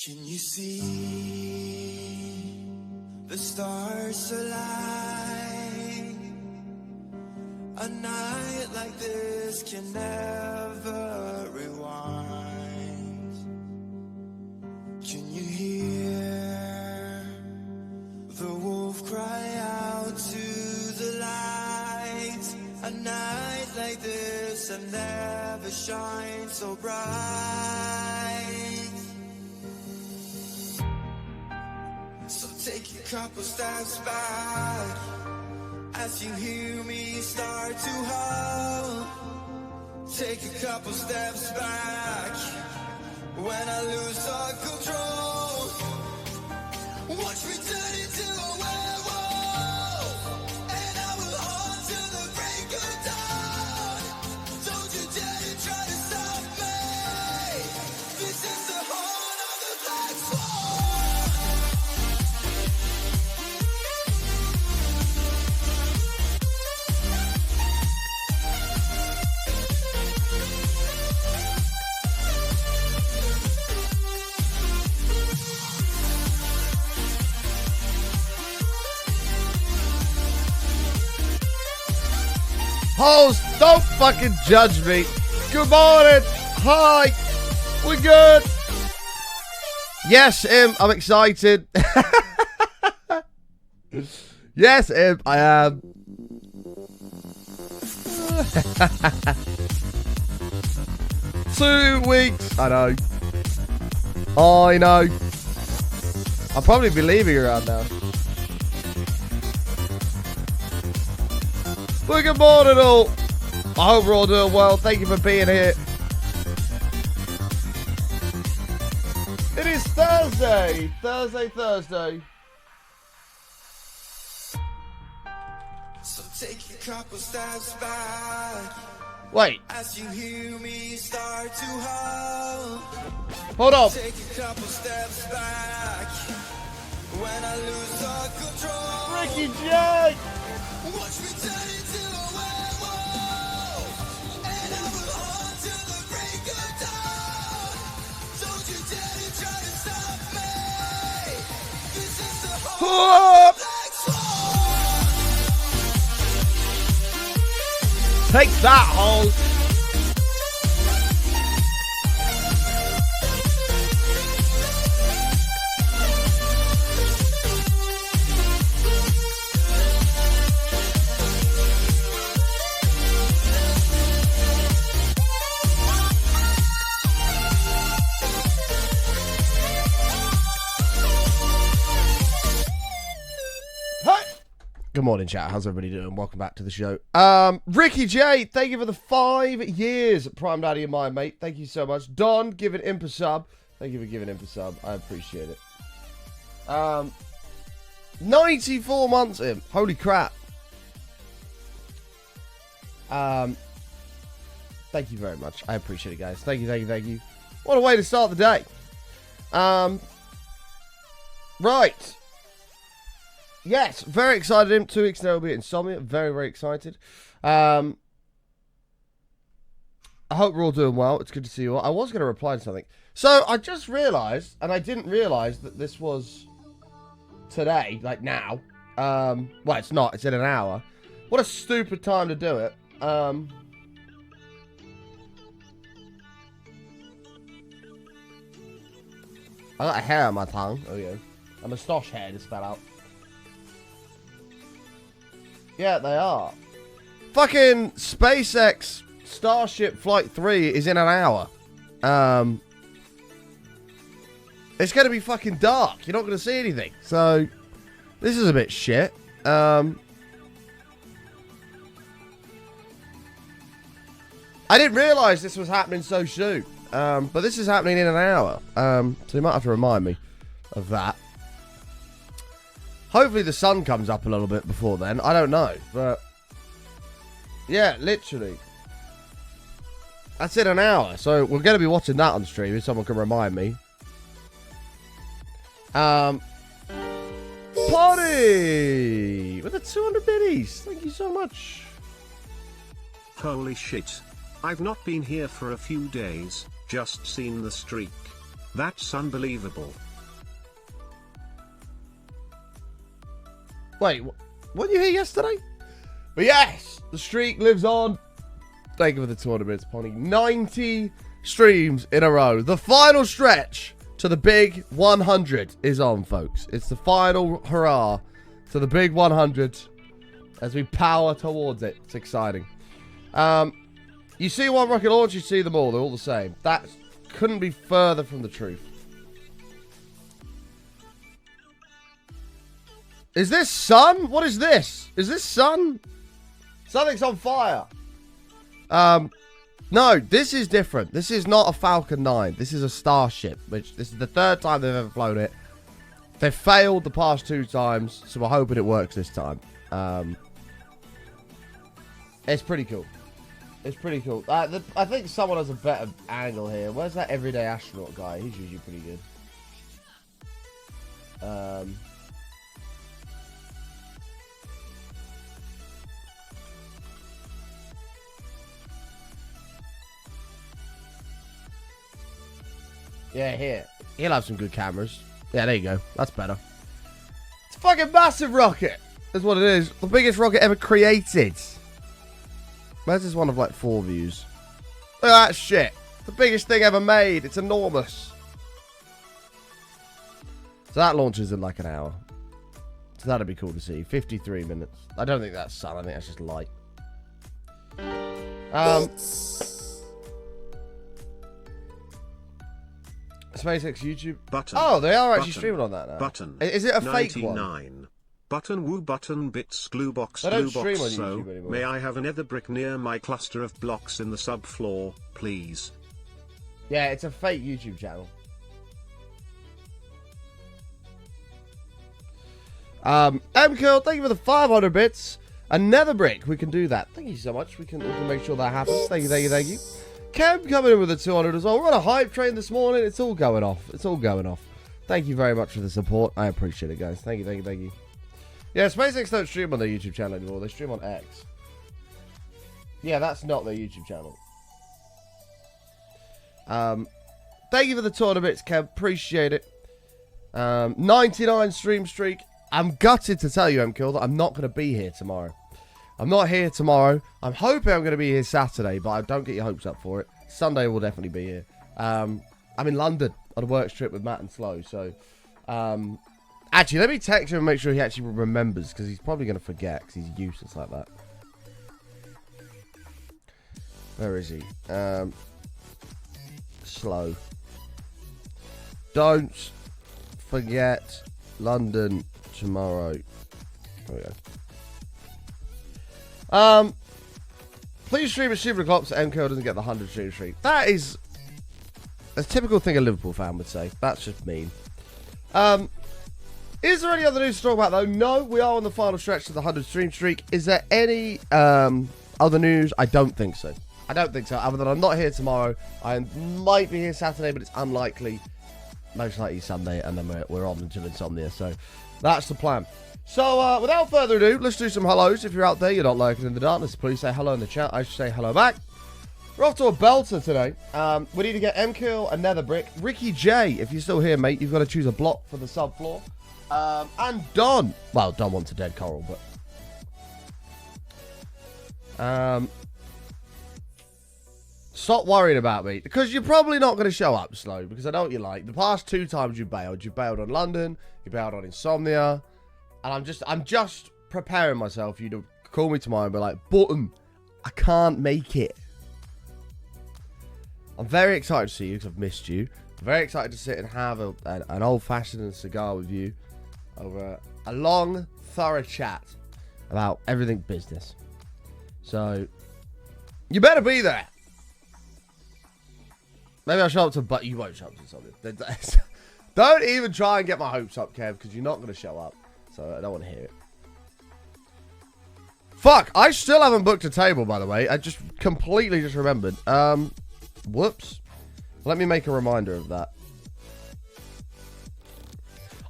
Can you see the stars align? A night like this can never rewind. Can you hear the wolf cry out to the light? A night like this will never shine so bright. So take a couple steps back as you hear me start to hum. Take a couple steps back when I lose all control. Watch me turn into a werewolf, and I will hunt till the break of dawn. Don't you dare to try to stop me. This is the horn of the black swan. Hoes, don't fucking judge me. Good morning. Hi. We're good. Yes, I'm excited. Yes, I am. 2 weeks. I know. I'll probably be leaving around now. Well, good morning all. I hope we're all doing well. Thank you for being here. It is Thursday. Thursday. So take a couple steps back. Wait. As you hear me start to hum. Hold on. Take a couple steps back when I lose all control. Ricky J. Watch me turn into a werewolf, and I will hunt till the break of dawn. Don't you dare to try to stop me. This is the horn of the black swan. Take that, hoes. Good morning, chat. How's everybody doing? Welcome back to the show. Ricky J, thank you for the 5 years. Prime Daddy of mine, mate. Thank you so much. Don, giving imp a sub. Thank you for giving imp a sub. I appreciate it. 94 months in. Holy crap. Thank you very much. I appreciate it, guys. Thank you. What a way to start the day. Right. Yes, very excited. Imp 2 weeks now will be at Insomnia. Very excited. I hope we're all doing well. It's good to see you all. I was going to reply to something. So I just realised, and I didn't realise that this was today, like now. Well, it's not. It's in an hour. What a stupid time to do it. I got a hair on my tongue. Oh, yeah. A moustache hair to spell out. Yeah, they are. Fucking SpaceX Starship Flight 3 is in an hour. It's going to be fucking dark. You're not going to see anything. So, this is a bit shit. I didn't realise this was happening so soon. But this is happening in an hour. So you might have to remind me of that. Hopefully the sun comes up a little bit before then. I don't know. But yeah, literally. That's in an hour. So we're going to be watching that on stream if someone can remind me. Potty! With the 200 biddies. Thank you so much. Holy shit. I've not been here for a few days, just seen the streak. That's unbelievable. Wait, weren't you here yesterday? But yes, the streak lives on. Thank you for the 200 minutes, Pony. 90 streams in a row. The final stretch to the big 100 is on, folks. It's the final hurrah to the big 100 as we power towards it. It's exciting. You see one rocket launch, you see them all. They're all the same. That couldn't be further from the truth. Is this sun? What is this? Is this sun? Something's on fire. No, this is different. This is not a Falcon 9. This is a Starship, which this is the third time they've ever flown it. They've failed the past 2 times, so we're hoping it works this time. It's pretty cool. It's pretty cool. I think someone has a better angle here. Where's that everyday astronaut guy? He's usually pretty good. Yeah, here. He'll have some good cameras. Yeah, there you go. That's better. It's a fucking massive rocket. That's what it is. The biggest rocket ever created. Where's this one of like 4 views? Look at that shit. The biggest thing ever made. It's enormous. So that launches in like an hour. So that'd be cool to see. 53 minutes. I don't think that's sun. I think that's just light. SpaceX YouTube button. Oh, they are actually button, streaming on that now. Button. Is it a 99. fake one? Button woo button bits gluebox They don't stream on gluebox so YouTube anymore. may I have a nether brick near my cluster of blocks in the subfloor, please? Yeah, it's a fake YouTube channel. MKill, thank you for the 500 bits. A nether brick, we can do that. Thank you so much. We can make sure that happens. Thank you, thank you, thank you. Cam coming in with a 200 as well. We're on a hype train this morning. It's all going off. It's all going off. Thank you very much for the support. I appreciate it, guys. Thank you, thank you, thank you. Yeah, SpaceX don't stream on their YouTube channel anymore. They stream on X. Yeah, that's not their YouTube channel. Thank you for the 200 bits, Cam. Appreciate it. 99 stream streak. I'm gutted to tell you, MKill, that I'm not going to be here tomorrow. I'm not here tomorrow. I'm hoping I'm going to be here Saturday, but I don't get your hopes up for it. Sunday will definitely be here. I'm in London on a work trip with Matt and Slow, so... actually, let me text him and make sure he actually remembers, because he's probably going to forget, because he's useless like that. Where is he? Slow. Don't forget London tomorrow. There we go. Please stream at Super Clops. MKO doesn't get the 100 stream streak. That is a typical thing a Liverpool fan would say. That's just mean. Is there any other news to talk about though? No, we are on the final stretch of the 100 stream streak. Is there any other news? I don't think so. I don't think so. Other than I'm not here tomorrow. I might be here Saturday, but it's unlikely. Most likely Sunday, and then we're on until insomnia. So that's the plan. So, without further ado, let's do some hellos. If you're out there, you're not lurking in the darkness, please say hello in the chat. I should say hello back. We're off to a belter today. We need to get MKill, a nether brick. Ricky J, if you're still here, mate, you've got to choose a block for the subfloor. And Don. Well, Don wants a dead coral, but... stop worrying about me. Because you're probably not going to show up, Slow, because I know what you like. The past 2 times you bailed. You bailed on London. You bailed on Insomnia. And I'm just preparing myself for you to call me tomorrow and be like, Button, I can't make it. I'm very excited to see you because I've missed you. I'm very excited to sit and have an old-fashioned cigar with you over a long, thorough chat about everything business. So, you better be there. Maybe I'll show up to, but you won't show up to something. Don't even try and get my hopes up, Kev, because you're not going to show up. So I don't want to hear it. Fuck, I still haven't booked a table, by the way. I just completely just remembered. Whoops. Let me make a reminder of that.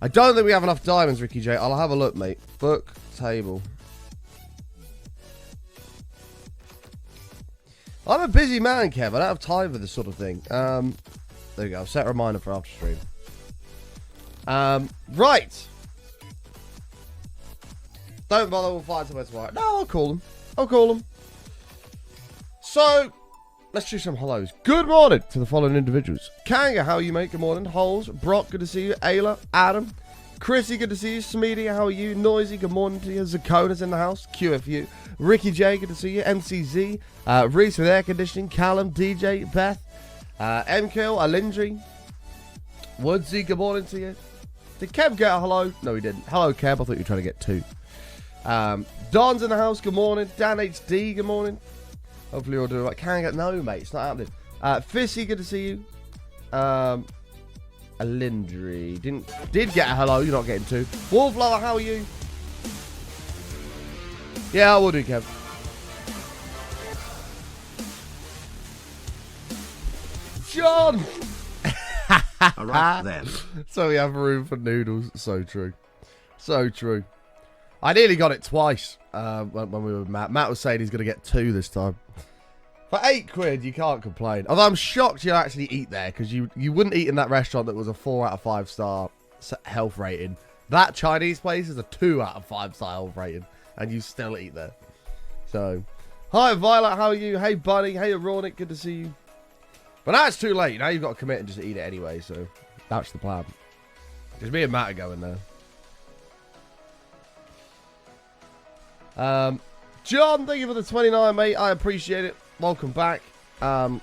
I don't think we have enough diamonds, Ricky J. I'll have a look, mate. Book table. I'm a busy man, Kev. I don't have time for this sort of thing. There we go. Set a reminder for after stream. Right. Don't bother, we'll find somewhere tomorrow. No, I'll call them. I'll call them. So, let's do some hellos. Good morning to the following individuals. Kanga, how are you, mate? Good morning. Holes, Brock, good to see you. Ayla, Adam, Chrissy, good to see you. Smeedy, how are you? Noisy, good morning to you. Zakona's in the house. QFU. Ricky J, good to see you. MCZ, Reese with air conditioning. Callum, DJ, Beth, MKill, Alindri, Woodsy, good morning to you. Did Kev get a hello? No, he didn't. Hello, Kev. I thought you were trying to get 2. Don's in the house. Good morning. Dan HD, good morning. Hopefully you're all doing right. Can't get no, mate. It's not happening. Fissy, good to see you. Alindri did get a hello. You're not getting 2. Wolflower, how are you? Yeah, I will do, Kev. John. Alright then. So we have room for noodles. So true. So true. I nearly got it twice when we were with Matt. Matt was saying he's going to get 2 this time. For £8, you can't complain. Although I'm shocked you actually eat there, because you wouldn't eat in that restaurant that was a 4 out of 5 star health rating. That Chinese place is a 2 out of 5 star health rating, and you still eat there. So, hi Violet, how are you? Hey Bunny, hey Ronick, good to see you. But now it's too late. Now you've got to commit and just eat it anyway, so that's the plan. Because me and Matt are going there. John, thank you for the 29, mate. I appreciate it. Welcome back. Hope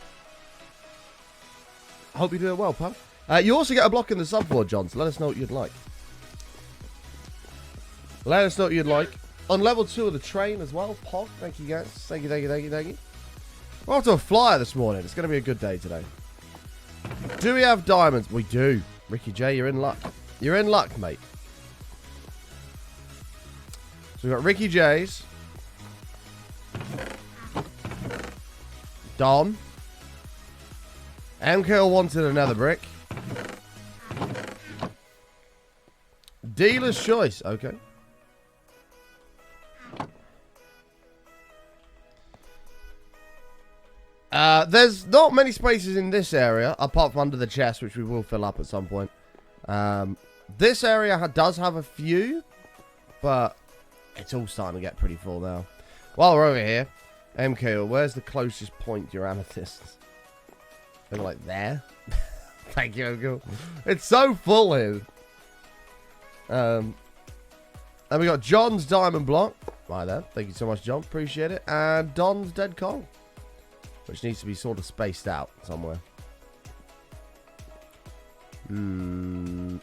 you're doing well, pal. You also get a block in the subboard, John, so let us know what you'd like. Let us know what you'd like. On level 2 of the train as well, Pog. Thank you, guys. Thank you, thank you, thank you, thank you. We're off to a flyer this morning. It's going to be a good day today. Do we have diamonds? We do. Ricky J, you're in luck. You're in luck, mate. So we've got Ricky J's. Don. MKL wanted another brick. Dealer's choice. Okay. There's not many spaces in this area, apart from under the chest, which we will fill up at some point. This area does have a few, but it's all starting to get pretty full now. While we're over here, MKO, where's the closest point to your amethyst? Maybe like there? Thank you, MKO. It's so full here. And we got John's diamond block. Right there. Thank you so much, John. Appreciate it. And Don's dead coal, which needs to be sort of spaced out somewhere. Don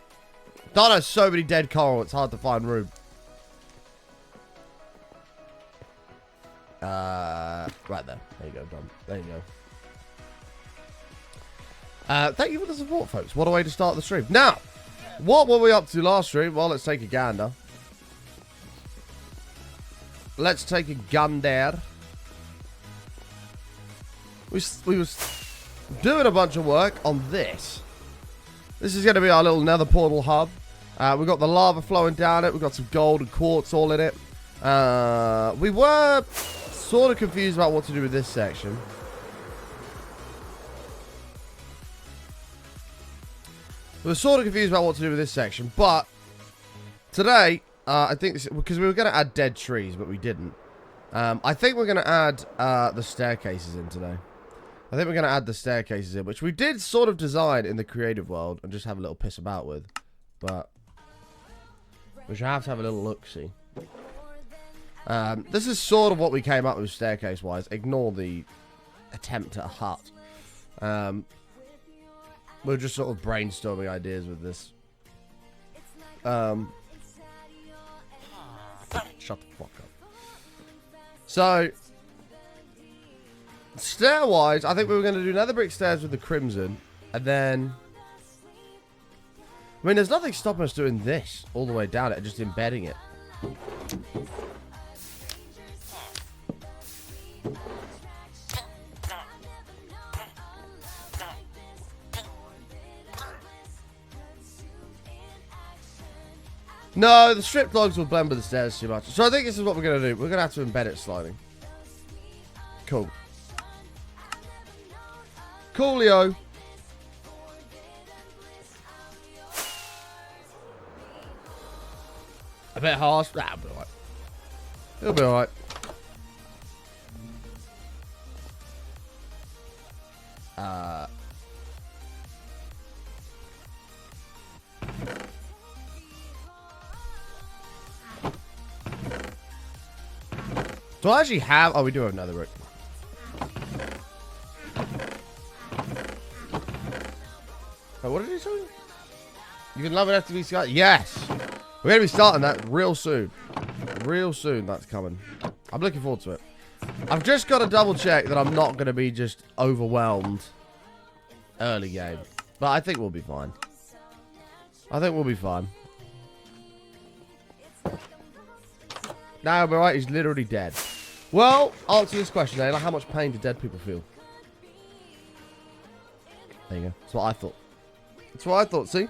has so many dead coral, it's hard to find room. Right there. There you go, Don. There you go. Thank you for the support, folks. What a way to start the stream. Now, what were we up to last stream? Well, let's take a gander. Let's take a gander. We was doing a bunch of work on this. This is going to be our little nether portal hub. We've got the lava flowing down it. We've got some gold and quartz all in it. We were sort of confused about what to do with this section. But today, I think this, because we were going to add dead trees, but we didn't. I think we're going to add the staircases in today. I think we're going to add the staircases in, which we did sort of design in the creative world and just have a little piss about with. But we should have to have a little look-see. This is sort of what we came up with staircase-wise. Ignore the attempt at a hut. We're just sort of brainstorming ideas with this. Shut the fuck up. So, stair-wise, I think we were going to do nether brick stairs with the crimson. And then... I mean, there's nothing stopping us doing this all the way down it and just embedding it. No, the strip logs will blend with the stairs too much. So I think this is what we're going to do. We're going to have to embed it sliding. Cool. Coolio. A bit harsh. Nah, it'll be alright. It'll be alright. Do I actually have... Oh, we do have another route. Oh, what did he say? You can love it after we start. Yes! We're going to be starting that real soon. Real soon, that's coming. I'm looking forward to it. I've just got to double check that I'm not going to be just overwhelmed early game. But I think we'll be fine. I think we'll be fine. Now, we're right, he's literally dead. Well, answer this question, Ayla. How much pain do dead people feel? There you go. That's what I thought. That's what I thought, see?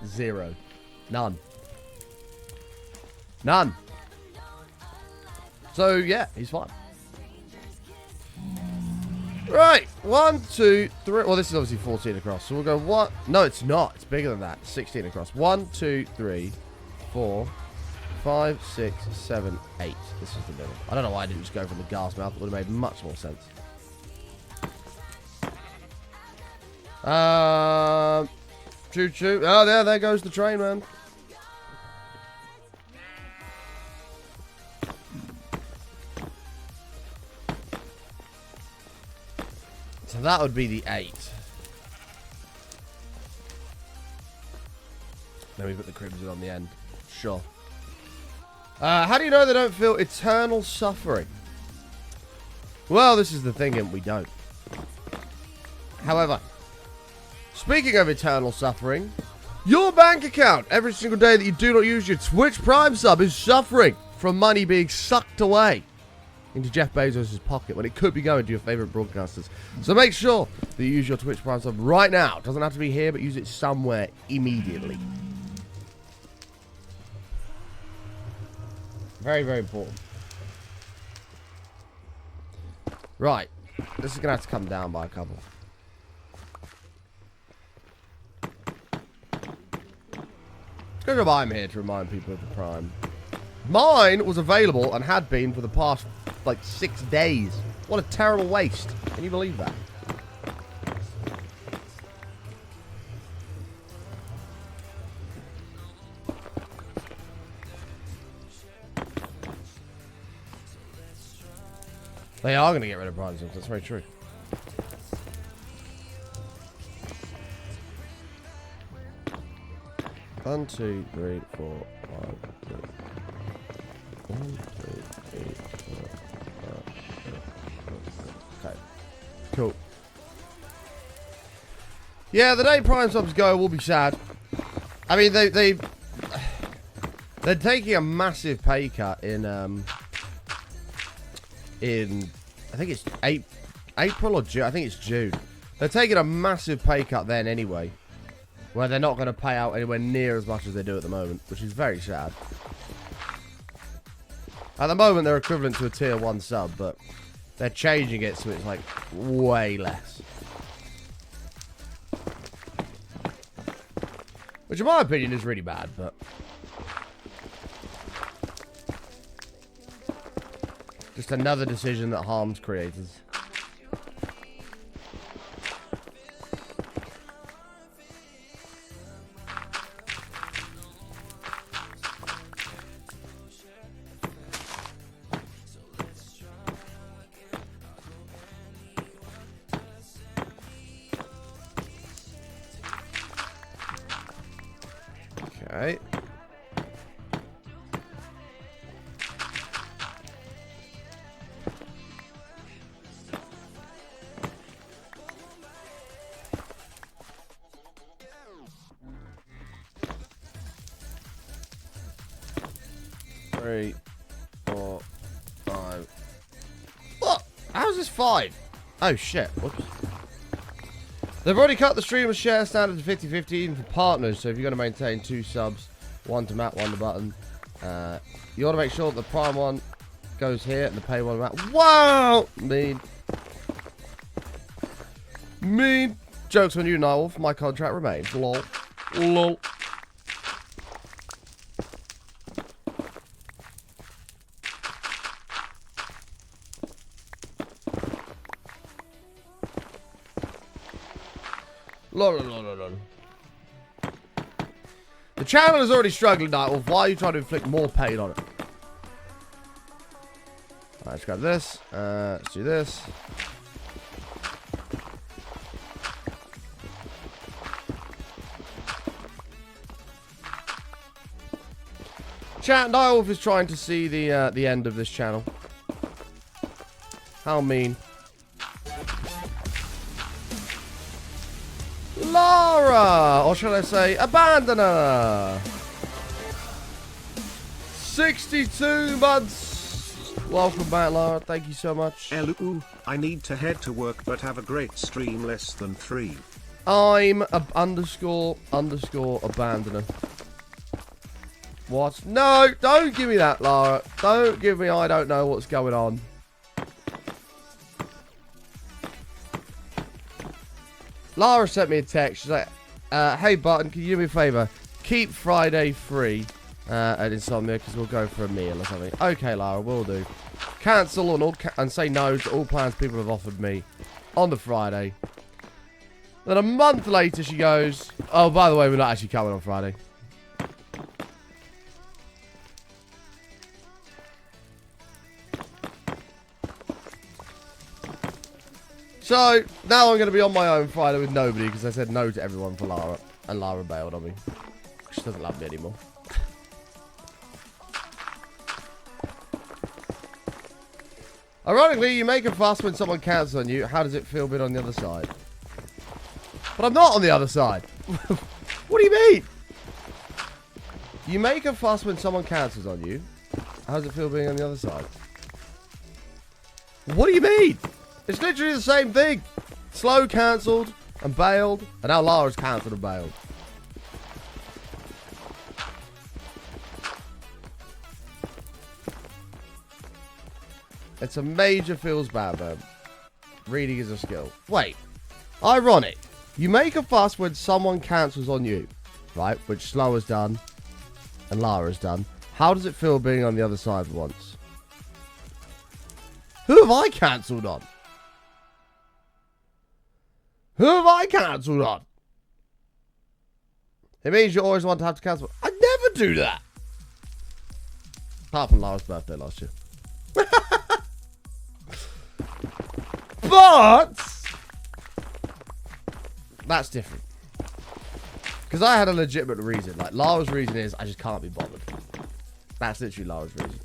0. None. None. So, yeah, he's fine. Right. 1, 2, 3. Well, this is obviously 14 across. So we'll go 1. No, it's not. It's bigger than that. 16 across. 1, 2, 3, 4, 5, 6, 7, 8. This is the middle. I don't know why I didn't just go from the gas mouth. It would have made much more sense. Choo choo. Oh, there goes the train, man. So that would be the 8. Then we put the crimson on the end. Sure. How do you know they don't feel eternal suffering? Well, this is the thing, and we don't. However, speaking of eternal suffering, your bank account, every single day that you do not use your Twitch Prime sub, is suffering from money being sucked away into Jeff Bezos' pocket when it could be going to your favorite broadcasters. So make sure that you use your Twitch Prime sub right now. It doesn't have to be here, but use it somewhere immediately. Very, very important. Right. This is going to have to come down by a couple. Because I'm here to remind people of the Prime. Mine was available and had been for the past, like, 6 days. What a terrible waste. Can you believe that? They are going to get rid of Prime subs. That's very true. One, 2, 3, 4, 5, 6. 1, 2, 3, 4, 5, 6. Okay. Cool. Yeah, the day Prime subs go will be sad. I mean, they're taking a massive pay cut in I think it's April or June. I think it's June. They're taking a massive pay cut then anyway, where they're not going to pay out anywhere near as much as they do at the moment, which is very sad. At the moment, they're equivalent to a tier 1 sub, but they're changing it so it's like way less. Which in my opinion is really bad, but just another decision that harms creators. Okay. Three, 4, 5. What? How's this 5? Oh shit. Whoops. They've already cut the streamer share standard to 50-50 even for partners, so if you're going to maintain 2 subs, 1 to Matt, 1 to Button, you want to make sure that the Prime one goes here and the pay one to Matt. Wow! Mean. Mean. Joke's on you, Nightwolf. My contract remains. Lol. Lol. The channel is already struggling, Nightwolf. Why are you trying to inflict more pain on it? Alright, let's grab this. Let's do this. Chat, Nightwolf is trying to see the end of this channel. How mean. Lara! Or should I say, Abandoner! 62 months! Welcome back, Lara. Thank you so much. Hello, I need to head to work but have a great stream less than 3. I'm a underscore abandoner. What? No, don't give me that, Lara. Don't give me I don't know what's going on. Lara sent me a text. She's like, hey, Button, can you do me a favour? Keep Friday free at Insomnia because we'll go for a meal or something. Okay, Lara, will do. Cancel and say no to all plans people have offered me on the Friday. Then a month later, she goes, oh, by the way, we're not actually coming on Friday. So, now I'm going to be on my own Friday with nobody because I said no to everyone for Lara. And Lara bailed on me. She doesn't love me anymore. Ironically, you make a fuss when someone counts on you. How does it feel being on the other side? But I'm not on the other side. What do you mean? You make a fuss when someone cancels on you. How does it feel being on the other side? What do you mean? It's literally the same thing. Slow cancelled and bailed. And now Lara's cancelled and bailed. It's a major feels bad, man. Reading is a skill. Wait. Ironic. You make a fuss when someone cancels on you. Right? Which Slow has done. And Lara has done. How does it feel being on the other side for once? Who have I cancelled on? Who have I cancelled on? It means you always want to have to cancel. I never do that. Apart from Lara's birthday last year. But that's different. Because I had a legitimate reason. Like, Lara's reason is I just can't be bothered. That's literally Lara's reason.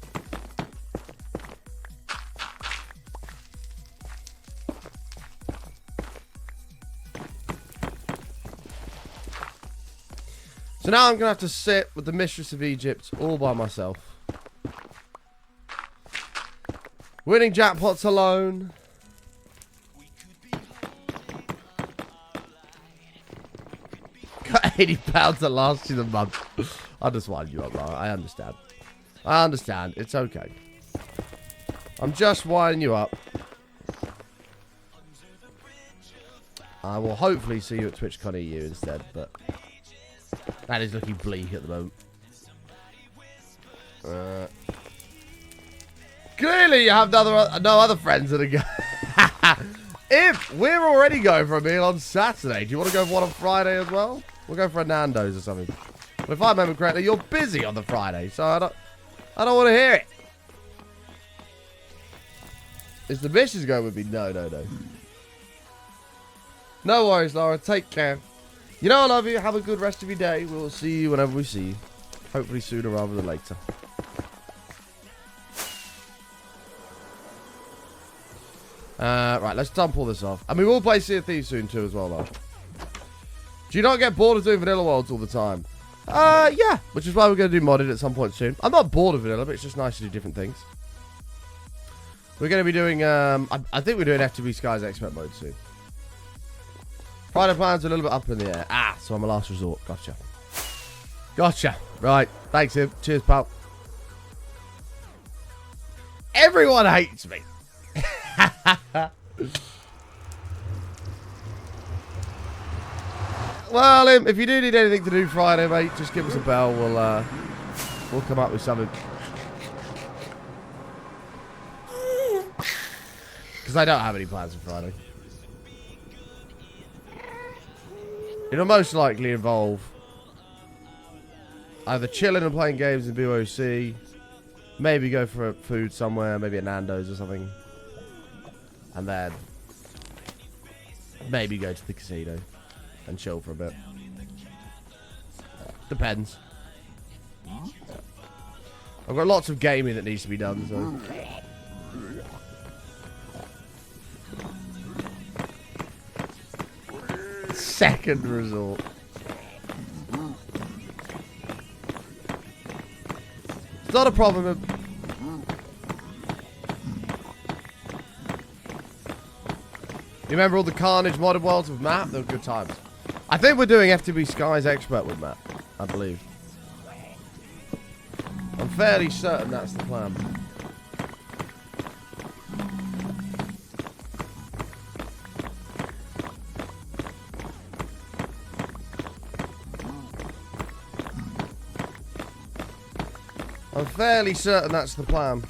So now I'm going to have to sit with the Mistress of Egypt all by myself. Winning jackpots alone. Got £80 that lasts you the month. I'll just wind you up, Lara. I understand. I understand. It's okay. I'm just winding you up. I will hopefully see you at TwitchCon EU instead, but that is looking bleak at the moment. Clearly you have no other friends that are going. If we're already going for a meal on Saturday, do you want to go for one on Friday as well? We'll go for a Nando's or something. But if I remember correctly, you're busy on the Friday, so I don't want to hear it. Is the missus going with me? No. No worries, Lara. Take care. You know I love you. Have a good rest of your day. We'll see you whenever we see you. Hopefully sooner rather than later. Right, let's dump all this off. And we will play Sea of Thieves soon too as well, Lara. Do you not get bored of doing Vanilla Worlds all the time? Yeah. Which is why we're going to do modded at some point soon. I'm not bored of Vanilla, but it's just nice to do different things. We're going to be doing, I think we're doing FTB Skies Expert mode soon. Friday plans are a little bit up in the air. So I'm a last resort. Gotcha. Right. Thanks, Im. Cheers, pal. Everyone hates me. Well, Im, if you do need anything to do Friday, mate, just give us a bell. We'll come up with something. Because I don't have any plans for Friday. It'll most likely involve either chilling and playing games in BOC, maybe go for a food somewhere, maybe at Nando's or something, and then maybe go to the casino and chill for a bit. Depends. I've got lots of gaming that needs to be done, so. Second resort. It's not a problem. You remember all the Carnage modded worlds with Matt? They were good times. I think we're doing FTB Sky's Expert with Matt, I believe. I'm fairly certain that's the plan. I'm fairly certain that's the plan.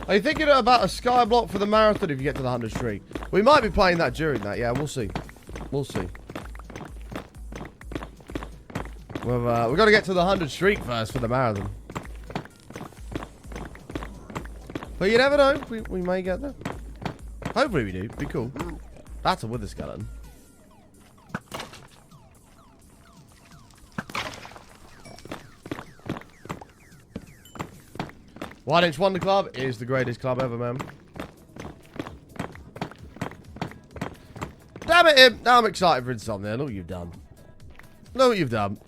Are you thinking about a sky block for the marathon if you get to the 100 streak? We might be playing that during that. Yeah, we'll see. We'll see. We've got to get to the 100 streak first for the marathon. But you never know. We may get there. Hopefully we do. Be cool. That's a wither skeleton. One Inch Wonder Club is the greatest club ever, man. Damn it, Im. Now I'm excited for Insomnia. Look what you've done. Look what you've done.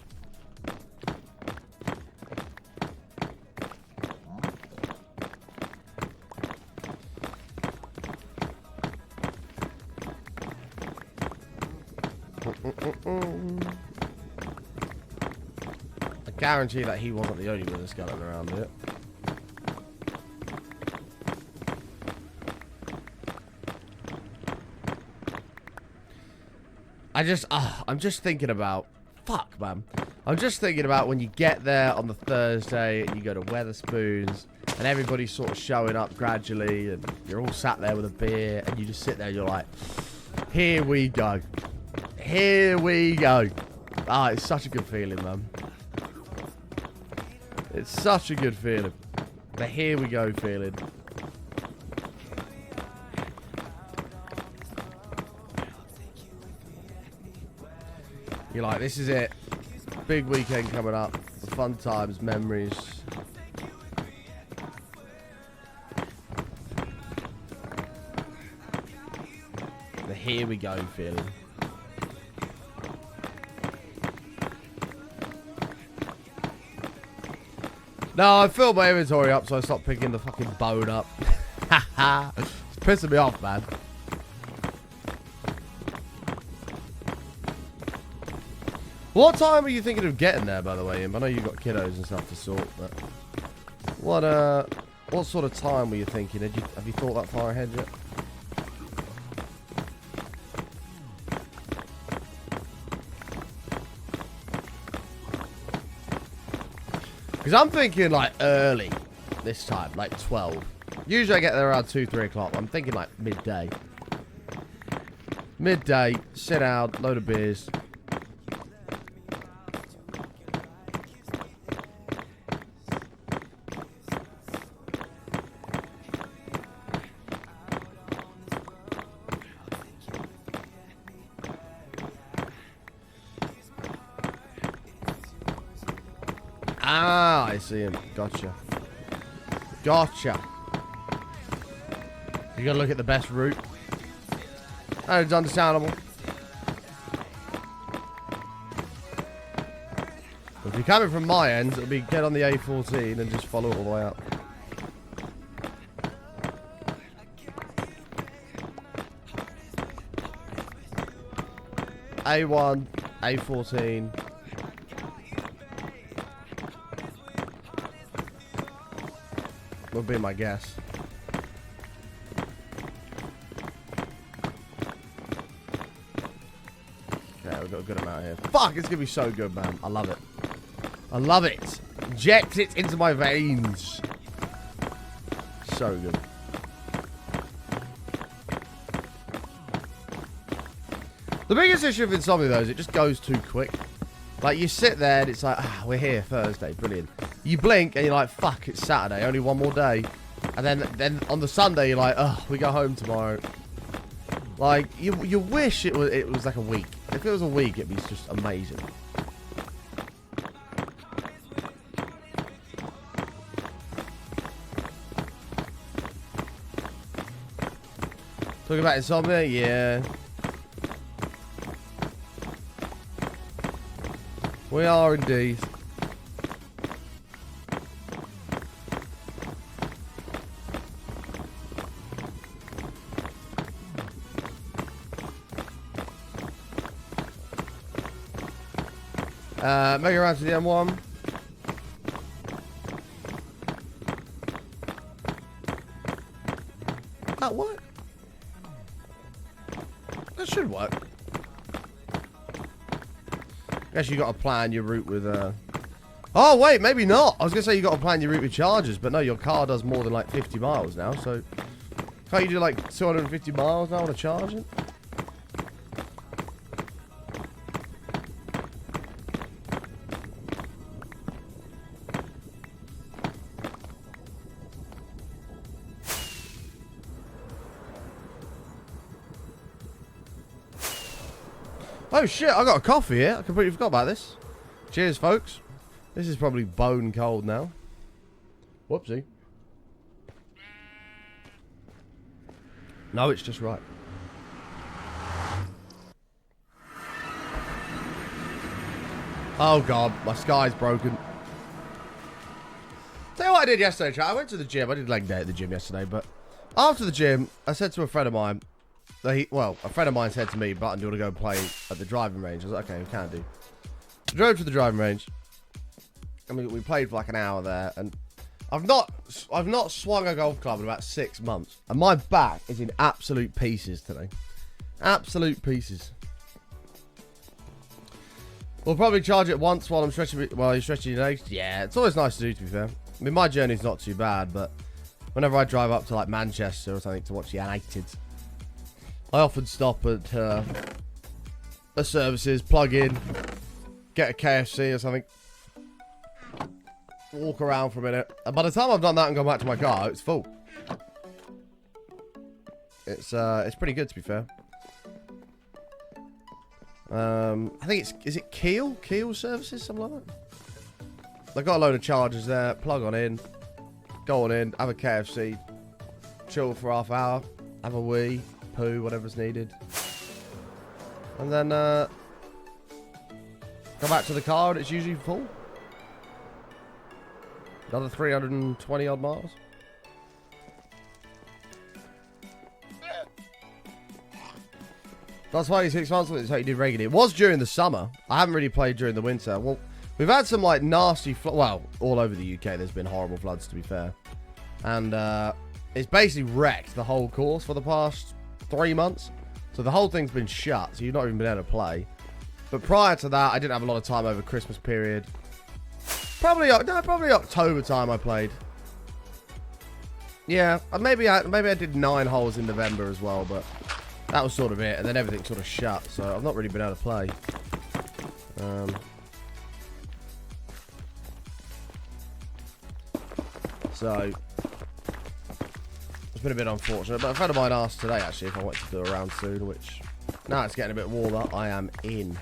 I guarantee that he wasn't the only wither skeleton around here. I'm just thinking about, fuck, man. I'm just thinking about when you get there on the Thursday and you go to Weatherspoons and everybody's sort of showing up gradually and you're all sat there with a beer and you just sit there and you're like, here we go. Here we go. Ah, it's such a good feeling, man. It's such a good feeling. The here we go feeling. You're like, this is it. Big weekend coming up. The fun times, memories. The here we go feeling. No, I filled my inventory up, so I stopped picking the fucking bone up. It's pissing me off, man. What time are you thinking of getting there, by the way, Imp? I know you've got kiddos and stuff to sort, but what sort of time were you thinking? Have you thought that far ahead yet? Because I'm thinking like early this time, like 12. Usually I get there around 2, 3 o'clock. I'm thinking like midday. Midday, sit down, load of beers. Ah, I see him. Gotcha. Gotcha. You gotta look at the best route. That is understandable. If you're coming from my end, it'll be get on the A14 and just follow it all the way up. A1, A14. Would be my guess. I've got a good amount here. Fuck, it's gonna be so good, man. I love it. I love it. Inject it into my veins. So good. The biggest issue with Insomnia, though, is it just goes too quick. Like, you sit there and it's like, we're here Thursday, brilliant. You blink and you're like, fuck, it's Saturday, only one more day. And then on the Sunday, you're like, oh, we go home tomorrow. Like, you wish it was like a week. If it was a week, it'd be just amazing. Talking about Insomnia? Yeah. We are indeed. Make it around to the M1. That work? That should work. I guess you got to plan your route with Oh wait, maybe not. I was gonna say you got to plan your route with chargers, but no, your car does more than like 50 miles now. So can't you do like 250 miles now on a charger? Oh shit, I got a coffee here. I completely forgot about this. Cheers, folks. This is probably bone cold now. Whoopsie. No, it's just right. Oh god, my sky's broken. Tell you what I did yesterday, chat. I went to the gym. I did leg day at the gym yesterday, but after the gym, I said to a friend of mine, well, a friend of mine said to me, Button, do you want to go play at the driving range? I was like, okay, we can do. I drove to the driving range. I mean, we played for like an hour there, and I've not swung a golf club in about 6 months, and my back is in absolute pieces today. Absolute pieces. We'll probably charge it once while I'm stretching. While you're stretching your legs. Yeah, it's always nice to do, to be fair. I mean, my journey's not too bad, but whenever I drive up to like Manchester or something to watch United, I often stop at the services, plug in, get a KFC or something, walk around for a minute, and by the time I've done that and gone back to my car, it's full. It's pretty good, to be fair. I think is it Keel services, something like that. They've got a load of chargers there. Plug on in, go on in, have a KFC, chill for half hour, have a wee, poo, whatever's needed, and then go back to the car, and it's usually full. Another 320 odd miles. That's why 6 months. It's how you did regularly. It was during the summer. I haven't really played during the winter. Well, we've had some like nasty well, all over the UK there's been horrible floods, to be fair, and it's basically wrecked the whole course for the past 3 months. So the whole thing's been shut, so you've not even been able to play. But prior to that, I didn't have a lot of time over Christmas period. Probably October time I played. Yeah, maybe I did 9 holes in November as well, but that was sort of it, and then everything sort of shut, so I've not really been able to play. So it's been a bit unfortunate, but a friend of mine asked today actually if I wanted to do a round soon, which now it's getting a bit warmer, I am in.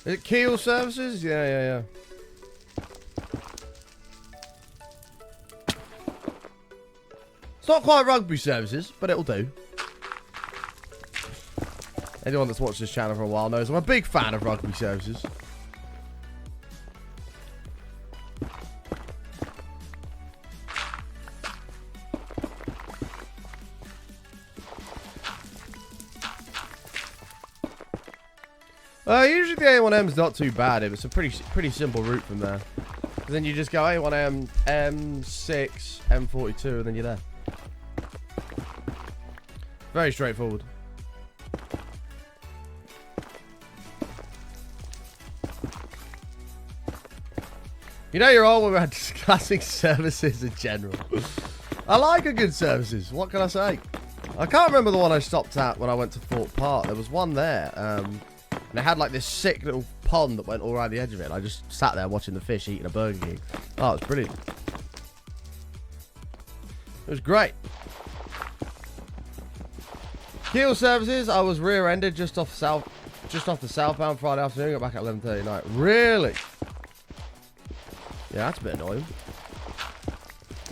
Is it Keel Services? Yeah. It's not quite rugby services, but it'll do. Anyone that's watched this channel for a while knows I'm a big fan of rugby services. Usually the A1M's not too bad. It was a pretty simple route from there. Then you just go A1M, M6, M42, and then you're there. Very straightforward. You know you're all about discussing services in general. I like a good services. What can I say? I can't remember the one I stopped at when I went to Thorpe Park. There was one there. And it had like this sick little pond that went all around the edge of it. And I just sat there watching the fish eating a Burger King. Oh, it was brilliant. It was great. Keel services. I was rear-ended just off the southbound Friday afternoon. Got back at 11:30 night. Really? Yeah, that's a bit annoying.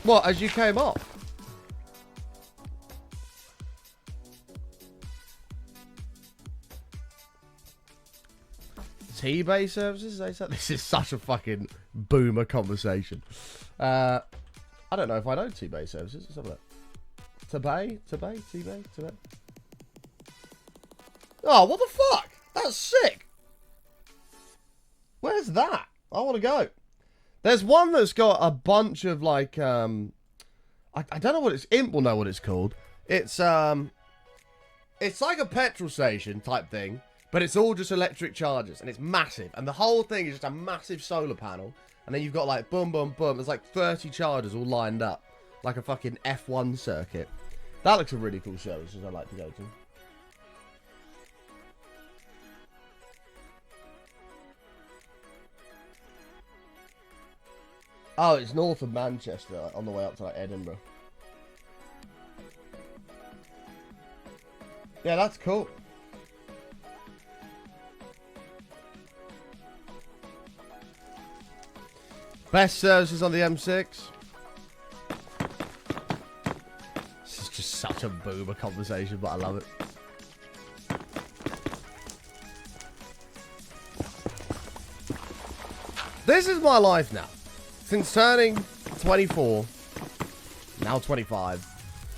What, as you came off? T-Bay services? They said this is such a fucking boomer conversation. I don't know if I know T-Bay services. Let's have a look. T-Bay? Oh, what the fuck? That's sick. Where's that? I want to go. There's one that's got a bunch of like, I don't know what it's, Imp will know what it's called. It's like a petrol station type thing, but it's all just electric chargers and it's massive. And the whole thing is just a massive solar panel. And then you've got like boom, boom, boom. There's like 30 chargers all lined up like a fucking F1 circuit. That looks a really cool service I'd like to go to. Oh, it's north of Manchester on the way up to like Edinburgh. Yeah, that's cool. Best services on the M6. This is just such a boomer conversation, but I love it. This is my life now. Since turning 24, now 25,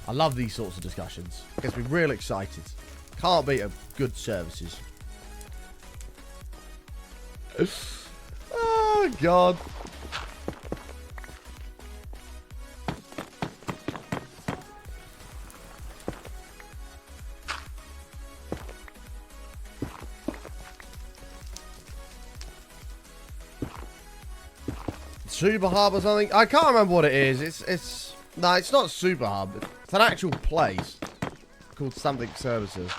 I love these sorts of discussions. Gets me real excited. Can't beat a good services. Oh, God. Super Hub or something. I can't remember what it is. It's not Super Hub. It's an actual place called something services.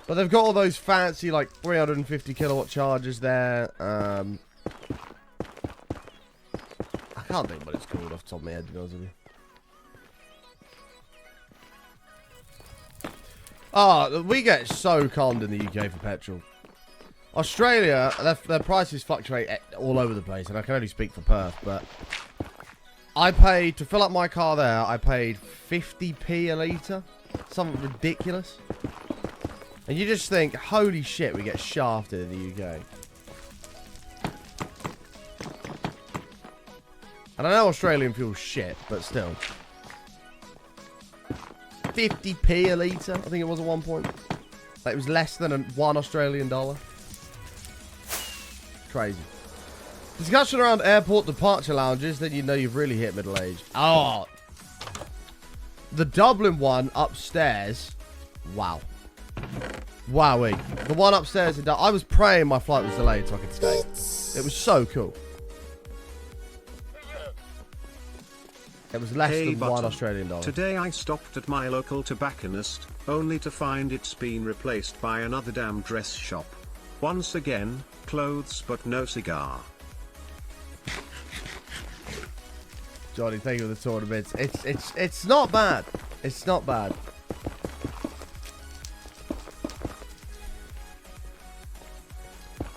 But they've got all those fancy like 350 kilowatt chargers there. I can't think what it's called off the top of my head, to be honest with you. Oh, we get so conned in the UK for petrol. Australia, their prices fluctuate all over the place, and I can only speak for Perth, but I paid, to fill up my car there, I paid 50p a litre. Something ridiculous. And you just think, holy shit, we get shafted in the UK. And I know Australian fuel's shit, but still. 50p a litre, I think it was at one point. Like, it was less than $1 Australian dollar. Crazy. Discussion around airport departure lounges, then you know you've really hit middle age. Oh, the Dublin one upstairs. Wow. Wowee. The one upstairs in Dublin. I was praying my flight was delayed so I could stay. It was so cool. It was less than $1 Australian dollar. Today I stopped at my local tobacconist, only to find it's been replaced by another damn dress shop. Once again, clothes but no cigar. Johnny, thank you for the tournaments. It's not bad. It's not bad.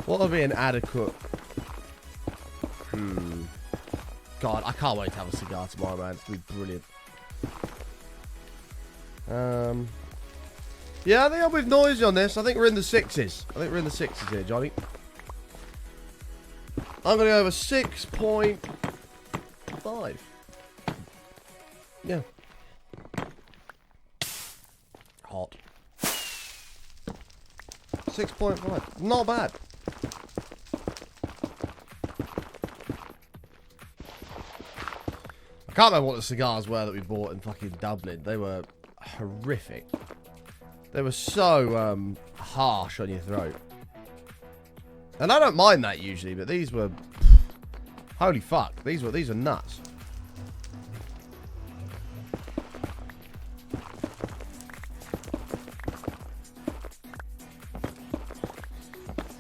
What would be an adequate? God, I can't wait to have a cigar tomorrow, man. It's gonna be brilliant. Yeah, I think I'm with noisy on this. I think we're in the 6s. I think we're in the 6s here, Johnny. I'm going to go over 6.5. Yeah. 6.5. Not bad. I can't remember what the cigars were that we bought in fucking Dublin. They were horrific. They were so harsh on your throat. And I don't mind that usually, but these were... Holy fuck. These are nuts.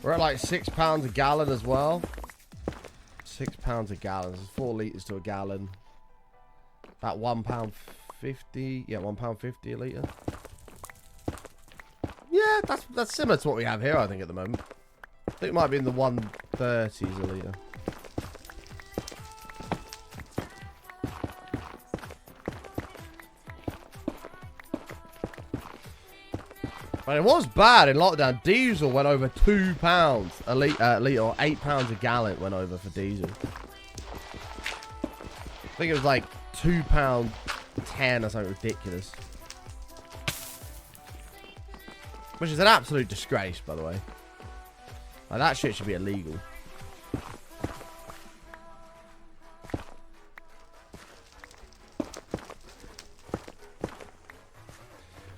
We're at like £6 a gallon as well. £6 a gallon. There's 4 litres to a gallon. About £1.50. Yeah, £1.50 a litre. Yeah, that's similar to what we have here, I think, at the moment. I think it might be in the 130s a litre. But it was bad in lockdown. Diesel went over £2 a litre, or £8 a gallon went over for diesel. I think it was like £2.10 or something ridiculous. Which is an absolute disgrace, by the way. Like, that shit should be illegal.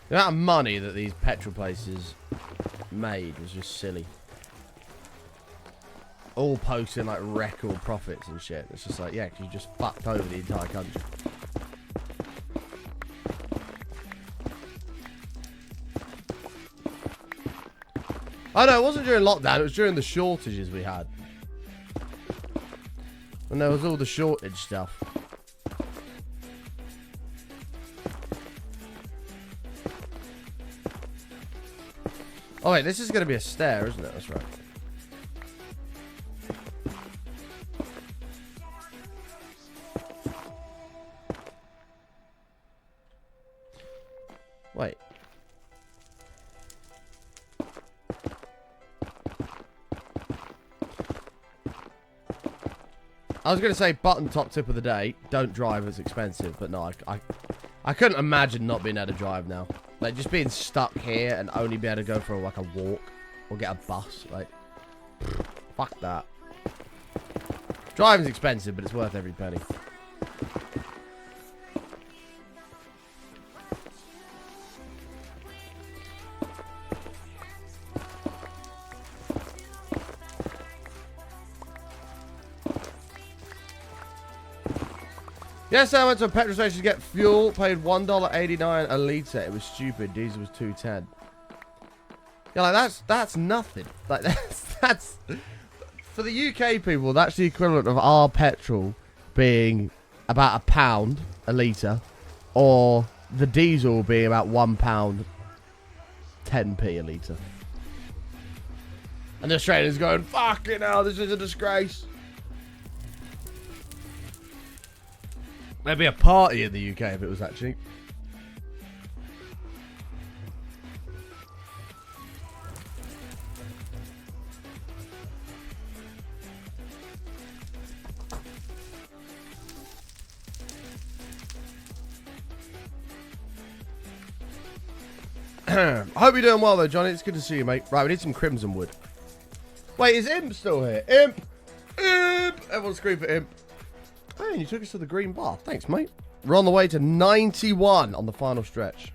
The amount of money that these petrol places made was just silly. All posting like record profits and shit. It's just like, yeah, because you just fucked over the entire country. Oh no, it wasn't during lockdown, it was during the shortages we had. When there was all the shortage stuff. Oh wait, this is going to be a stair, isn't it? That's right. Wait. I was going to say button top tip of the day, don't drive, it's expensive, but no, I couldn't imagine not being able to drive now. Like, just being stuck here and only be able to go for, like, a walk or get a bus. Like, fuck that. Driving's expensive, but it's worth every penny. Yesterday I went to a petrol station to get fuel, paid $1.89 a litre. It was stupid. Diesel was $2.10. Yeah, like that's nothing. Like that's for the UK people, that's the equivalent of our petrol being about £1 a litre, or the diesel being about £1 10p a litre. And the Australians going, fucking hell, this is a disgrace. There'd be a party in the UK if it was that cheap. I hope you're doing well though, Johnny. It's good to see you, mate. Right, we need some crimson wood. Wait, is Imp still here? Imp! Imp! Everyone scream for Imp. Hey, and you took us to the green bar. Thanks, mate. We're on the way to 91 on the final stretch.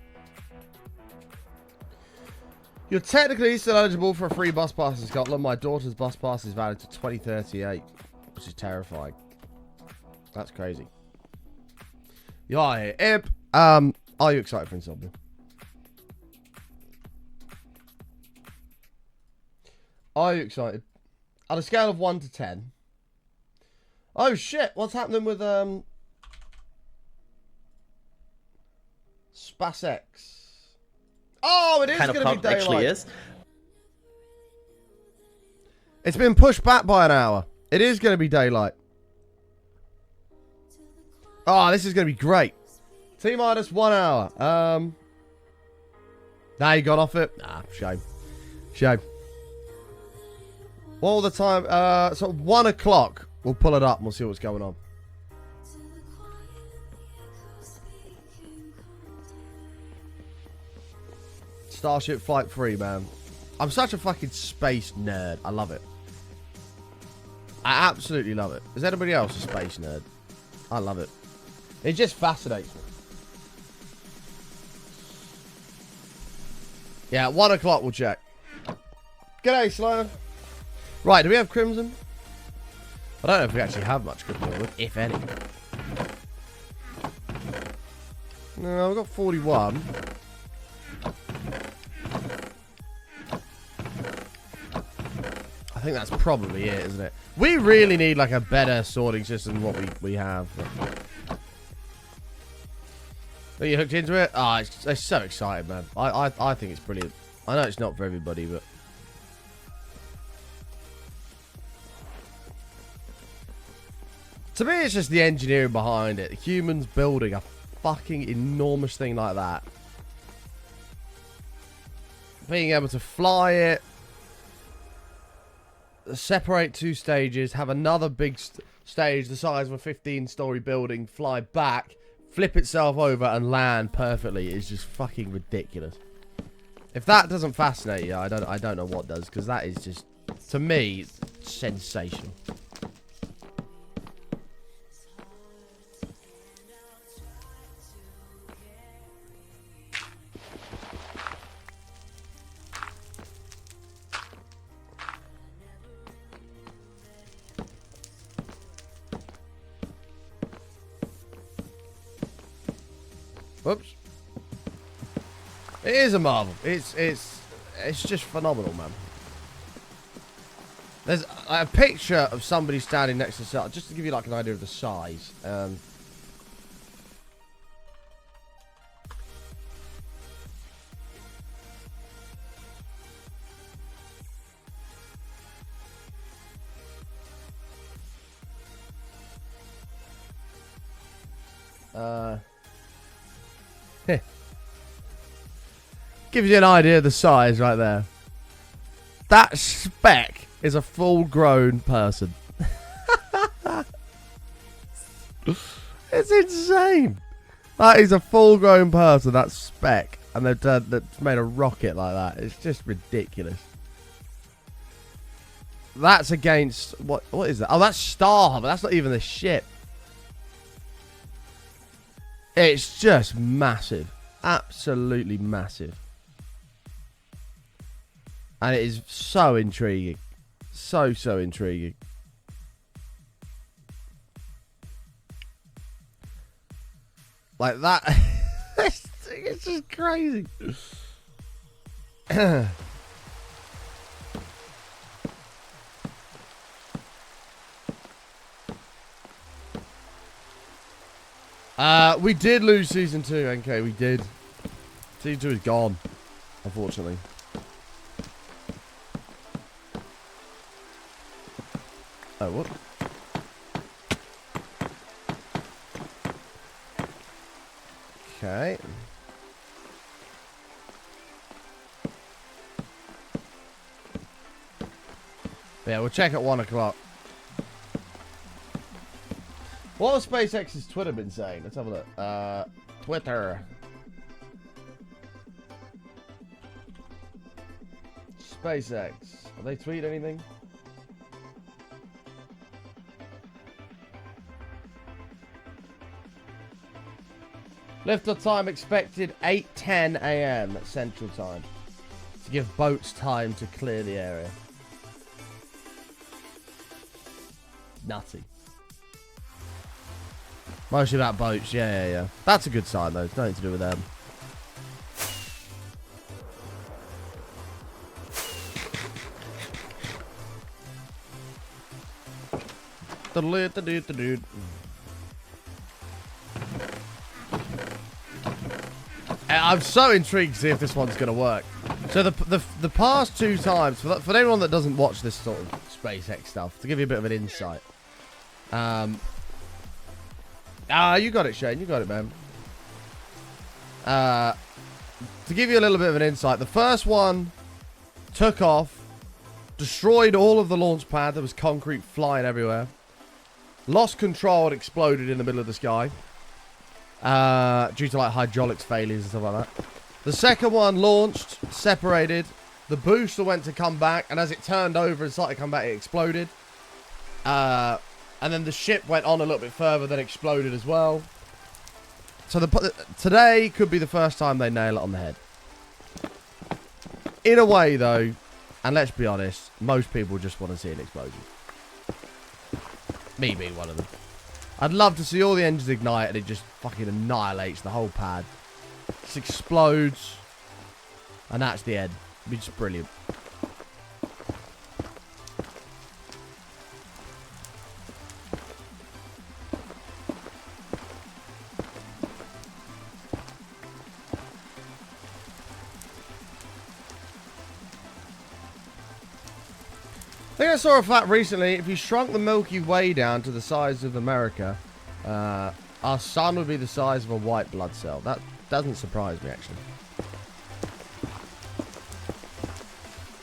You're technically still eligible for a free bus pass in Scotland. My daughter's bus pass is valid to 2038, which is terrifying. That's crazy. You are here. Imp, are you excited for Insomnia? Are you excited? On a scale of 1 to 10. Oh shit, what's happening with SpaceX? Oh, it is going to be daylight. Actually is. It's been pushed back by an hour. It is going to be daylight. Oh, this is going to be great. T-minus 1 hour. Now you got off it. Nah, shame. Shame. All the time. So 1 o'clock. We'll pull it up and we'll see what's going on. Starship Flight 3, man. I'm such a fucking space nerd. I love it. I absolutely love it. Is anybody else a space nerd? I love it. It just fascinates me. Yeah, 1 o'clock we'll check. G'day, Sloan. Right, do we have Crimson? I don't know if we actually have much Crimson, if any. No, we've got 41. I think that's probably it, isn't it? We really need like a better sorting system than what we have. Are you hooked into it? Ah, it's so exciting, man. I think it's brilliant. I know it's not for everybody, but to me, it's just the engineering behind it. Humans building a fucking enormous thing like that. Being able to fly it, separate 2 stages, have another big stage the size of a 15-story building, fly back, flip itself over and land perfectly is just fucking ridiculous. If that doesn't fascinate you, I don't know what does, because that is just, to me, sensational. Whoops. It is a marvel. It's just phenomenal, man. There's a picture of somebody standing next to the just to give you like an idea of the size. Gives you an idea of the size right there. That speck is a full-grown person. It's insane. That is a full-grown person, that speck. And they've made a rocket like that. It's just ridiculous. That's against... What is that? Oh, that's Star Harbor. That's not even the ship. It's just massive. Absolutely massive. And it is so intriguing. So intriguing. Like that. It's just crazy. We did lose Season 2, NK. We did. Season 2 is gone, unfortunately. Oh, what? Okay. Yeah, we'll check at 1 o'clock. What has SpaceX's Twitter been saying? Let's have a look. Twitter. SpaceX. Have they tweeted anything? Liftoff time expected 8:10 a.m. Central Time to give boats time to clear the area. Nutty. Mostly about boats, yeah. That's a good sign though. It's nothing to do with them. I'm so intrigued to see if this one's going to work. So the past 2 times, for anyone that doesn't watch this sort of SpaceX stuff, to give you a bit of an insight. You got it, Shane. You got it, man. To give you a little bit of an insight, the first one took off, destroyed all of the launch pad. There was concrete flying everywhere. Lost control and exploded in the middle of the sky. Due to like hydraulics failures and stuff like that. The second one launched, separated, The booster went to come back, and as it turned over and started to come back, it exploded. And then the ship went on a little bit further, then exploded as well. So today could be the first time they nail it on the head. In a way, though, and let's be honest, most people just want to see an explosion. Me being one of them. I'd love to see all the engines ignite and it just fucking annihilates the whole pad. Just explodes. And that's the end. It'd be just brilliant. I think I saw a fact recently, if you shrunk the Milky Way down to the size of America, our sun would be the size of a white blood cell. That doesn't surprise me, actually.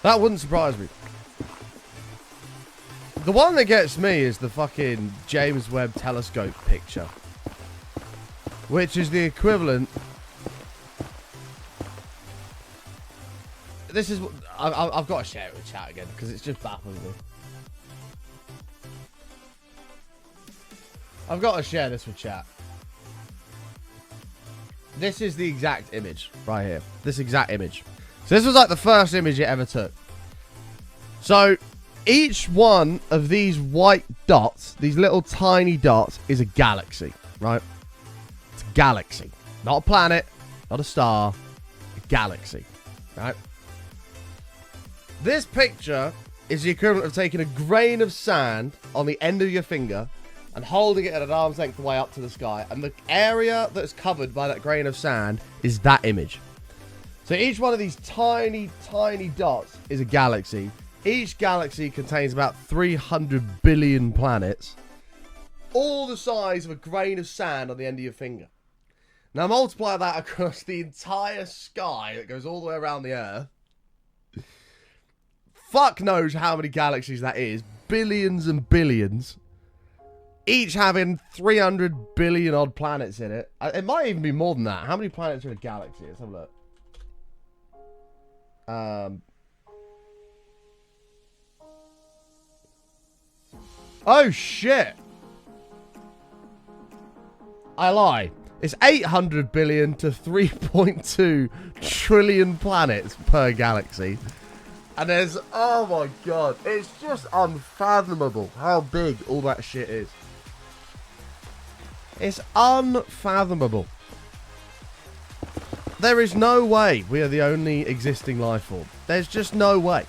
That wouldn't surprise me. The one that gets me is the fucking James Webb Telescope picture. Which is the equivalent... This is... I've got to share it with chat again, because it's just baffling me. I've got to share this with chat. This is the exact image right here. This exact image. So this was like the first image it ever took. So each one of these white dots, these little tiny dots, is a galaxy, right? It's a galaxy. Not a planet, not a star, a galaxy, right? This picture is the equivalent of taking a grain of sand on the end of your finger and holding it at an arm's length way up to the sky. And the area that's covered by that grain of sand is that image. So each one of these tiny, tiny dots is a galaxy. Each galaxy contains about 300 billion planets. All the size of a grain of sand on the end of your finger. Now multiply that across the entire sky that goes all the way around the Earth. Fuck knows how many galaxies that is. Billions and billions. Each having 300 billion odd planets in it. It might even be more than that. How many planets are in a galaxy? Let's have a look. Oh shit. I lie. It's 800 billion to 3.2 trillion planets per galaxy. And there's, oh my god, it's just unfathomable how big all that shit is. It's unfathomable. There is no way we are the only existing life form. There's just no way.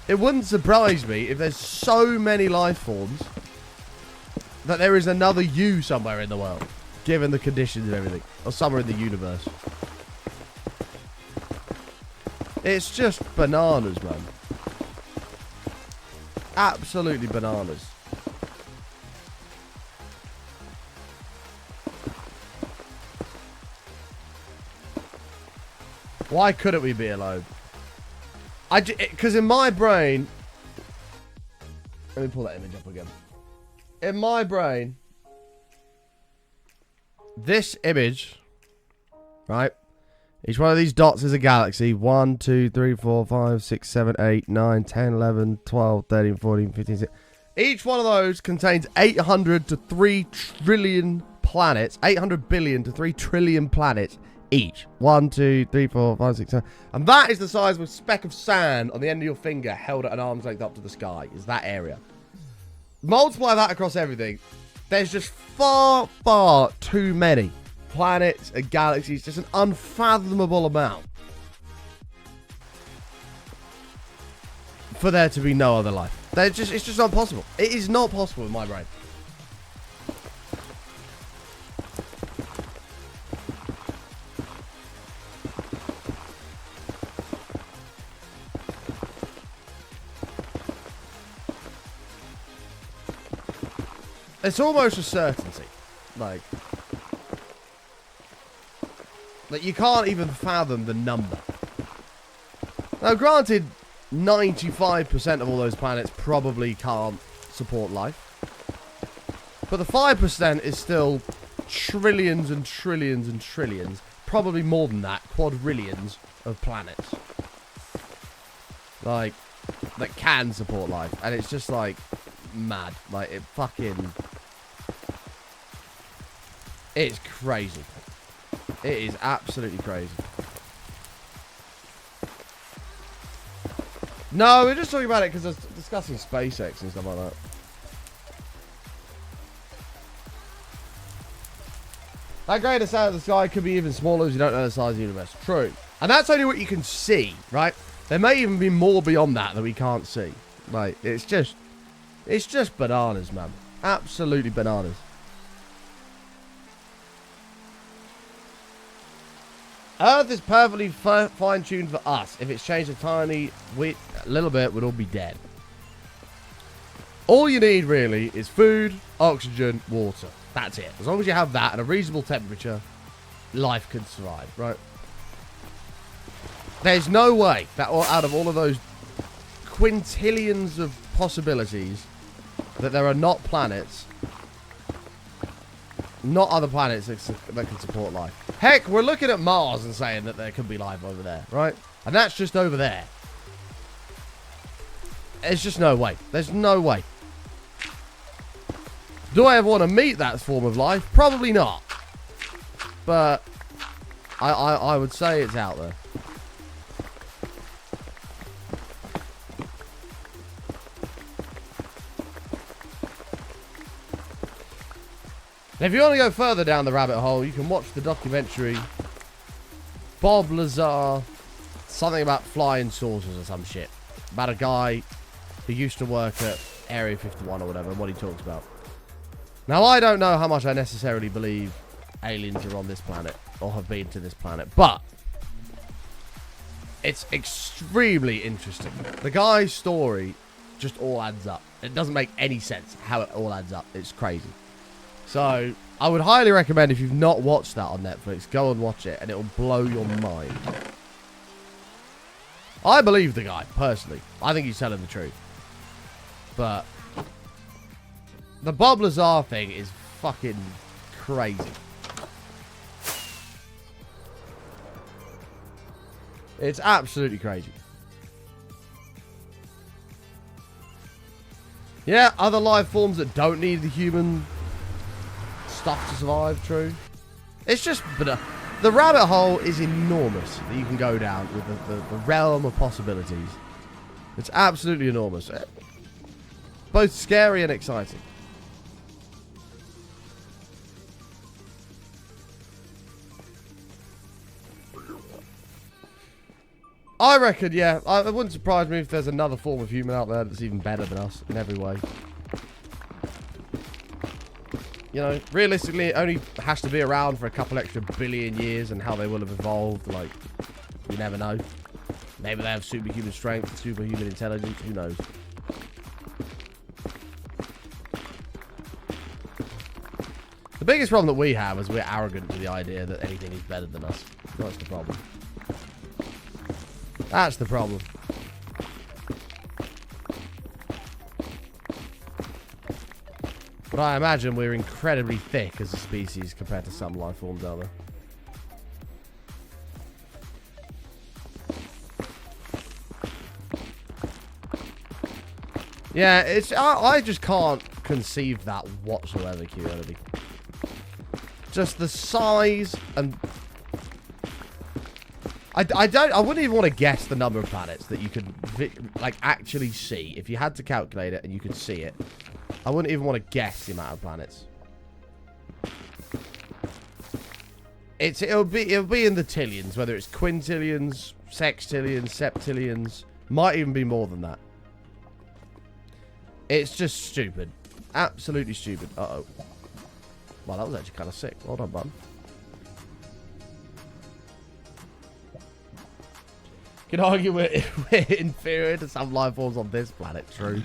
It wouldn't surprise me if there's so many life forms that there is another you somewhere in the world, given the conditions and everything, or somewhere in the universe. It's just bananas, man. Absolutely bananas. Why couldn't we be alone? Because in my brain... Let me pull that image up again. In my brain, this image, right? Each one of these dots is a galaxy. 1, 2, 3, 4, 5, 6, 7, 8, 9, 10, 11, 12, 13, 14, 15, 16. Each one of those contains 800 to 3 trillion planets. 800 billion to 3 trillion planets each. 1, 2, 3, 4, 5, 6, 7. And that is the size of a speck of sand on the end of your finger held at an arm's length up to the sky. Is that area. Multiply that across everything. There's just far, far too many planets and galaxies. Just an unfathomable amount for there to be no other life. It's just not possible. It is not possible in my brain. It's almost a certainty. Like you can't even fathom the number. Now, granted, 95% of all those planets probably can't support life. But the 5% is still trillions and trillions and trillions. Probably more than that, quadrillions of planets. like, that can support life. And it's just, like, mad. Like, it fucking... It's crazy. It is absolutely crazy. No, we're just talking about it because I was discussing SpaceX and stuff like that. That grain of sand in the sky could be even smaller as you don't know the size of the universe. True. And that's only what you can see, right? There may even be more beyond that we can't see. Like, it's just bananas, man. Absolutely bananas. Earth is perfectly fine-tuned for us. If it's changed a little bit, we'd all be dead. All you need, really, is food, oxygen, water. That's it. As long as you have that at a reasonable temperature, life can survive, right? There's no way that out of all of those quintillions of possibilities that there are not planets, not other planets that can support life. Heck, we're looking at Mars and saying that there could be life over there, right? And that's just over there. There's just no way. There's no way. Do I ever want to meet that form of life? Probably not. But I would say it's out there. If you want to go further down the rabbit hole, you can watch the documentary Bob Lazar, something about flying saucers or some shit. About a guy who used to work at Area 51 or whatever, and what he talks about. Now, I don't know how much I necessarily believe aliens are on this planet, or have been to this planet, but it's extremely interesting. The guy's story just all adds up. It doesn't make any sense how it all adds up. It's crazy. So, I would highly recommend, if you've not watched that on Netflix, go and watch it, and it'll blow your mind. I believe the guy, personally. I think he's telling the truth. But the Bob Lazar thing is fucking crazy. It's absolutely crazy. Yeah, other life forms that don't need the human stuff to survive, true. It's just, but the rabbit hole is enormous that you can go down with the realm of possibilities. It's absolutely enormous. Both scary and exciting. I reckon, yeah. It wouldn't surprise me if there's another form of human out there that's even better than us in every way. You know, realistically, it only has to be around for a couple extra billion years, and how they will have evolved, like, you never know. Maybe they have superhuman strength, superhuman intelligence, who knows. The biggest problem that we have is we're arrogant to the idea that anything is better than us. That's the problem. That's the problem. But I imagine we're incredibly thick as a species compared to some life forms out there. Yeah, it's I just can't conceive that whatsoever, Q-Energy. Just the size and I wouldn't even want to guess the number of planets that you could like actually see if you had to calculate it and you could see it. I wouldn't even want to guess the amount of planets. It'll be in the tillions, whether it's quintillions, sextillions, septillions, might even be more than that. It's just stupid. Absolutely stupid. Uh-oh. Well, that was actually kind of sick. Well done, bud. You can argue we're inferior to some life forms on this planet. True.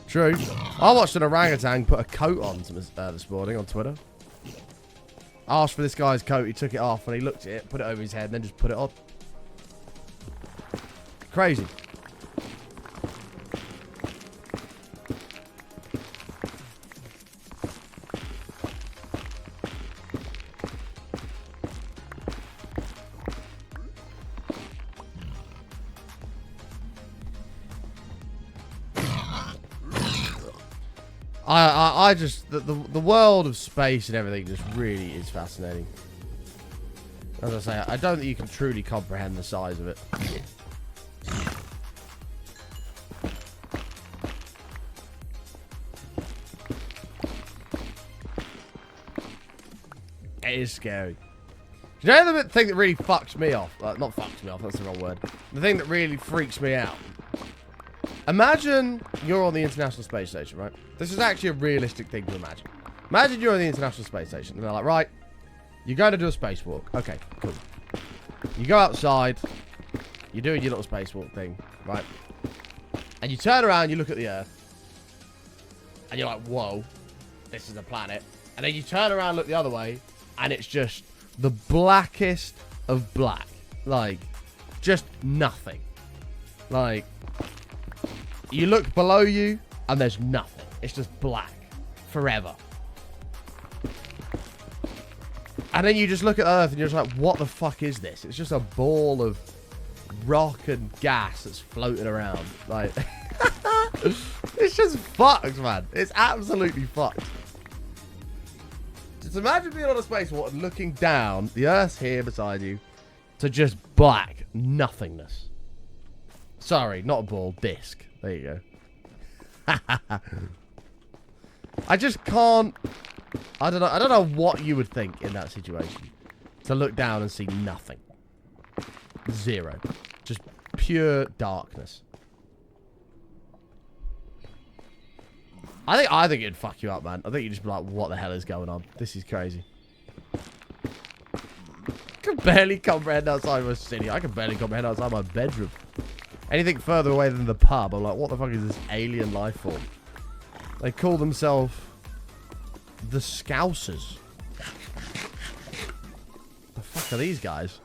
True. I watched an orangutan put a coat on this morning on Twitter. I asked for this guy's coat. He took it off and he looked at it, put it over his head, and then just put it on. Crazy. I just the world of space and everything just really is fascinating. As I say, I don't think you can truly comprehend the size of it. It is scary. You know the thing that really fucks me off? Not fucks me off, that's the wrong word. The thing that really freaks me out. Imagine you're on the International Space Station, right? This is actually a realistic thing to imagine. Imagine you're on the International Space Station, and they're like, right, you're going to do a spacewalk. Okay, cool. You go outside, you're doing your little spacewalk thing, right? And you turn around, you look at the Earth, and you're like, whoa, this is a planet. And then you turn around, look the other way, and it's just the blackest of black. Like, just nothing. Like, you look below you, and there's nothing. It's just black. Forever. And then you just look at Earth, and you're just like, what the fuck is this? It's just a ball of rock and gas that's floating around. Like, it's just fucked, man. It's absolutely fucked. Just imagine being on a spacewalk and looking down, the Earth's here beside you, to just black nothingness. Sorry, not a ball, disc. There you go. I just can't. I don't know what you would think in that situation. To look down and see nothing. Zero. Just pure darkness. I think it'd fuck you up, man. I think you'd just be like, what the hell is going on? This is crazy. I can barely comprehend outside my city. I can barely comprehend outside my bedroom. Anything further away than the pub, I'm like, what the fuck is this alien life form? They call themselves the Scousers. The fuck are these guys?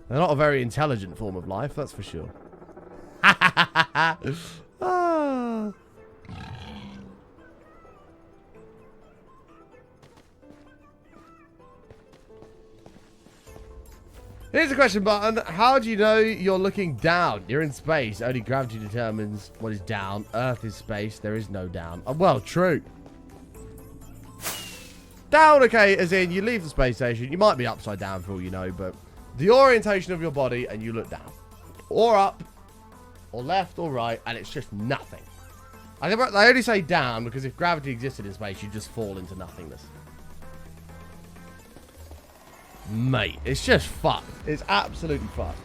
They're not a very intelligent form of life, that's for sure. Ah. Here's a question button. How do you know you're looking down? You're in space. Only gravity determines what is down. Earth is space. There is no down. Well, true. Down, okay, as in you leave the space station. You might be upside down for all you know, but the orientation of your body and you look down. Or up. Or left or right. And it's just nothing. They only say down because if gravity existed in space, you'd just fall into nothingness. Mate, it's just fucked. It's absolutely fucked.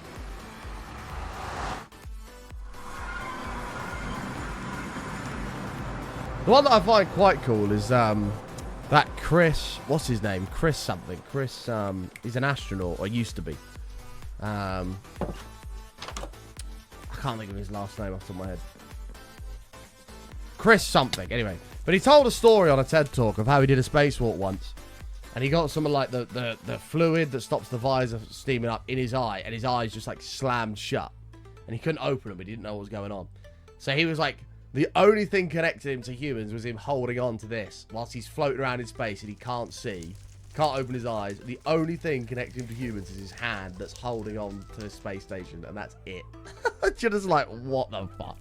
The one that I find quite cool is that Chris, what's his name? Chris something. Chris, he's an astronaut, or used to be. I can't think of his last name off the top of my head. Chris something, anyway. But he told a story on a TED Talk of how he did a spacewalk once. And he got some of like the fluid that stops the visor steaming up in his eye. And his eyes just like slammed shut. And he couldn't open them. He didn't know what was going on. So he was like, the only thing connecting him to humans was him holding on to this. Whilst he's floating around in space and he can't see. Can't open his eyes. The only thing connecting him to humans is his hand that's holding on to the space station. And that's it. You're just like, what the fuck?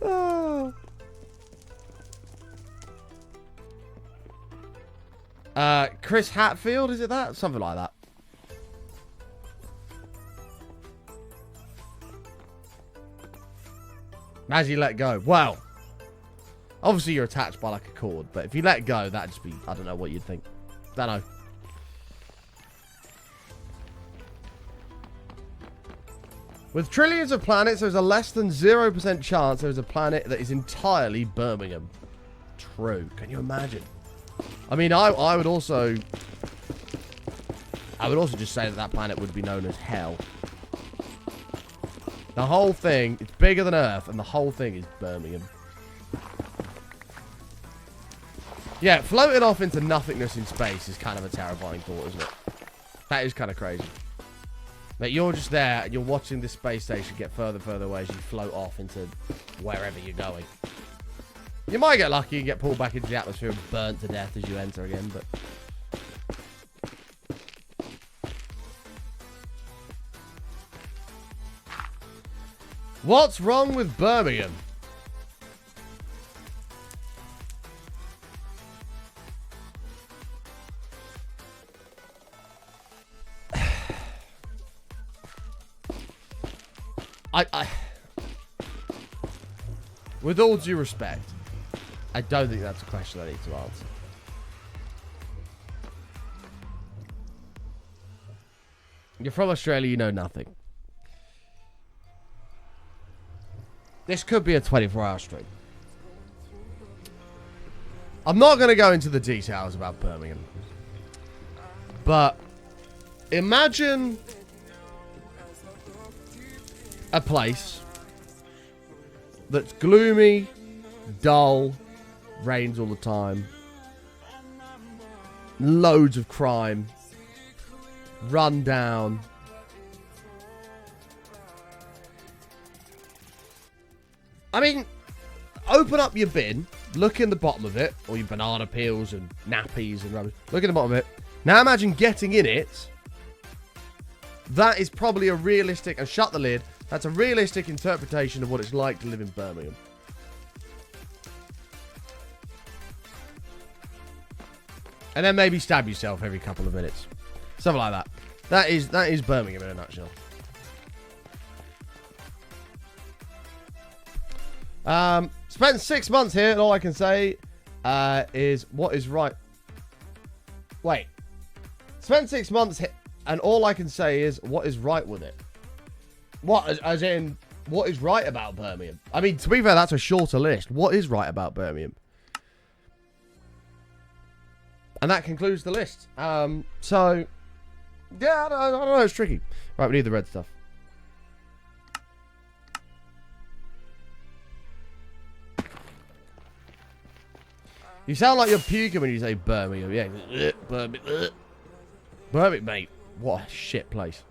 Oh. Chris Hatfield, is it that? Something like that. As you let go. Well, obviously you're attached by like a cord, but if you let go, that'd just be, I don't know what you'd think. Don't know. With trillions of planets, there's a less than 0% chance there's a planet that is entirely Birmingham. True. Can you imagine? I mean, I would also just say that planet would be known as Hell. The whole thing, it's bigger than Earth, and the whole thing is Birmingham. Yeah, floating off into nothingness in space is kind of a terrifying thought, isn't it? That is kind of crazy. That you're just there, and you're watching this space station get further and further away as you float off into wherever you're going. You might get lucky and get pulled back into the atmosphere and burnt to death as you enter again, but... What's wrong with Birmingham? with all due respect, I don't think that's a question I need to answer. You're from Australia, you know nothing. This could be a 24-hour stream. I'm not going to go into the details about Birmingham. But imagine a place that's gloomy, dull, rains all the time, loads of crime, run down. I mean, open up your bin, look in the bottom of it, or your banana peels and nappies and rubbish. Look in the bottom of it. Now imagine getting in it. That is probably a realistic, and shut the lid, that's a realistic interpretation of what it's like to live in Birmingham. And then maybe stab yourself every couple of minutes. Something like that. That is Birmingham in a nutshell. Spent 6 months here, and all I can say is what is right. Wait. Spent 6 months here, and all I can say is what is right with it. What, as in, what is right about Birmingham? I mean, to be fair, that's a shorter list. What is right about Birmingham? And that concludes the list. So, yeah, I don't know. It's tricky. Right, we need the red stuff. You sound like you're puking when you say Birmingham. Yeah, Birmingham. Birmingham, mate. What a shit place.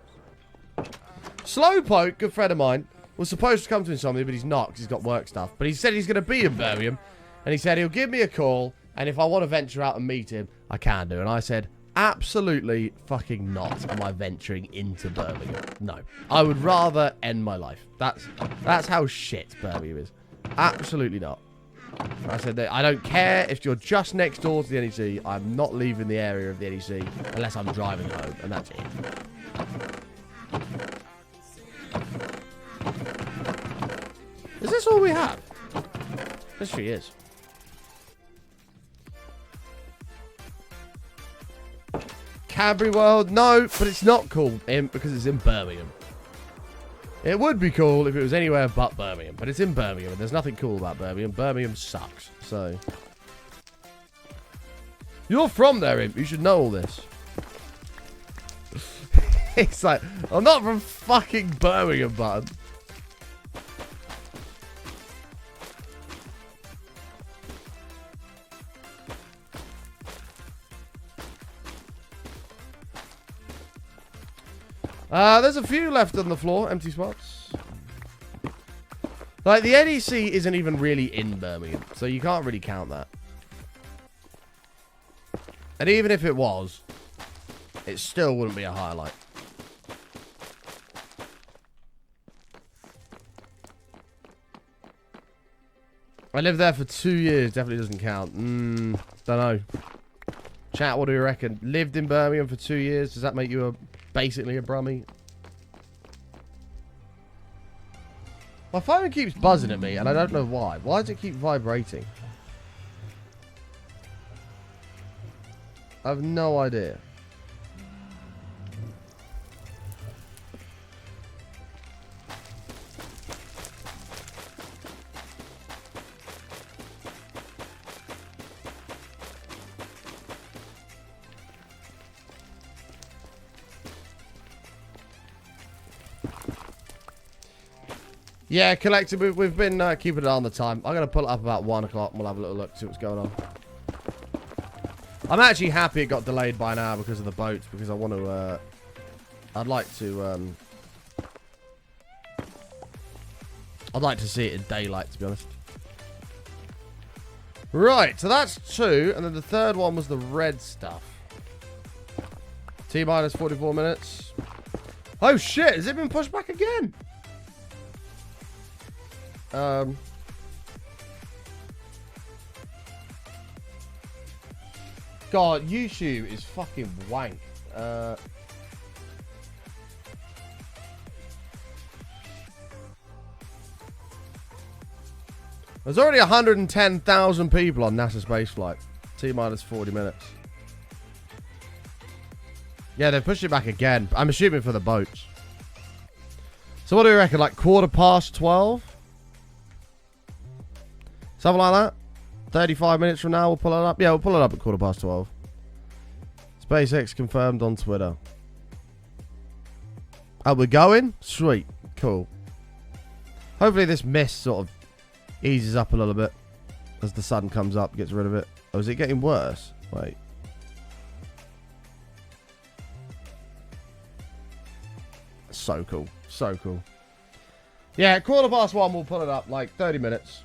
Slowpoke, good friend of mine, was supposed to come to Insomnia, but he's not because he's got work stuff. But he said he's going to be in Birmingham, and he said he'll give me a call, and if I want to venture out and meet him, I can do. And I said, absolutely fucking not am I venturing into Birmingham. No. I would rather end my life. That's how shit Birmingham is. Absolutely not. I said that I don't care if you're just next door to the NEC. I'm not leaving the area of the NEC unless I'm driving home, and that's it. Is this all we have? This she is. Cadbury World? No, but it's not cool because it's in Birmingham. It would be cool if it was anywhere but Birmingham, but it's in Birmingham, and there's nothing cool about Birmingham. Birmingham sucks, so... You're from there, Imp. You should know all this. It's like, I'm not from fucking Birmingham, bud. There's a few left on the floor, empty spots. Like, the NEC isn't even really in Birmingham, so you can't really count that. And even if it was, it still wouldn't be a highlight. I lived there for 2 years, definitely doesn't count. Don't know. Chat, what do you reckon? Lived in Birmingham for 2 years, does that make you basically a brummie? My phone keeps buzzing at me, and I don't know why. Why does it keep vibrating? I have no idea. Yeah, collective, we've been keeping an eye on the time. I'm going to pull it up about 1 o'clock and we'll have a little look, see what's going on. I'm actually happy it got delayed by an hour because of the boats, because I want to, I'd like to see it in daylight, to be honest. Right, so that's 2, and then the third one was the red stuff. T-minus 44 minutes. Oh shit, has it been pushed back again? God, YouTube is fucking wank. There's already 110,000 people on NASA spaceflight. T-minus 40 minutes. Yeah, they pushed it back again. I'm assuming for the boats. So what do we reckon? Like 12:15? Something like that? 35 minutes from now, we'll pull it up. Yeah, we'll pull it up at 12:15. SpaceX confirmed on Twitter. Oh, we're going? Sweet. Cool. Hopefully this mist sort of eases up a little bit as the sun comes up, gets rid of it. Oh, is it getting worse? Wait. So cool. So cool. Yeah, 1:15 we'll pull it up. Like 30 minutes.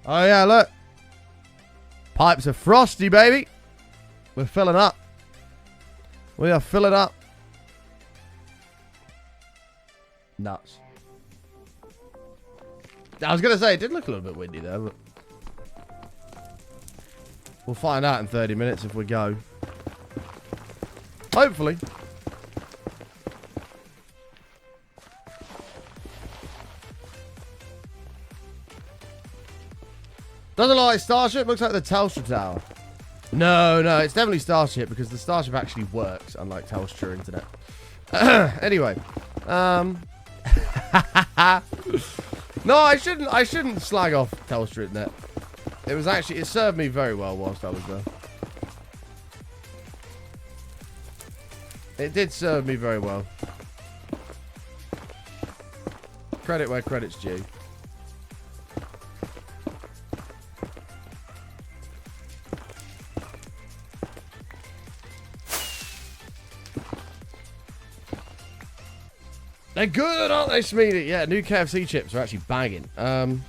Oh, yeah, look. Pipes are frosty, baby. We're filling up. We are filling up. Nuts. I was going to say, it did look a little bit windy there, but we'll find out in 30 minutes if we go. Hopefully. Doesn't look like Starship, looks like the Telstra Tower. No, it's definitely Starship because the Starship actually works, unlike Telstra Internet. Anyway, no, I shouldn't slag off Telstra Internet. It served me very well whilst I was there. It did serve me very well. Credit where credit's due. They're good, aren't they, Smeedy? Yeah, new KFC chips are actually banging. Do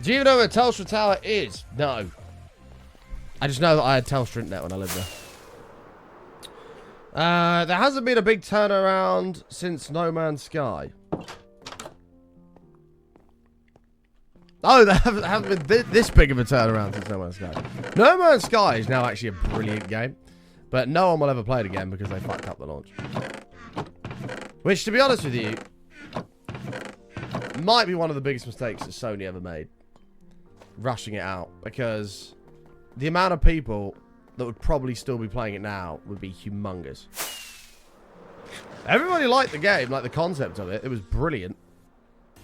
you even know where Telstra Tower is? No. I just know that I had Telstra Internet when I lived there. There hasn't been a big turnaround since No Man's Sky. Oh, there haven't been this big of a turnaround since No Man's Sky. No Man's Sky is now actually a brilliant game. But no one will ever play it again because they fucked up the launch. Which, to be honest with you, might be one of the biggest mistakes that Sony ever made. Rushing it out. Because the amount of people that would probably still be playing it now would be humongous. Everybody liked the game, like the concept of it. It was brilliant.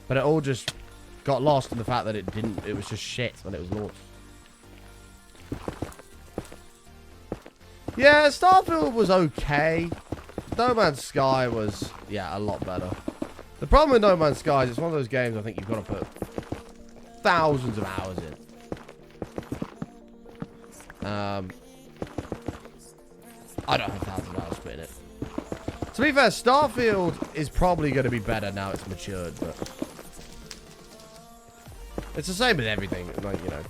But it all just got lost in the fact that it was just shit when it was launched. Yeah, Starfield was okay. No Man's Sky was, yeah, a lot better. The problem with No Man's Sky is it's one of those games I think you've got to put thousands of hours in. I don't have thousands of hours put in it. To be fair, Starfield is probably going to be better now it's matured, but it's the same with everything, like, you know.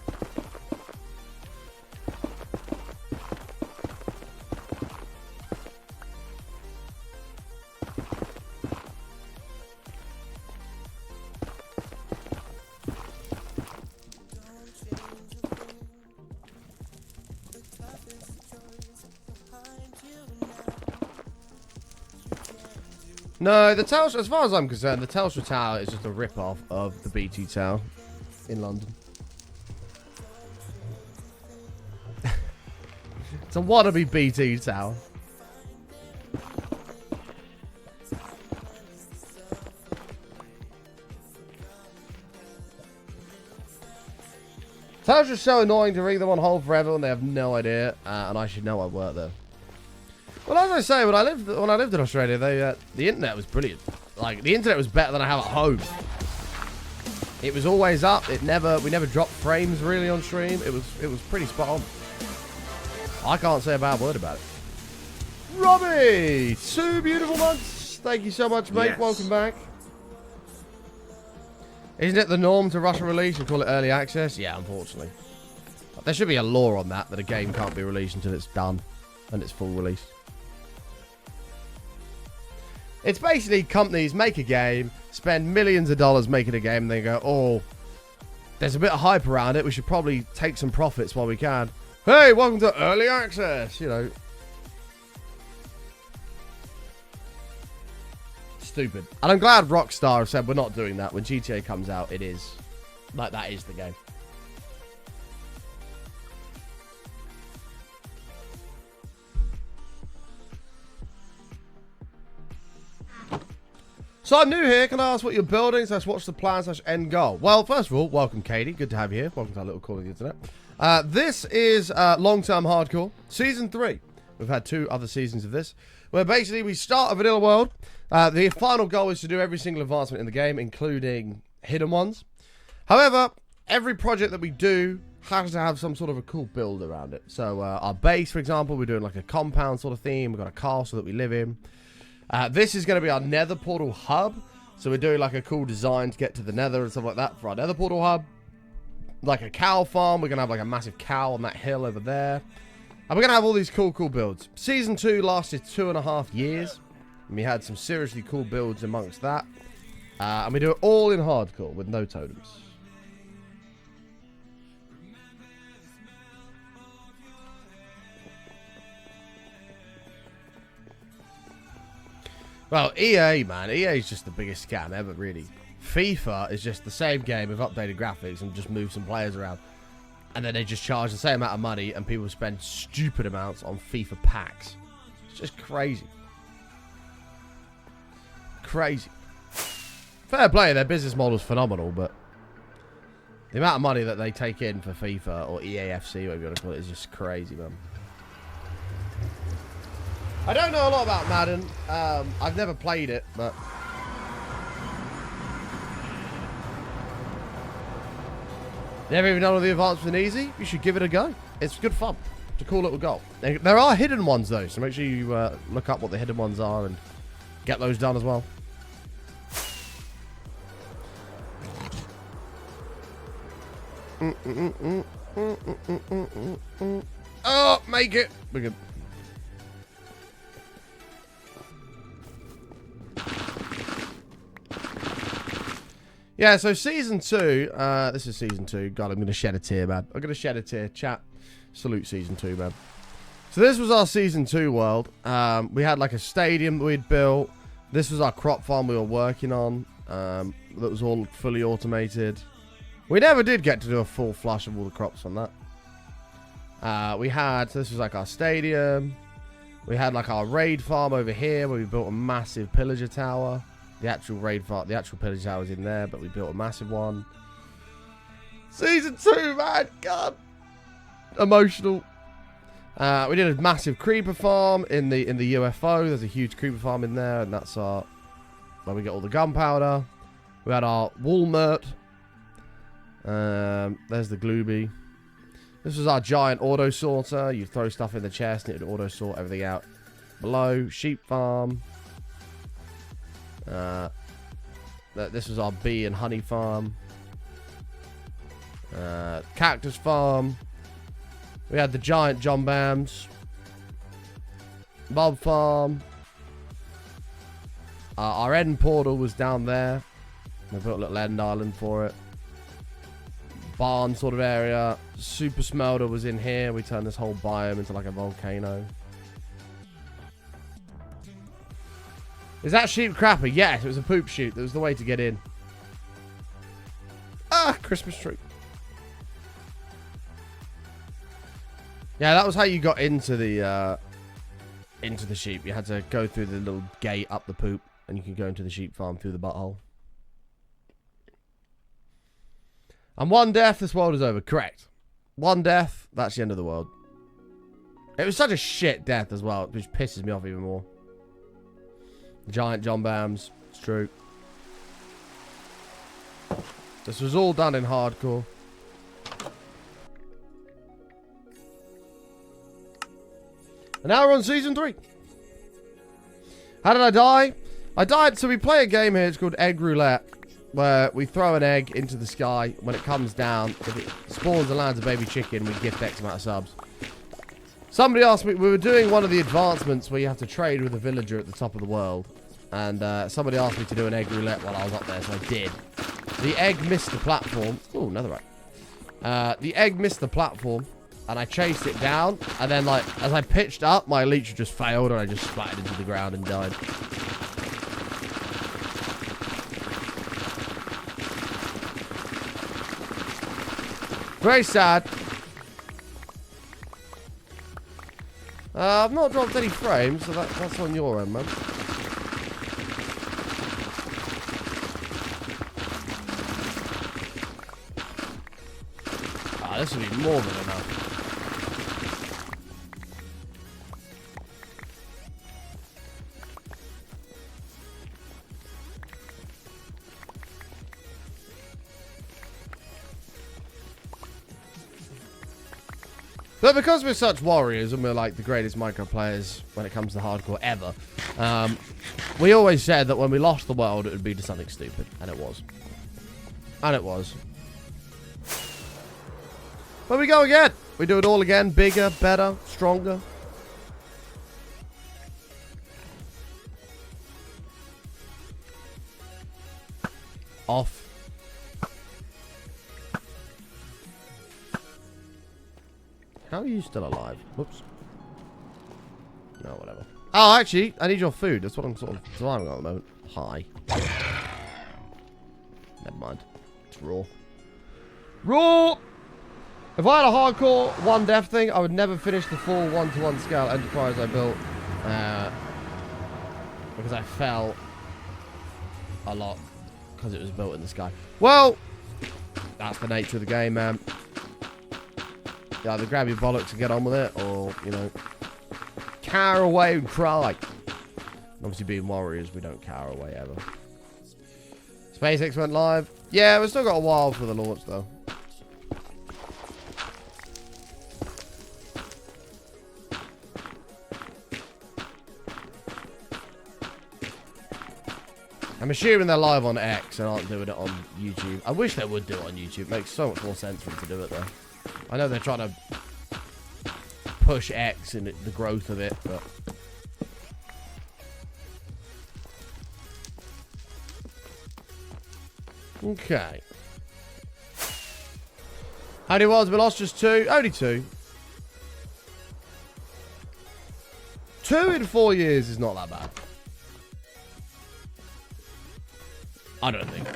No, the Telstra, as far as I'm concerned, the Telstra Tower is just a rip-off of the BT Tower in London. It's a wannabe BT Tower. Telstra's so annoying to ring them on hold forever when they have no idea, and I should know I work there. Well, as I say, when I lived in Australia, the internet was brilliant. Like, the internet was better than I have at home. It was always up. We never dropped frames really on stream. It was pretty spot on. I can't say a bad word about it. Robbie, 2 beautiful months. Thank you so much, mate. Yes. Welcome back. Isn't it the norm to rush a release and call it early access? Yeah, unfortunately. There should be a law on that a game can't be released until it's done and it's full release. It's basically companies make a game, spend millions of dollars making a game, and they go, oh, there's a bit of hype around it. We should probably take some profits while we can. Hey, welcome to early access, you know. stupid. And I'm glad Rockstar have said we're not doing that. When GTA comes out, it is. Like, that is the game. So I'm new here. Can I ask what you're building? So what's the plan / end goal? Well, first of all, welcome, Katie. Good to have you here. Welcome to our little corner of the internet. This is long-term hardcore. Season 3. We've had 2 other seasons of this, where basically we start a vanilla world. The final goal is to do every single advancement in the game, including hidden ones. However, every project that we do has to have some sort of a cool build around it. So our base, for example, we're doing like a compound sort of theme. We've got a castle that we live in. This is going to be our nether portal hub. So we're doing like a cool design to get to the nether and stuff like that for our nether portal hub. Like a cow farm. We're going to have like a massive cow on that hill over there. And we're going to have all these cool builds. Season 2 lasted 2.5 years. And we had some seriously cool builds amongst that. And we do it all in hardcore with no totems. Well, EA, man. EA is just the biggest scam ever, really. FIFA is just the same game with updated graphics and just move some players around. And then they just charge the same amount of money and people spend stupid amounts on FIFA packs. It's just crazy. Crazy. Fair play, their business model is phenomenal, but the amount of money that they take in for FIFA or EAFC, whatever you want to call it, is just crazy, man. I don't know a lot about Madden. I've never played it, but... Never even done all the advancements in easy? You should give it a go. It's good fun. It's a cool little goal. There are hidden ones, though, so make sure you look up what the hidden ones are and get those done as well. Oh, make it! We're good. Yeah, so Season 2, this is Season 2. God, I'm going to shed a tear, man. I'm going to shed a tear. Chat, salute Season 2, man. So this was our Season 2 world. We had like a stadium that we'd built. This was our crop farm we were working on. That was all fully automated. We never did get to do a full flush of all the crops on that. We had, so this was like our stadium. We had like our raid farm over here where we built a massive pillager tower. The actual raid farm, the actual pillager tower was in there, but we built a massive one. Season 2, man, God, emotional. We did a massive creeper farm in the UFO. There's a huge creeper farm in there, and that's our where we get all the gunpowder. We had our Walmart. There's the Glooby. This was our giant auto sorter. You throw stuff in the chest and it would auto sort everything out below. Sheep farm. This was our bee and honey farm. Cactus farm. We had the giant John Bams. Bob farm. Our end portal was down there. We built a little end island for it. Barn sort of area. Super smelter was in here. We turned this whole biome into like a volcano. Is that sheep crapper? Yes, it was a poop chute. That was the way to get in. Ah, Christmas tree. Yeah, that was how you got into the sheep. You had to go through the little gate up the poop, and you can go into the sheep farm through the butthole. And one death, this world is over. Correct. One death, that's the end of the world. It was such a shit death as well, which pisses me off even more. Giant John Bams. It's true. This was all done in hardcore. And now we're on Season 3. How did I die? I died, so we play a game here, it's called Egg Roulette, where we throw an egg into the sky. When it comes down, if it spawns and lands a baby chicken, we gift X amount of subs. Somebody asked me, we were doing one of the advancements where you have to trade with a villager at the top of the world. And somebody asked me to do an egg roulette while I was up there, so I did. The egg missed the platform. Oh, another right. The egg missed the platform, and I chased it down. And then, like, as I pitched up, my leech just failed, and I just splattered into the ground and died. Very sad. I've not dropped any frames, so that's on your end, man. This will be more than enough. But because we're such warriors and we're like the greatest Minecraft players when it comes to hardcore ever, we always said that when we lost the world, it would be to something stupid. And it was. And it was. But we go again. We do it all again. Bigger, better, stronger. Off. How are you still alive? Whoops. No, whatever. Oh, actually, I need your food. That's what I'm sort of surviving on at the moment. Hi. Never mind. It's raw. Raw! If I had a hardcore one death thing, I would never finish the full 1-to-1 scale enterprise I built. Because I fell a lot. Because it was built in the sky. Well, that's the nature of the game, man. You either grab your bollocks and get on with it, or, you know, cower away and cry. Obviously, being warriors, we don't cower away ever. SpaceX went live. Yeah, we've still got a while for the launch, though. I'm assuming they're live on X and aren't doing it on YouTube. I wish they would do it on YouTube. It makes so much more sense for them to do it, though. I know they're trying to push X and the growth of it, but... Okay. How many worlds have we lost? Just 2? Only 2. 2 in 4 years is not that bad. I don't think.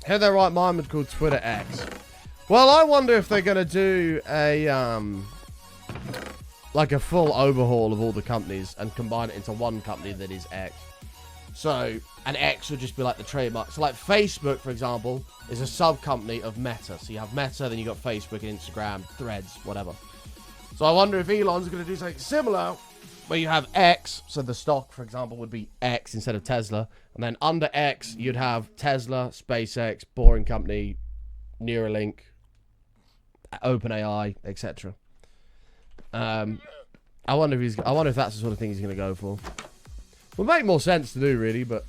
Had their right mind would call Twitter X. Well, I wonder if they're gonna do a like a full overhaul of all the companies and combine it into one company that is X. So an X would just be like the trademark. So like Facebook, for example, is a sub-company of Meta. So you have Meta, then you got Facebook and Instagram, Threads, whatever. So I wonder if Elon's going to do something similar, where you have X. So the stock, for example, would be X instead of Tesla. And then under X, you'd have Tesla, SpaceX, Boring Company, Neuralink, OpenAI, etc. I wonder if that's the sort of thing he's going to go for. Would make more sense to do, really, but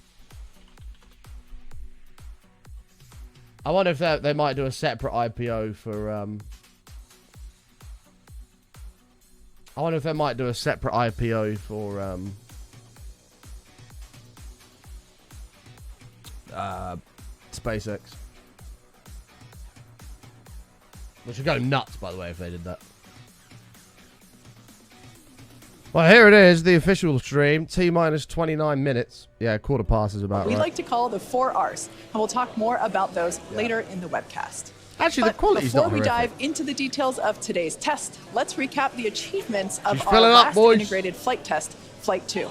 I wonder if they might do a separate IPO for I wonder if they might do a separate IPO for SpaceX. Which would go nuts, by the way, if they did that. Well, here it is, the official stream. T-minus 29 minutes. Yeah, quarter past is about we right. like to call the 4 Rs, and we'll talk more about those later in the webcast. Actually, the quality's not horrific. Before we dive into the details of today's test, let's recap the achievements of She's our filling up, last boys. integrated flight test, Flight 2.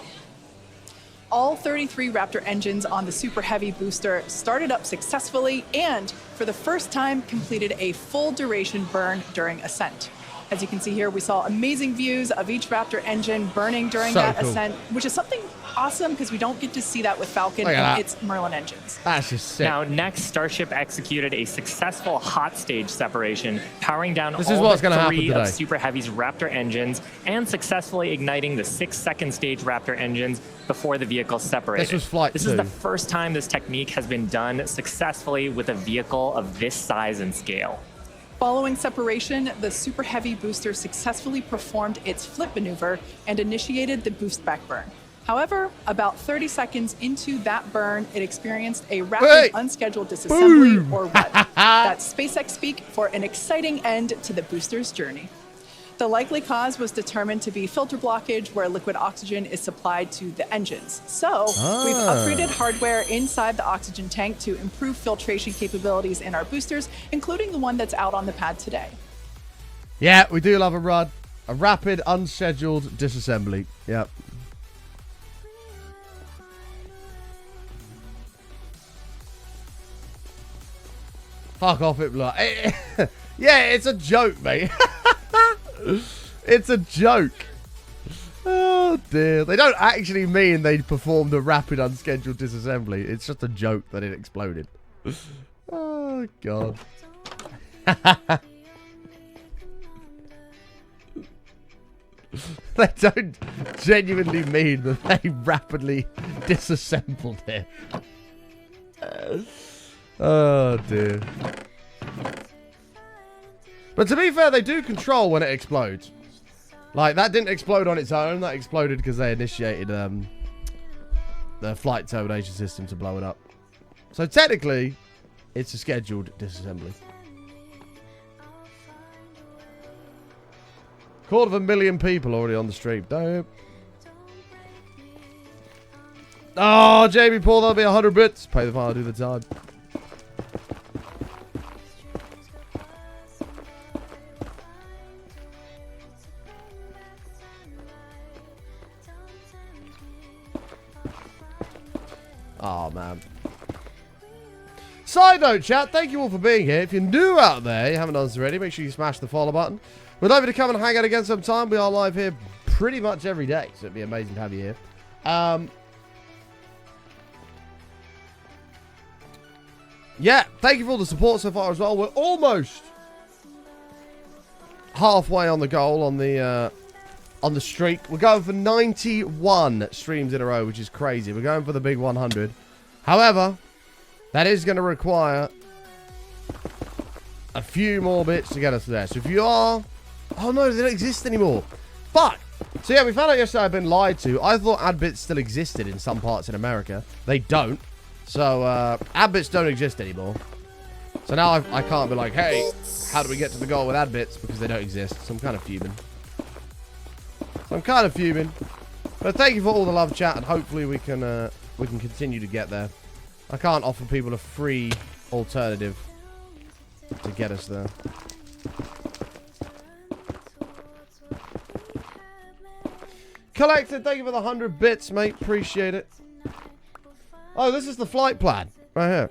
All 33 Raptor engines on the Super Heavy booster started up successfully and, for the first time, completed a full duration burn during ascent. As you can see here, we saw amazing views of each Raptor engine burning during that ascent, which is something awesome because we don't get to see that with Falcon and its Merlin engines. That's just sick. Now, next, Starship executed a successful hot stage separation, powering down all what's gonna happen 3 today. of Super Heavy's Raptor engines and successfully igniting the 6 second stage Raptor engines before the vehicle separated. This was Flight 2. This is the first time this technique has been done successfully with a vehicle of this size and scale. Following separation, the Super Heavy booster successfully performed its flip maneuver and initiated the boost back burn. However, about 30 seconds into that burn, it experienced a rapid unscheduled disassembly, or what? That's SpaceX speak for an exciting end to the booster's journey. The likely cause was determined to be filter blockage where liquid oxygen is supplied to the engines. So we've upgraded hardware inside the oxygen tank to improve filtration capabilities in our boosters, including the one that's out on the pad today. Yeah, we do love a run. A rapid, unscheduled disassembly. Yep. Fuck off, it blood. Yeah, it's a joke, mate. It's a joke. Oh, dear. They don't actually mean they performed a rapid, unscheduled disassembly. It's just a joke that it exploded. Oh, God. They don't genuinely mean that they rapidly disassembled it. Oh, dear. But to be fair, they do control when it explodes. Like, that didn't explode on its own. That exploded because they initiated the flight termination system to blow it up. So technically, it's a scheduled disassembly. 250,000 people already on the stream. Dope. Oh, Jamie Paul, that'll be 100 bits. Pay the file, do the time. Oh, man. Side note, chat, thank you all for being here. If you're new out there, you haven't done this already, make sure you smash the follow button. We'd love you to come and hang out again sometime. We are live here pretty much every day, so it'd be amazing to have you here. Yeah, thank you for all the support so far as well. We're almost halfway on the goal on the streak. We're going for 91 streams in a row, which is crazy. We're going for the big 100. However, that is going to require a few more bits to get us there. So if you are... Oh, no, they don't exist anymore. Fuck. So, yeah, we found out yesterday I've been lied to. I thought AdBits still existed in some parts in America. They don't. So, AdBits don't exist anymore. So now I can't be like, hey, how do we get to the goal with AdBits? Because they don't exist. So I'm kind of fuming. But thank you for all the love, chat, and hopefully we can continue to get there. I can't offer people a free alternative to get us there. Collected, thank you for the 100 bits, mate. Appreciate it. Oh, this is the flight plan right here.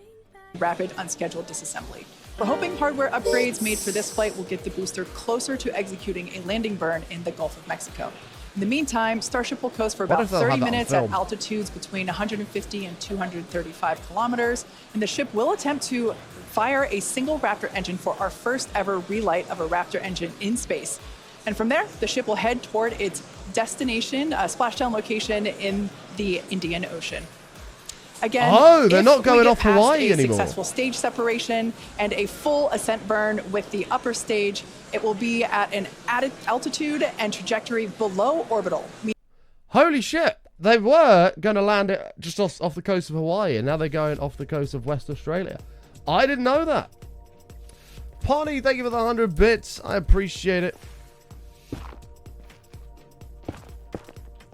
Rapid, unscheduled disassembly. We're hoping hardware upgrades made for this flight will get the booster closer to executing a landing burn in the Gulf of Mexico. In the meantime, Starship will coast for about 30 minutes at altitudes between 150 and 235 kilometers, and the ship will attempt to fire a single Raptor engine for our first ever relight of a Raptor engine in space. And from there, the ship will head toward its destination, splashdown location in the Indian Ocean. Again, they're not going off Hawaii anymore. Successful stage separation and a full ascent burn with the upper stage, it will be at an added altitude and trajectory below orbital. Holy shit. They were going to land it just off the coast of Hawaii, and now they're going off the coast of West Australia. I didn't know that. Polly, thank you for the 100 bits. I appreciate it.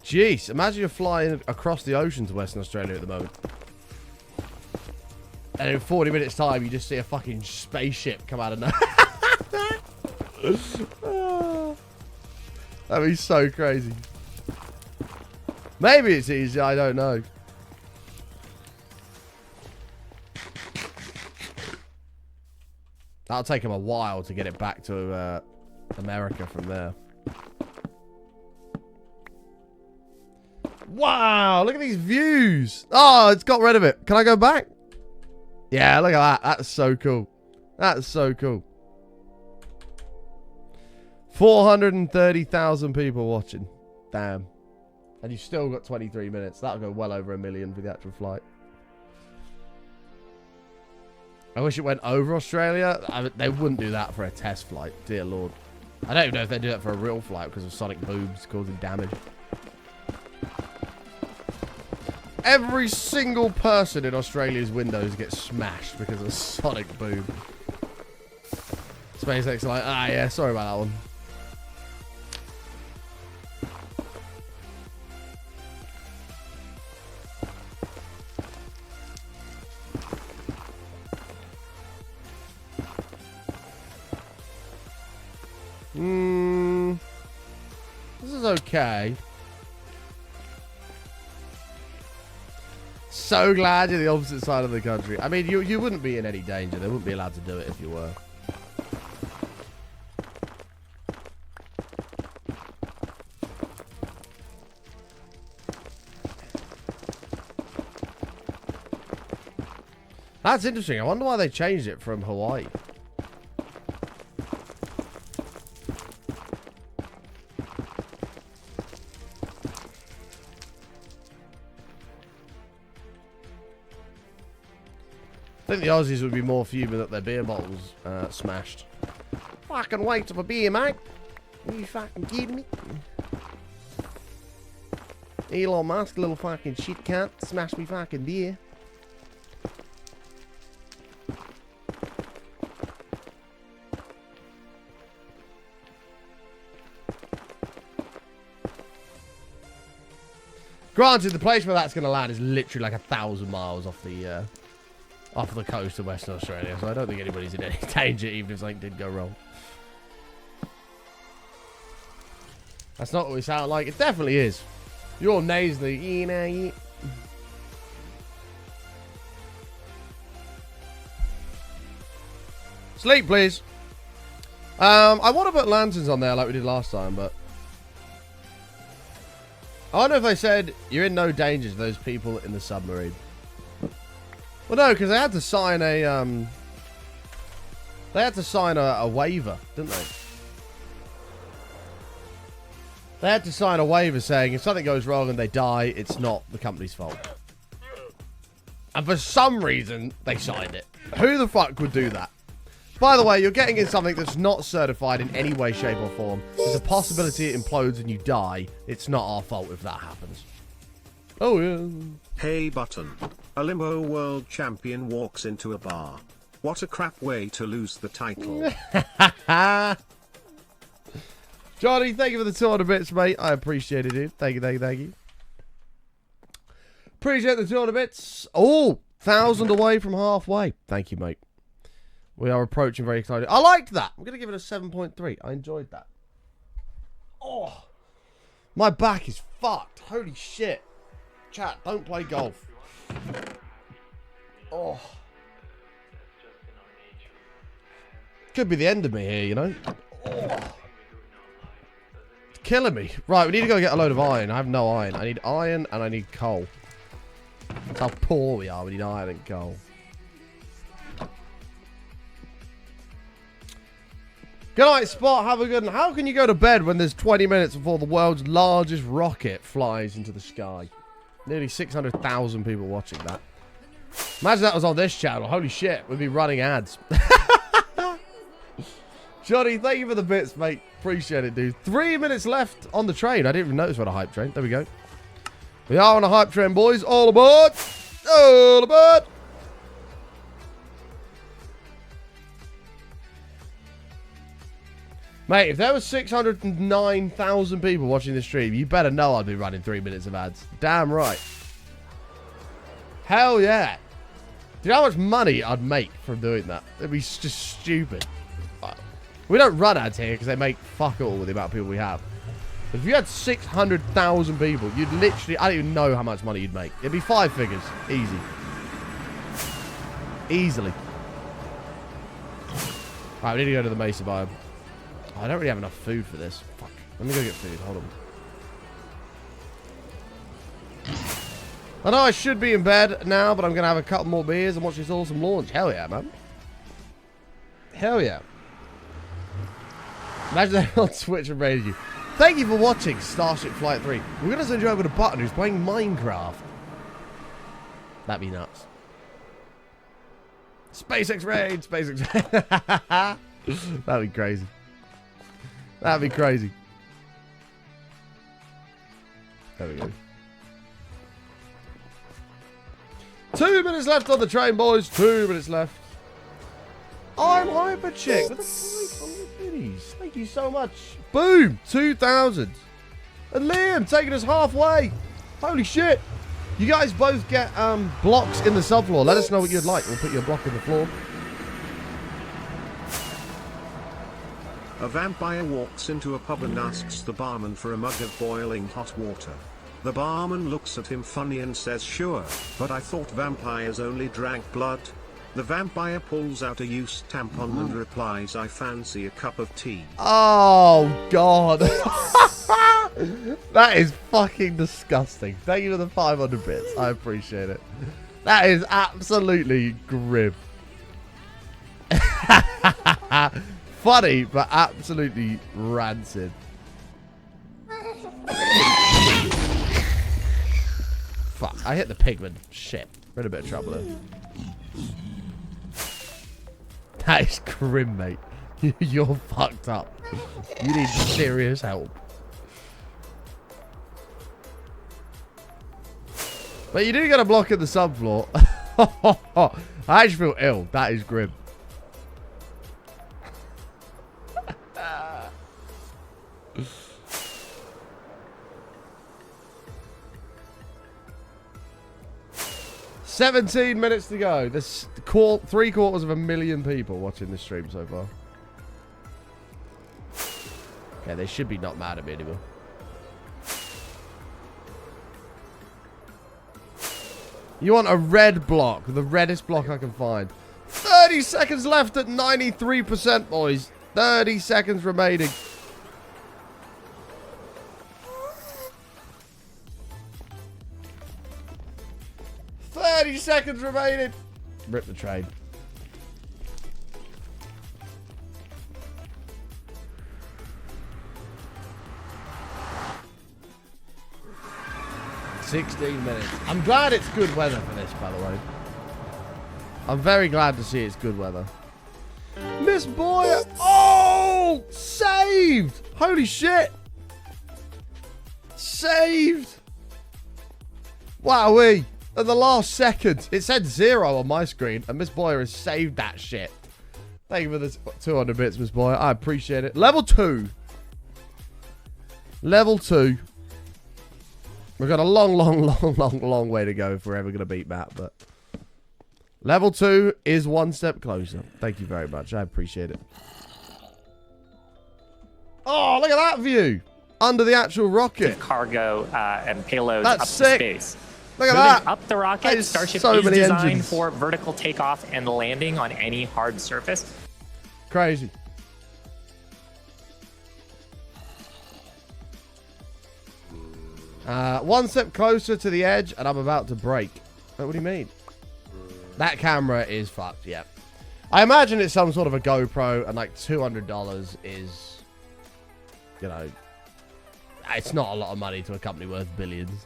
Jeez, imagine you're flying across the ocean to Western Australia at the moment. And in 40 minutes time, you just see a fucking spaceship come out of nowhere. That'd be so crazy. Maybe it's easy, I don't know. That'll take him a while to get it back to America from there. Wow, look at these views. Oh, it's got rid of it. Can I go back? Yeah, look at that. That's so cool. That's so cool. 430,000 people watching. Damn. And you've still got 23 minutes. That'll go well over 1 million for the actual flight. I wish it went over Australia. They wouldn't do that for a test flight. Dear Lord. I don't even know if they do that for a real flight because of sonic booms causing damage. Every single person in Australia's windows gets smashed because of sonic boom. SpaceX are like, yeah, sorry about that one. This is okay. So glad you're the opposite side of the country. I mean, you wouldn't be in any danger. They wouldn't be allowed to do it if you were. That's interesting. I wonder why they changed it from Hawaii. I think the Aussies would be more fuming that their beer bottles smashed. Fucking wait for beer, mate. Are you fucking kidding me? Elon Musk, little fucking shit cunt, smashed me fucking beer. Granted, the place where that's going to land is literally like 1,000 miles off the coast of Western Australia, so I don't think anybody's in any danger, even if something did go wrong. That's not what we sound like. It definitely is. You're nasally, you know. Sleep, please. I want to put lanterns on there like we did last time, but I wonder if they said you're in no danger to those people in the submarine. Well, no, because they had to sign a waiver, didn't they? They had to sign a waiver saying if something goes wrong and they die, it's not the company's fault. And for some reason, they signed it. Who the fuck would do that? By the way, you're getting in something that's not certified in any way, shape, or form. There's a possibility it implodes and you die. It's not our fault if that happens. Oh, yeah. Hey button. A Limbo World Champion walks into a bar. What a crap way to lose the title. Johnny, thank you for the 200 bits, mate. I appreciate it, dude. Thank you, thank you, thank you. Appreciate the 200 bits. Oh, 1,000 away from halfway. Thank you, mate. We are approaching very excited. I liked that. I'm going to give it a 7.3. I enjoyed that. Oh, my back is fucked. Holy shit. Chat, don't play golf. Oh. Could be the end of me here, you know. Oh. It's killing me. Right, we need to go get a load of iron. I have no iron. I need iron and I need coal. That's how poor we are. We need iron and coal. Good night, Spot. Have a good one. How can you go to bed when there's 20 minutes before the world's largest rocket flies into the sky? Nearly 600,000 people watching that. Imagine that was on this channel. Holy shit. We'd be running ads. Johnny, thank you for the bits, mate. Appreciate it, dude. 3 minutes left on the train. I didn't even notice we're on a hype train. There we go. We are on a hype train, boys. All aboard. All aboard. Mate, if there was 609,000 people watching this stream, you better know I'd be running 3 minutes of ads. Damn right. Hell yeah. Do you know how much money I'd make from doing that? It'd be just stupid. We don't run ads here because they make fuck all with the amount of people we have. But if you had 600,000 people, you'd literally... I don't even know how much money you'd make. It'd be 5 figures. Easy. Easily. Alright, we need to go to the Mesa biome. Oh, I don't really have enough food for this. Fuck. Let me go get food. Hold on. I know I should be in bed now, but I'm going to have a couple more beers and watch this awesome launch. Hell yeah, man. Hell yeah. Imagine that on Twitch and raided you. Thank you for watching Starship Flight 3. We're going to send you over to Button, who's playing Minecraft. That'd be nuts. SpaceX raid! SpaceX raid! That'd be crazy. That'd be crazy. There we go. 2 minutes left on the train, boys. 2 minutes left. I'm Hyper Chick with a 500 biddies. Thank you so much. Boom! 2,000. And Liam taking us halfway. Holy shit. You guys both get blocks in the subfloor. Let us know what you'd like. We'll put you a block in the floor. A vampire walks into a pub and asks the barman for a mug of boiling hot water. The barman looks at him funny and says, "Sure, but I thought vampires only drank blood." The vampire pulls out a used tampon and replies, "I fancy a cup of tea." Oh, God. That is fucking disgusting. Thank you for the 500 bits. I appreciate it. That is absolutely grim. Funny, but absolutely rancid. Fuck, I hit the pigman. Shit. We're in a bit of trouble there. That is grim, mate. You're fucked up. You need serious help. But you do get a block in the subfloor. I actually feel ill. That is grim. "17 minutes to go." There's 750,000 people watching this stream so far. Okay, they should be not mad at me anymore. You want a red block, the reddest block I can find. 30 seconds left at 93%, boys. 30 seconds remaining. Seconds remaining. Rip the train. "16 minutes. I'm glad it's good weather for this, by the way. I'm very glad to see it's good weather. Miss Boyer. Oh! Saved! Holy shit! Saved! Wowee! At the last second, it said 0 on my screen, and Miss Boyer has saved that shit. Thank you for the 200 bits, Miss Boyer. I appreciate it. Level 2. Level 2. We've got a long way to go if we're ever going to beat Matt, but level 2 is one step closer. Thank you very much. I appreciate it. Oh, look at that view. Under the actual rocket. Cargo and payloads That's up sick. to space. Look at Moving that. up the rocket, Is Starship so is many designed engines. for vertical takeoff and landing on any hard surface. Crazy. One step closer to the edge, and I'm about to break. What do you mean? That camera is fucked, yeah. I imagine it's some sort of a GoPro, and like $200 is, you know, it's not a lot of money to a company worth billions.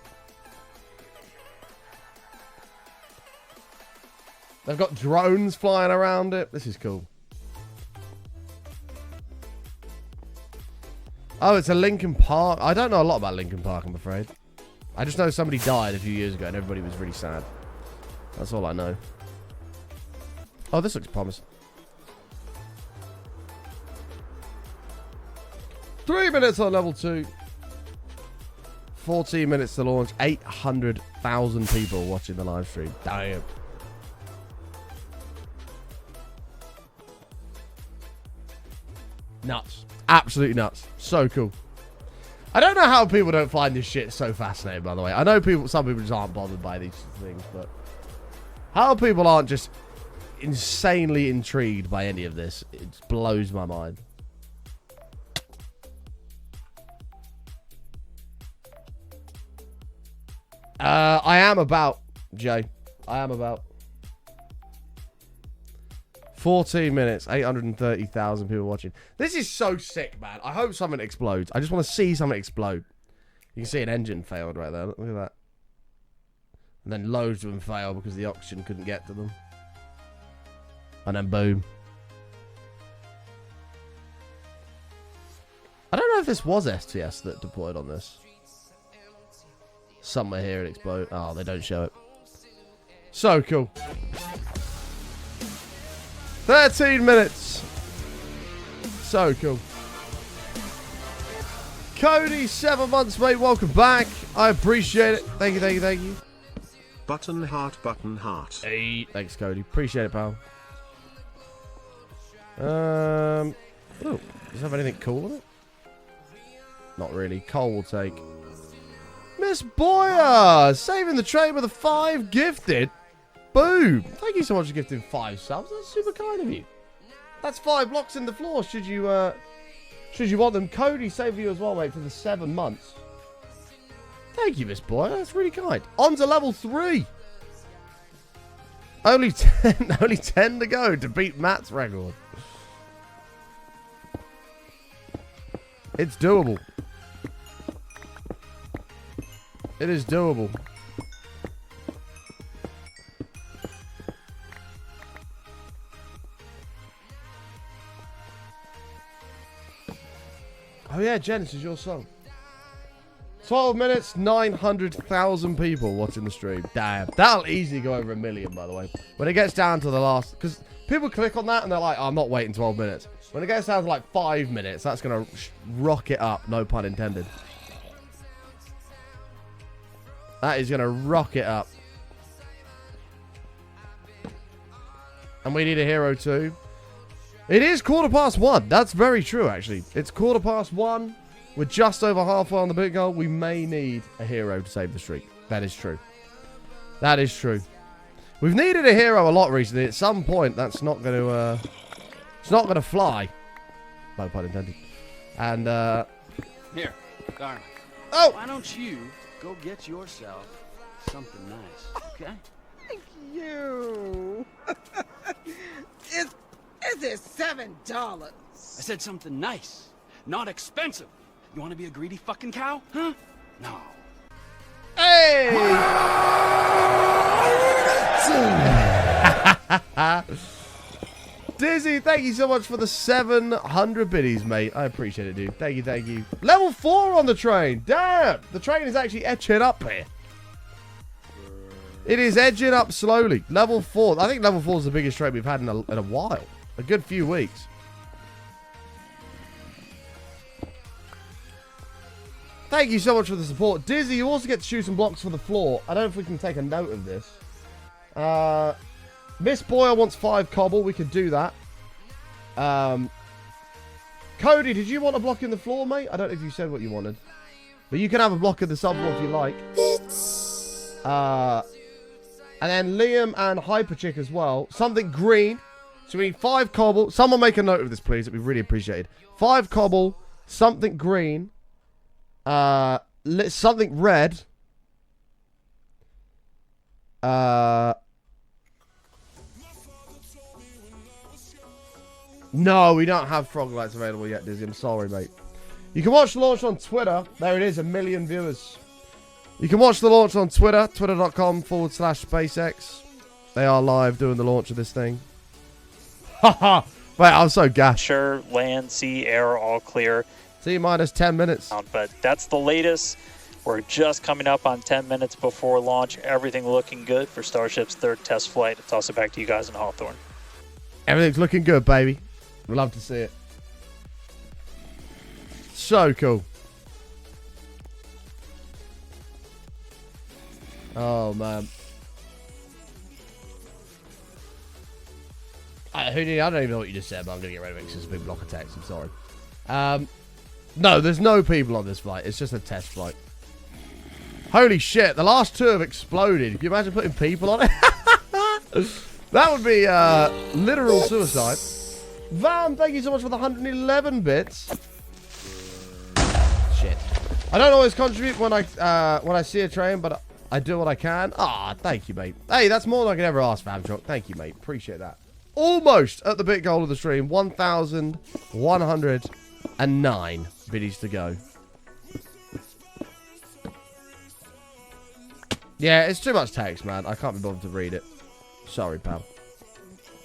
They've got drones flying around it. This is cool. Oh, it's a Linkin Park. I don't know a lot about Linkin Park, I'm afraid. I just know somebody died a few years ago and everybody was really sad. That's all I know. Oh, this looks promising. 3 minutes on level 2. 14 minutes to launch. 800,000 people watching the live stream. Damn. Nuts. Absolutely nuts. So cool. I don't know how people don't find this shit so fascinating, by the way. I know some people just aren't bothered by these things, but how people aren't just insanely intrigued by any of this, it blows my mind. I am about, Jay. I am about. 14 minutes, 830,000 people watching. This is so sick, man. I hope something explodes. I just want to see something explode. You can see an engine failed right there. Look at that. And then loads of them failed because the oxygen couldn't get to them. And then boom. I don't know if this was STS that deployed on this. Somewhere here it exploded. Oh, they don't show it. So cool. 13 minutes. So cool. Cody, 7 months, mate. Welcome back. I appreciate it. Thank you, thank you, thank you. Button heart, button heart. Hey, thanks, Cody. Appreciate it, pal. Oh, Does it have anything cool on it? Not really. Cole will take. Miss Boyer! Saving the train with a 5 gifted. Boom! Thank you so much for gifting 5 subs. That's super kind of you. That's 5 blocks in the floor. Should you want them? Cody saved you as well, mate, for the 7 months. Thank you, Miss Boyer. That's really kind. On to level 3. Only 10, only 10 to go to beat Matt's record. It's doable. It is doable. Oh yeah, Jen, this is your song. 12 minutes, 900,000 people watching the stream. Damn. That'll easily go over 1 million, by the way. When it gets down to the last... Because people click on that and they're like, oh, I'm not waiting 12 minutes. When it gets down to like 5 minutes, that's going to rocket up. No pun intended. That is going to rocket up. And we need a hero too. It is 1:15. That's very true, actually. It's 1:15. We're just over halfway on the big goal. We may need a hero to save the streak. That is true. That is true. We've needed a hero a lot recently. At some point, that's not going to... it's not going to fly. No pun intended. And, Here, darling. Oh! Why don't you go get yourself something nice, okay? Thank you. Is it $7? I said something nice, not expensive. You want to be a greedy fucking cow, huh? No. Hey! Dizzy, thank you so much for the 700 biddies, mate. I appreciate it, dude. Thank you, thank you. Level 4 on the train. Damn! The train is actually edging up here. It is edging up slowly. Level 4. I think level 4 is the biggest train we've had in a while. A good few weeks. Thank you so much for the support. Dizzy, you also get to shoot some blocks for the floor. I don't know if we can take a note of this. Miss Boyer wants 5 cobble. We could do that. Cody, did you want a block in the floor, mate? I don't know if you said what you wanted. But you can have a block in the subfloor if you like. And then Liam and Hyperchick as well. Something green. So we need 5 cobble. Someone make a note of this, please. It'd be really appreciated. 5 cobble. Something green. Something red. No, we don't have frog lights available yet, Dizzy. I'm sorry, mate. You can watch the launch on Twitter. There it is, 1 million viewers. You can watch the launch on Twitter, twitter.com/SpaceX. They are live doing the launch of this thing. Haha! Wait, I'm so gassed. Sure, land, sea, air, all clear. T-minus 10 minutes. But that's the latest. We're just coming up on 10 minutes before launch. Everything looking good for Starship's 3rd test flight. I'll toss it back to you guys in Hawthorne. Everything's looking good, baby. We'd love to see it. So cool. Oh, man. I don't even know what you just said, but I'm going to get rid of it because it's a big block of text. I'm sorry. No, there's no people on this flight. It's just a test flight. Holy shit. The last 2 have exploded. Can you imagine putting people on it? That would be literal suicide. Vam, thank you so much for the 111 bits. Shit. I don't always contribute when I see a train, but I do what I can. Ah, thank you, mate. Hey, that's more than I can ever ask, Famchock. Thank you, mate. Appreciate that. Almost at the bit goal of the stream. 1,109 biddies to go. Yeah, it's too much text, man. I can't be bothered to read it. Sorry, pal.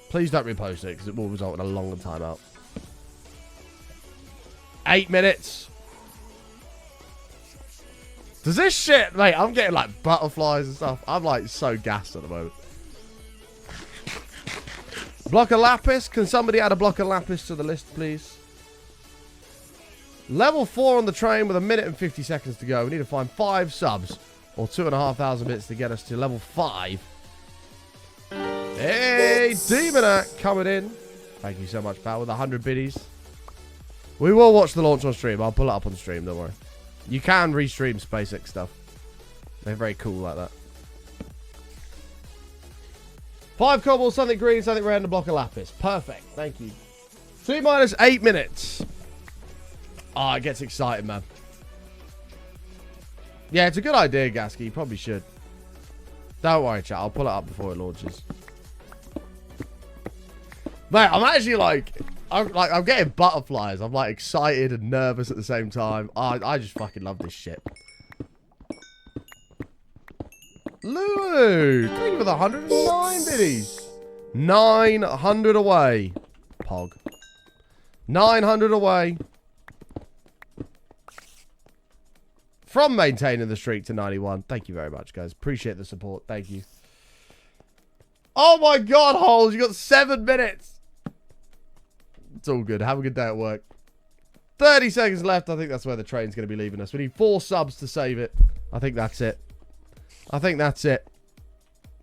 Please don't repost it, because it will result in a long timeout. 8 minutes. Does this shit... Mate, I'm getting, like, butterflies and stuff. I'm, like, so gassed at the moment. Block of Lapis. Can somebody add a block of Lapis to the list, please? Level 4 on the train with 1 minute and 50 seconds to go. We need to find 5 subs. Or 2,500 bits to get us to level 5. Hey, Demonac coming in. Thank you so much, pal, with 100 biddies. We will watch the launch on stream. I'll pull it up on stream, don't worry. You can restream SpaceX stuff. They're very cool like that. 5 cobble, something green, something red, and a block of lapis. Perfect. Thank you. T-8 minutes. Oh, it gets exciting, man. Yeah, it's a good idea, Gasky. You probably should. Don't worry, chat. I'll pull it up before it launches. Mate, I'm actually like... I'm getting butterflies. I'm like excited and nervous at the same time. I just fucking love this shit. Lulu, thank you for the 109 biddies. 900 away. Pog. 900 away. From maintaining the streak to 91. Thank you very much, guys. Appreciate the support. Thank you. Oh my god, Holes, you got 7 minutes. It's all good. Have a good day at work. 30 seconds left. I think that's where the train's going to be leaving us. We need 4 subs to save it. I think that's it. I think that's it.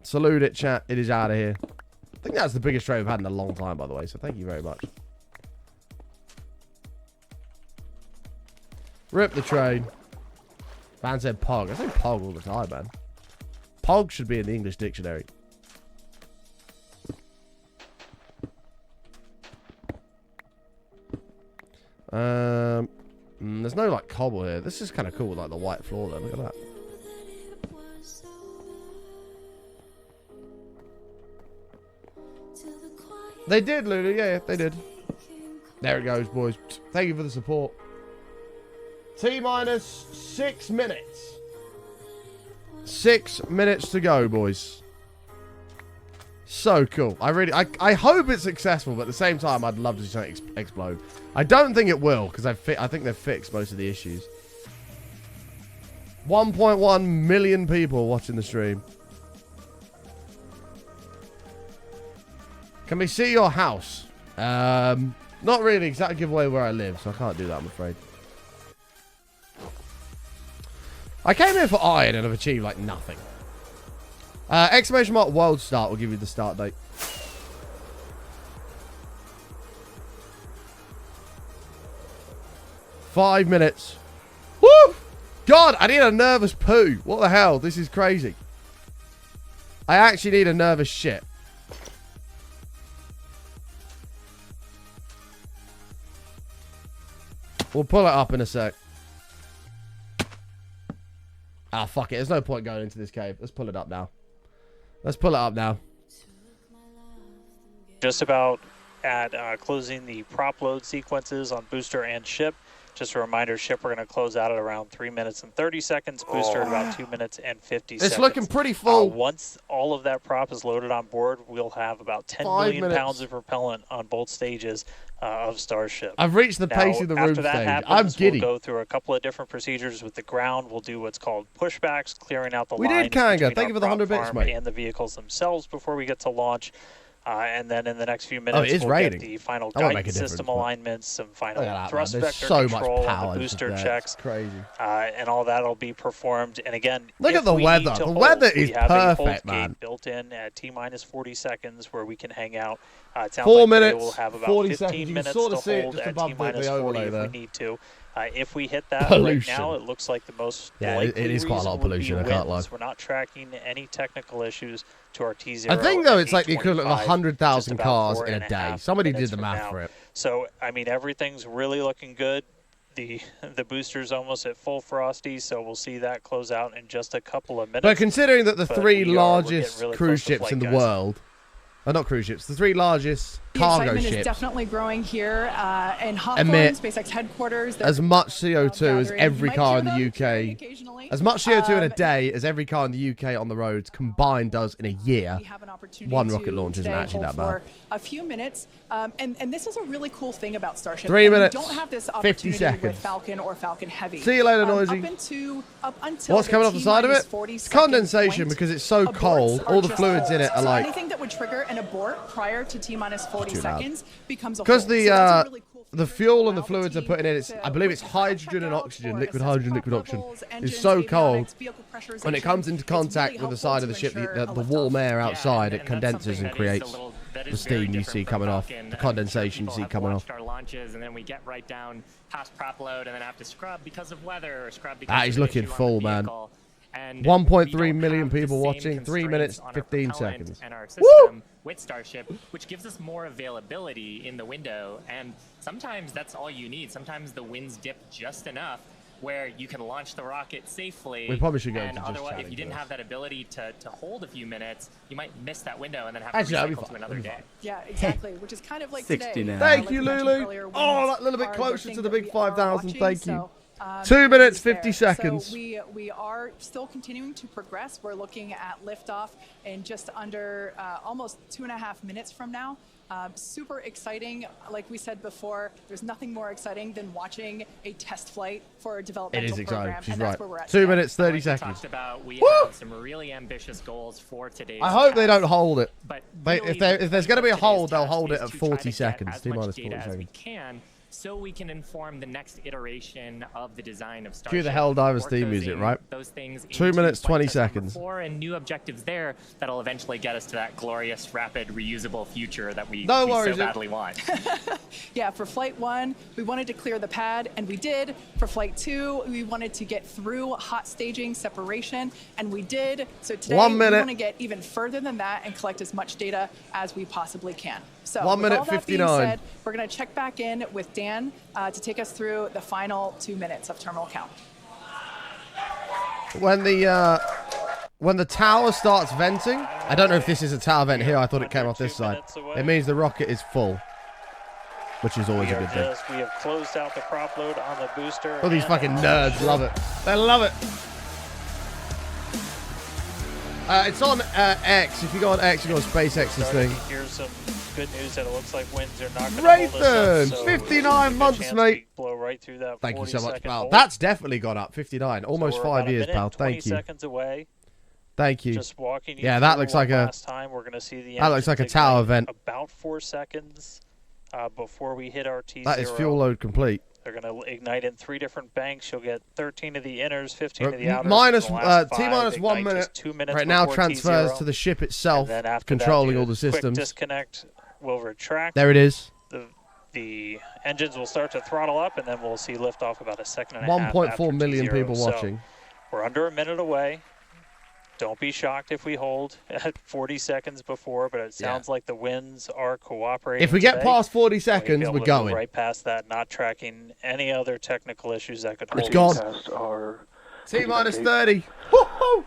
Salute it, chat. It is out of here. I think that's the biggest train we've had in a long time, by the way. So thank you very much. Rip the train. Man said Pog. I say Pog all the time, man. Pog should be in the English dictionary. There's no like cobble here. This is kind of cool, like the white floor though. Look at that. They did, Lulu. Yeah, they did. There it goes, boys. Thank you for the support. T-6 minutes. 6 minutes to go, boys. So cool. I hope it's successful, but at the same time, I'd love to see something explode. I don't think it will, because I think they've fixed most of the issues. 1.1 million people watching the stream. Can we see your house? Not really, because that would give away where I live, so I can't do that, I'm afraid. I came here for iron and I've achieved, like, nothing. Exclamation mark world start will give you the start date. Five minutes. Woo! God, I need a nervous poo. What the hell? This is crazy. I actually need a nervous shit. We'll pull it up in a sec. Ah, fuck it. There's no point going into this cave. Let's pull it up now. Let's pull it up now. Just about at closing the prop load sequences on booster and ship. Just a reminder, ship we're going to close out at around 3 minutes and 30 seconds. Booster at about 2 minutes and 50 seconds. It's looking pretty full. Once all of that prop is loaded on board, we'll have about 10 million pounds of propellant on both stages of Starship. I've reached the pace of the room stage. Happens, I'm giddy. We'll go through a couple of different procedures with the ground. We'll do what's called pushbacks, clearing out the lines. We did, Kanga. Thank you for the 100 bits, mate. And the vehicles themselves before we get to launch. And then in the next few minutes, we'll get the final guidance system alignments, some final thrust vector control, the booster checks, crazy. And all that will be performed. And again, look at the weather. The weather is perfect, man. Built in at T-minus 40 seconds where we can hang out. 4 minutes, we'll have about 40 15 seconds. minutes You sort of to see it hold just at above T-minus the 40 overlay if there. we need to. If we hit that pollution. right now, it looks like the most it is quite a lot of pollution, I can't lie. We're not tracking any technical issues to our T0. I think, though, it's like the equivalent of 100,000 cars in a day. Somebody did the math for it. So, I mean, everything's really looking good. The booster's almost at full frosty, so we'll see that close out in just a couple of minutes. But considering that the three largest really cruise ships in the world... not cruise ships. The three largest cargo excitement ships is definitely growing here in Hawthorne, SpaceX headquarters. As much CO2 as every car in the UK. As much CO2 in a day as every car in the UK on the roads combined does in a year. One rocket launch isn't actually that bad. For a few minutes, and this is a really cool thing about Starship. 3 minutes. We don't have this 50 opportunity seconds. with Falcon or Falcon Heavy. See you later, Noisy. Up until what's coming off the side of it? It's condensation because it's so cold. All the fluids in it are like... anything that would trigger an abort prior to T-minus 40 seconds becomes a because the the fuel and the fluids are putting in, I believe it's hydrogen and oxygen, liquid hydrogen, liquid oxygen, is so cold, when it comes into contact with the side of the ship, the warm air outside, it condenses and creates that the is very steam you different see from coming off, Falcon. the I'm sure condensation you people see have coming off. watched our launches, and then we get right down past prop load, and then have to scrub because of weather or scrub because That is of an looking issue on full, the man. vehicle. And 1.3 we don't million have the people same watching, 3 minutes, constraints on our 15 propellant seconds. and our Woo! system with Starship, which gives us more availability in the window. And sometimes that's all you need. Sometimes the winds dip just enough where you can launch the rocket safely. We probably should go and into just otherwise, if chatting you didn't first. have that ability to hold a few minutes, you might miss that window and then have Actually, to that'd be recycle fine. to another That'd be day. fine. Yeah, exactly. Which is kind of like 60 today. now. Thank like you, we mentioned Lulu. earlier, Oh, winds that little bit are closer thing to the that big we are 5,000. watching, Thank you. so, 2 minutes, is there. 50 seconds. So we are still continuing to progress. We're looking at liftoff in just under almost 2.5 minutes from now. Super exciting. Like we said before, there's nothing more exciting than watching a test flight for a It developmental is exciting. program. She's and right. that's where we're at 2 today. minutes, 30 Like we seconds. talked about, we Woo! have some really ambitious goals for today's I hope they test. don't hold it. But They, really, if there's going to be a today's hold, they'll test hold it is at to try 40 to get seconds. as T much minus data 40 as we seconds. can, so we can inform the next iteration of the design of Starship. Cue the Helldivers theme music, right? Those things 2 into minutes, flight 20 test number seconds. 4 and new objectives there that'll eventually get us to that glorious, rapid, reusable future that we, No we worries, so badly want. Yeah, for flight 1, we wanted to clear the pad, and we did. For flight 2, we wanted to get through hot staging separation, and we did. So today, 1 we minute. want to get even further than that and collect as much data as we possibly can. So 1 with minute, all that 59. being said, we're going to check back in with Dan to take us through the final 2 minutes of terminal count. When the tower starts venting, I don't know if this is a tower vent here. I thought it came off this side. It means the rocket is full, which is always a good thing. We have closed out the prop load on the booster. All these and fucking on the nerds ship. love it. They love it. It's on X. If you go on X, you go on SpaceX's Starting thing. to hear some good news that it looks like winds are not going to hold us Raytheon, up, so 59 months, chance mate. we blow right through that Thank you so much, 40-second pal. hold. That's definitely gone up. 59, almost So we're 5 about a years, minute pal. and 20 Thank you. seconds away. Thank you. Just walking you Yeah, that through looks one like a- last time. We're going to see the that looks like a engines tower ignite vent. About 4 seconds before we hit our T0. That is fuel load complete. They're going to ignite in 3 different banks. You'll get 13 of the inners, 15 of the outers. Minus and the last T 5 minus 1 ignite minute. just 2 minutes Right now before transfers T0. to the ship itself, And then after controlling that, all the quick systems. disconnect will retract. There it is. The engines will start to throttle up, and then we'll see liftoff about a second and a half 1.4 after million T0. people So watching. we're under a minute away. Don't be shocked if we hold at 40 seconds before, but it sounds like the winds are cooperating. If we get today. past 40 We'll be seconds, able we're to move going. right past that, not tracking any other technical issues that could hold It's gone. us. T minus 30. Woohoo!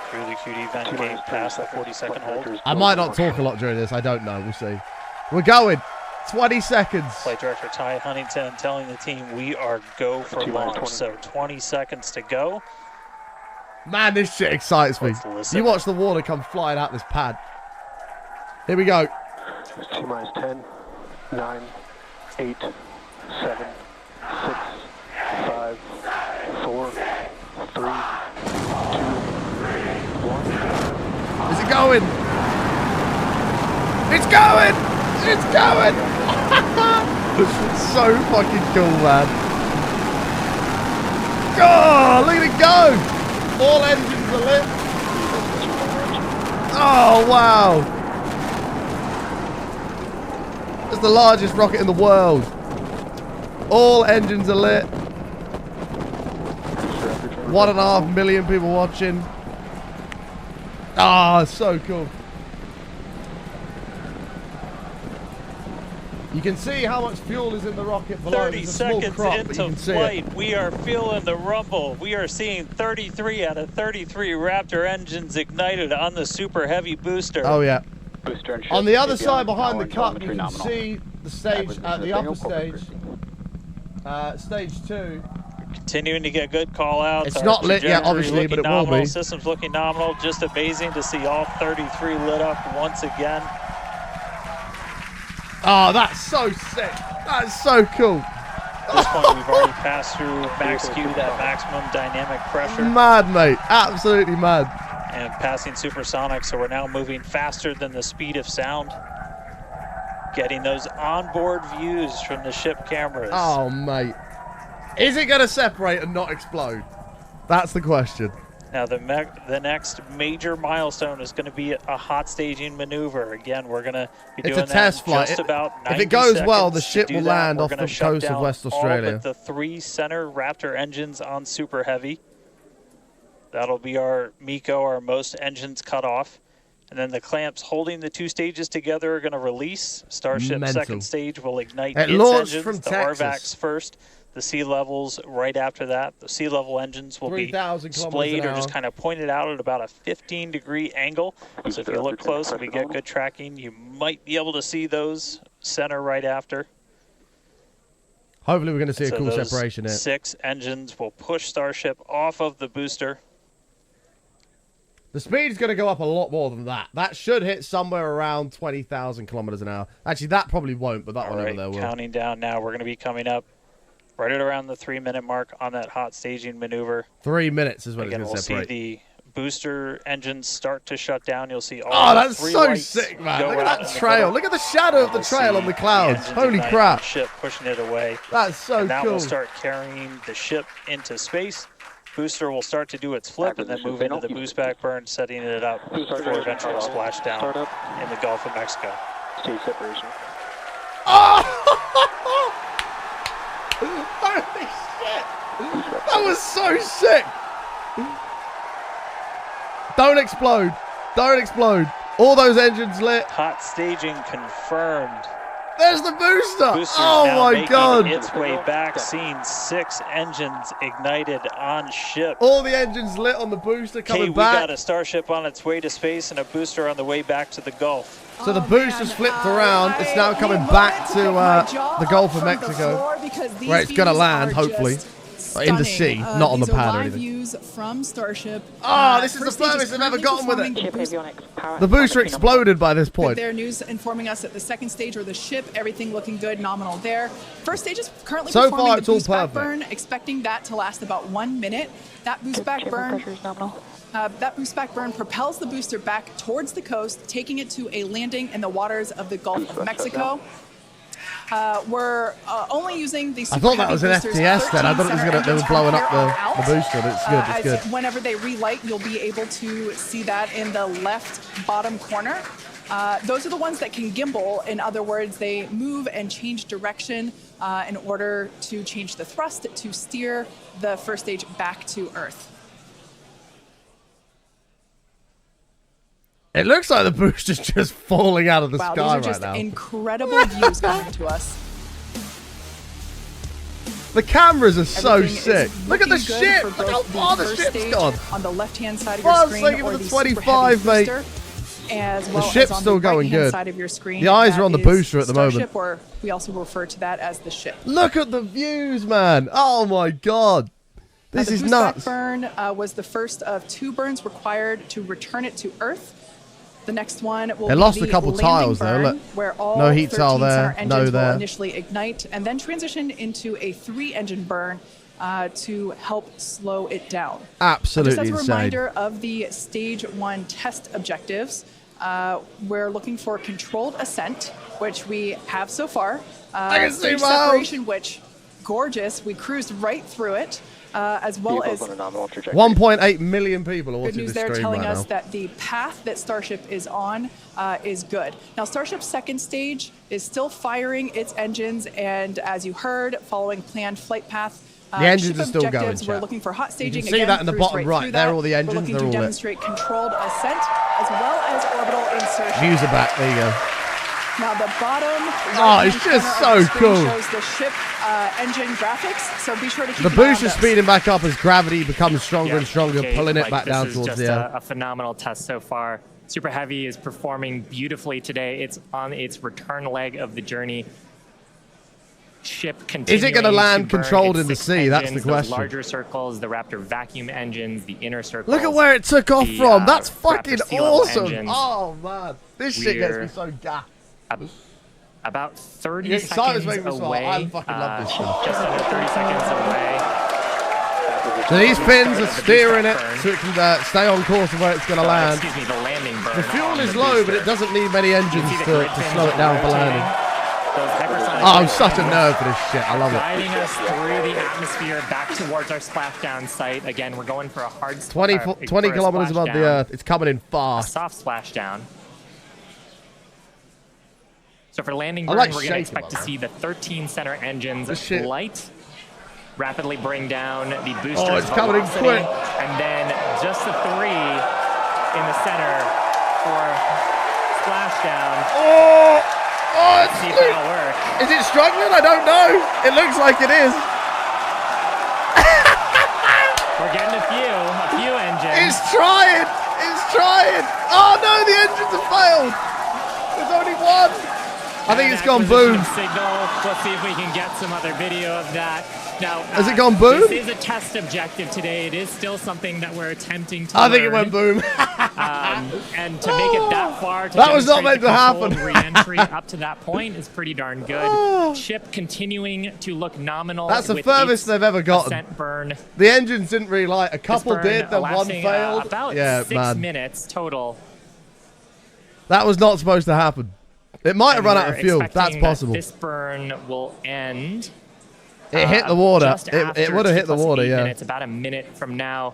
Through the QD vent gate past the 40-second hold. I might not talk a lot during this. I don't know. We'll see. We're going. 20 seconds. Flight Director Ty Huntington telling the team we are go for launch. So 20 seconds to go. Man, this shit excites me. Let's listen. You watch the water come flying out this pad. Here we go. T minus 10, 9, 8, 7, 6, 5, 4, 3, 2, 1. Is it going? It's going! It's going! So fucking cool, man. Oh, look at it go! All engines are lit. Oh, wow. It's the largest rocket in the world. All engines are lit. 1.5 million people watching. Ah, so cool. You can see how much fuel is in the rocket below. 30 There's a small seconds crop, but into you can see it. flight, we are feeling the rumble. We are seeing 33 out of 33 Raptor engines ignited on the Super Heavy booster. Oh, yeah. Booster and ship On the other should be side on behind the power cup, and you can telemetry see the stage Average at the single upper corporate stage. Stage 2. Continuing to get good call outs. It's not lit yet, obviously, but it will nominal. be. System's looking nominal. Just amazing to see all 33 lit up once again. Oh, that's so sick. That's so cool. At this point, we've already passed through max Q, that maximum dynamic pressure, Mad, mate. Absolutely mad. and passing supersonic, so we're now moving faster than the speed of sound. Getting those onboard views from the ship cameras. Oh, mate. Is it going to separate and not explode? That's the question. Now the next major milestone is going to be a hot staging maneuver. Again, we're going to be doing It's a test flight. just about 90 if it goes well, the seconds. ship To will do that, land we're off gonna the shut coast of down West all Australia. but the 3 center Raptor engines on Super Heavy. That'll be our MECO, our most engines cut off. And then the clamps holding the 2 stages together are going to release. Starship Mental. second stage will ignite It its launched engines. from The Texas. RVACs first. The sea levels right after that. The sea level engines will be 3,000 displayed kilometers or an just hour. kind of pointed out at about a 15-degree angle. So if you look close and we get good tracking, you might be able to see those center right after. Hopefully we're going to see a So cool those separation here. 6 engines will push Starship off of the booster. The speed's going to go up a lot more than that. That should hit somewhere around 20,000 kilometers an hour. Actually, that probably won't, but that All one over right, there will. counting down now. We're going to be coming up right at around the 3-minute mark on that hot staging maneuver. 3 minutes is when Again, it's we'll going to see separate. the booster engines start to shut down. You'll see all Oh, the that's 3 so lights sick, man. go Look out at in that the trail. middle. Look at the shadow of the We'll trail on see the clouds. engines Holy ignite crap. on Ship pushing it away. That's so And that cool. will start carrying the ship into space. Booster will start to do its flip and then move into the boost back burn, setting it up for eventual splashdown in the Gulf of Mexico. Stage separation. Oh! Holy shit! That was so sick! Don't explode. Don't explode. All those engines lit. Hot staging confirmed. There's the booster. Booster's Oh now my making god. its way back, seeing 6 engines ignited on ship. All the engines lit on the booster Okay, coming we got back. a Starship on its way to space and a booster on the way back to the Gulf. So the booster's flipped around. It's now coming back to the Gulf of Mexico, where it's going to land, hopefully. In the sea, not on the pad or anything. Views from Starship. Oh, this is the furthest I've ever gotten with it. The booster exploded by this With point. their news informing us that the second stage or the ship, everything looking good, nominal there. First stage is currently So performing far, the it's all boost back perfect. burn, expecting that to last about 1 minute. That boost back burn. That boost back burn propels the booster back towards the coast, taking it to a landing in the waters of the Gulf of Mexico. We're only using the I super thought that heavy was an boosters, FTS then. I thought it was 13 they were center blowing engines up from here on the out. booster, but it's good. It's good. Whenever they relight, you'll be able to see that in the left bottom corner. Those are the ones that can gimbal. In other words, they move and change direction in order to change the thrust to steer the first stage back to Earth. It looks like the booster's just falling out of the Wow, sky those are right just now. incredible views coming to us. The cameras are so Everything is sick. Look at the looking good ship. for Look how both far the first ship's stage gone. on the left-hand side of Well, your it's screen, like or the the super 25, heavy mate. booster, as well The ship's as on still the going right-hand good. side of your screen. The eyes that are on the is booster at the moment. Starship, or we also refer to that as the ship. Look at the views, man. Oh my god. This The is boost back nuts. burn was the first of 2 burns required to return it to Earth. The next one will They be lost the a couple landing tiles there, burn, look. where all No heat 13 tile there, center no engines there. will initially ignite and then transition into a 3-engine burn to help slow it down. Absolutely Just as a insane. reminder of the Stage 1 test objectives, we're looking for controlled ascent, which we have so far. I can see Stage my house. separation, which, gorgeous, we cruised right through it, as well as 1.8 million people are good watching news this there stream telling right us now. that the path that Starship is on is good. Now, Starship's second stage is still firing its engines, and as you heard, following planned flight path. The engines ship are still going, objectives, We're chat. looking for hot staging. You can see again, that in the cruise bottom right right. through There that. are all the engines, We're looking they're to all lit. demonstrate controlled ascent as well as orbital insertion. Views are back. There you go. Now the bottom Oh, it's right-hand just corner of so the screen cool. shows the ship engine graphics, so be sure to keep The an eye on booster's those. speeding back up as gravity becomes stronger and stronger, okay, pulling it like, back this down is towards just the air. a phenomenal test so far. Super Heavy is performing beautifully today. It's on its return leg of the journey. Ship continuing Is it gonna land to burn controlled its in the 6 sea? That's the engines, question. Those larger circles, the Raptor vacuum engines, the inner circles. Look at where it took off the, from. That's Raptor fucking sea level awesome. engines. Oh, man. This shit gets me We're so gassed. About 30 The excitement's seconds making me smile. away. I fucking love this stuff. Just under 30 seconds away. So these fins are The steering it boost back so it can stay on course of where it's going to land. Excuse me, the landing burn. The fuel on is the low, but booster. it doesn't need many You engines see the to grid fins slow it down for rotating? landing. Those hypersonic splashdown. Oh, I'm such a nerd for this shit. I love it. Guiding us through the atmosphere back towards our splashdown site. Again, we're going for a hard 20 kilometers above the Earth. It's coming in A fast. soft splashdown. So for landing I burn, like we're going to shaking, expect to man. see the 13 center engines This shit- light, rapidly bring down the booster's Oh, it's coming in velocity, quick. and then just the 3 in the center for splashdown. Oh, it's See if that'll work. Is it struggling? I don't know. It looks like it is. We're getting a few engines. It's trying. It's trying. Oh no, the engines have failed. There's only one. I think it's gone boom. Signal. Let's see if we can get some other video of that. Now, Has it gone boom? This is a test objective today. It is still something that we're attempting to I think it learn. went boom. And to make it that far, to That was not meant demonstrate to the happen. controlled re-entry up to that point is pretty darn good. Ship continuing to look nominal. That's the with furthest its they've ever gotten. ascent burn. The engines didn't really light. A This couple burn did, then one elapsing, failed. About Yeah, 6 man. minutes total. That was not supposed to happen. It might have And run out we're of fuel. That's expecting that possible. This burn will end. It hit the water. Just It after would have hit the 2 + water, 8 yeah. minutes, about a minute from now.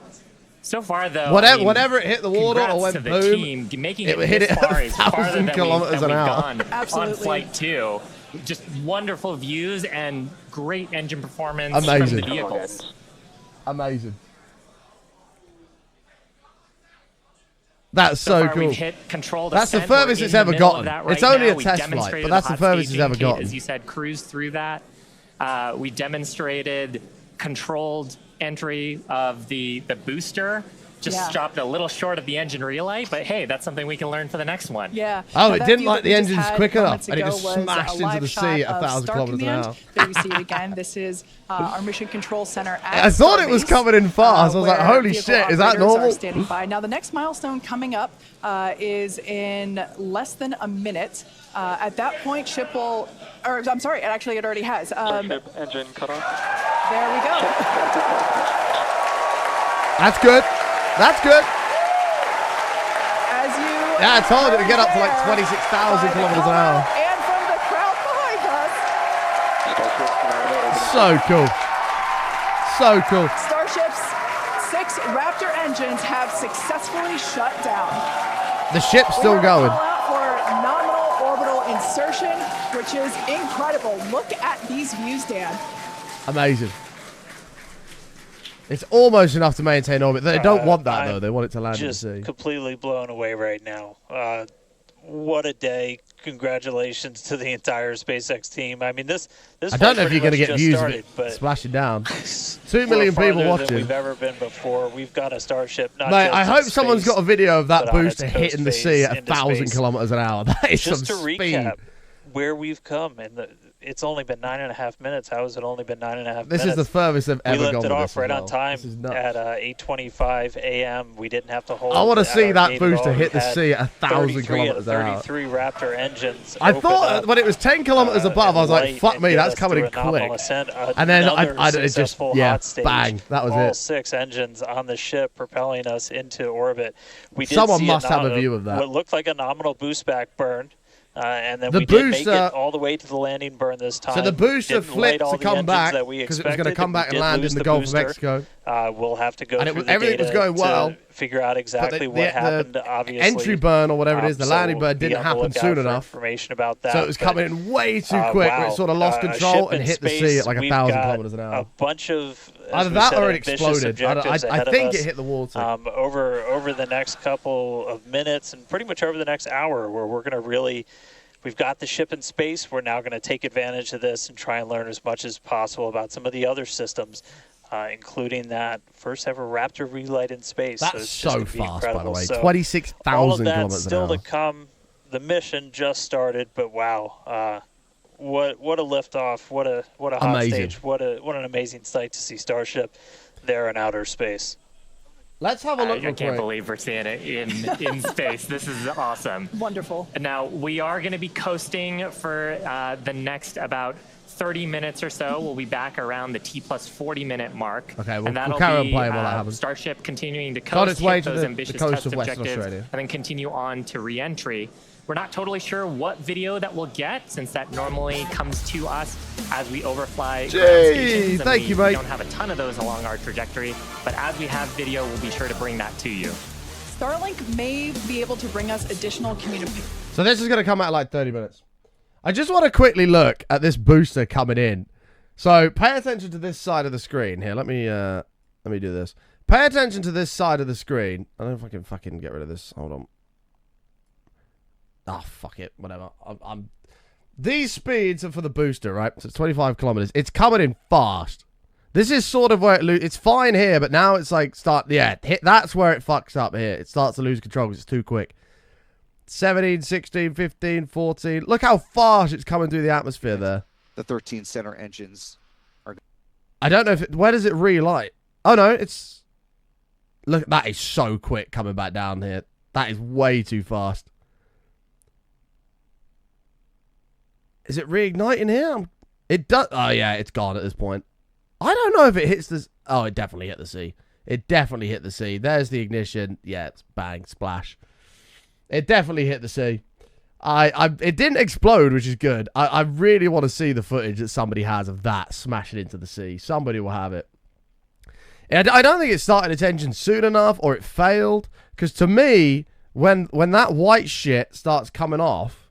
So far, though, Whatever it hit the water or congrats went to the boom, team, making it it hit this it at far is farther 1,000 than kilometers we've an hour. gone on Absolutely. Flight 2. Just wonderful views and great engine performance Amazing. from the vehicles. Amazing. That's So so far, cool. we've hit controlled That's the ascent. We're furthest in it's the ever middle of gotten. that right It's only now. a We've test flight, demonstrated but that's the hot furthest it's staging ever gate, gotten. As you said, cruised through that. We demonstrated controlled entry of the booster. Just Yeah. stopped a little short of the engine relight, but hey, that's something we can learn for the next one. Yeah. Oh, Now, it that didn't view like that the we just engines had quick enough, moments and it ago just was smashed a into live the shot sea at of 1,000 Star kilometers an Command. hour. There you see it again. This is our mission control center at I thought it was Starbase, coming in fast. I was like, where holy vehicle shit, is that operators are normal? standing by. Now, the next milestone coming up is in less than a minute. At that point, ship will, or I'm sorry, actually it already has. Ship engine cut off. There we go. That's good. That's good. As you Yeah, I told it to heard get up to like there 26,000 by the kilometers an color hour. And from the crowd behind us, So cool. So cool. Starship's 6 Raptor engines have successfully shut down. The ship's still We're gonna going. call out for nominal orbital insertion, which is incredible. Look at these views, Dan. Amazing. It's almost enough to maintain orbit. They don't want that, though. They want it to land in the Just sea. completely blown away right now. What a day. Congratulations to the entire SpaceX team. I mean, this I don't know if you're going to get views of started, it but splashing down. 2 we're million people farther than watching. we've ever been before. We've got a Starship. Not Mate, just I in hope someone's space, got a video of that but on booster its hitting the coast sea phase at into 1,000 space. kilometers an hour. That is Just to some speed. recap where we've come, and it's only been 9.5 minutes. How has it only been 9.5 minutes? This is the furthest they've We ever gone lifted with off this right as on well. time This is nuts. at 8:25 a.m. We didn't have to hold. I want to at see our that gate at booster all. hit We the had sea at 1,000 33 kilometers an hour. 33 Raptor engines. I open thought up, when it was 10 kilometers above, I was like, light fuck and me, get that's us coming through in a nominal quick. ascent. And then Another it just, successful yeah, hot stage. bang, that was All it. 6 engines on the ship propelling us into orbit. We did Someone see must have a view of that. What looked like a nominal boost back burn. And then The we did make booster- it all the way to the landing burn this time. So the booster Didn't light flipped all to the come engines back that we because it was going to expected. come back We and did land in lose the the Gulf of booster. Mexico. We'll have to go And through everything the was data going well, to figure out But exactly what happened. Obviously, entry burn or whatever it is, the so landing burn be didn't on the happen lookout soon for enough. Information about that. So it was but, coming in way too quick, where wow. it sort of lost A control ship and in hit the sea space, at like we've 1,000 got kilometers an A hour. bunch of Either we that said, or it ambitious exploded. objectives I ahead of think us, it hit the water. over the next couple of minutes and pretty much over the next hour, where we're going to really. We've got the ship in space. We're now going to take advantage of this and try and learn as much as possible about some of the other systems, including that first ever Raptor relight in space. That's it's just so gonna be fast, by the incredible. way. So 26,000 all of that kilometers an still hour. to come. The mission just started, but wow, what a liftoff! What a hot Amazing. stage! What an amazing sight to see Starship there in outer space. Let's have a look. I can't believe we're seeing it in space. This is awesome. Wonderful. Now, we are going to be coasting for the next about 30 minutes or so. We'll be back around the T+40 minute mark. Okay, we'll and that'll carry on be, playing while that happens. Starship continuing to It's on coast, its way hit to those the ambitious coast test of Western objectives, Australia. and then continue on to re-entry. We're not totally sure what video that we'll get, since that normally comes to us as we overfly ground stations, and thank you, mate. we don't have a ton of those along our trajectory, but as we have video, we'll be sure to bring that to you. Starlink may be able to bring us additional communication. So this is going to come out in like 30 minutes. I just want to quickly look at this booster coming in. So pay attention to this side of the screen here. Let me do this. Pay attention to this side of the screen. I don't know if I can fucking get rid of this. Hold on. Ah, oh, fuck it. Whatever. These speeds are for the booster, right? So it's 25 kilometers. It's coming in fast. This is sort of where it's fine here, but now it's like that's where it fucks up here. It starts to lose control because it's too quick. 17, 16, 15, 14. Look how fast it's coming through the atmosphere there. The 13 center engines are... I don't know if where does it relight? Oh, no, it's... Look, that is so quick coming back down here. That is way too fast. Is it reigniting here? It does... Oh, yeah, it's gone at this point. I don't know if it hits this... Oh, it definitely hit the sea. It definitely hit the sea. There's the ignition. Yeah, it's bang, splash. It definitely hit the sea. It didn't explode, which is good. I really want to see the footage that somebody has of that smashing into the sea. Somebody will have it. I don't think it started its engine soon enough, or it failed. Because to me, when that white shit starts coming off...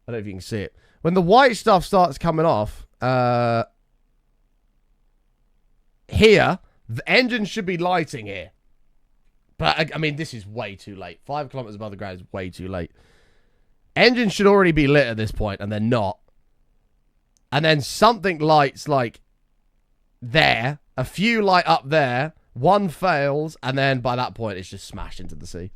I don't know if you can see it. When the white stuff starts coming off... here, the engine should be lighting here. But, I mean, this is way too late. 5 kilometers above the ground is way too late. Engine should already be lit at this point, and they're not. And then something lights, like, there. A few light up there. One fails, and then by that point, it's just smashed into the sea.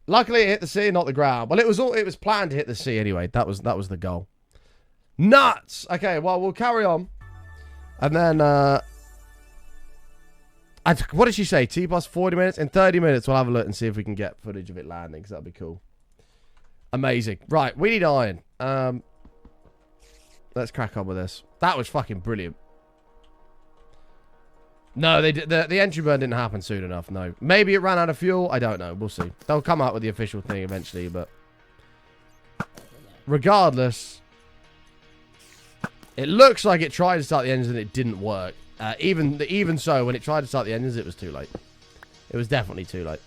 Luckily, it hit the sea, not the ground. Well, it was planned to hit the sea anyway. That was the goal. Nuts! Okay, well, we'll carry on. And then, what did she say? T plus 40 minutes? In 30 minutes, we'll have a look and see if we can get footage of it landing, because that'll be cool. Amazing. Right, we need iron. Let's crack on with this. That was fucking brilliant. No, the entry burn didn't happen soon enough, no. Maybe it ran out of fuel. I don't know. We'll see. They'll come out with the official thing eventually, but... Regardless... It looks like it tried to start the engines and it didn't work. Even so, when it tried to start the engines, it was too late. It was definitely too late.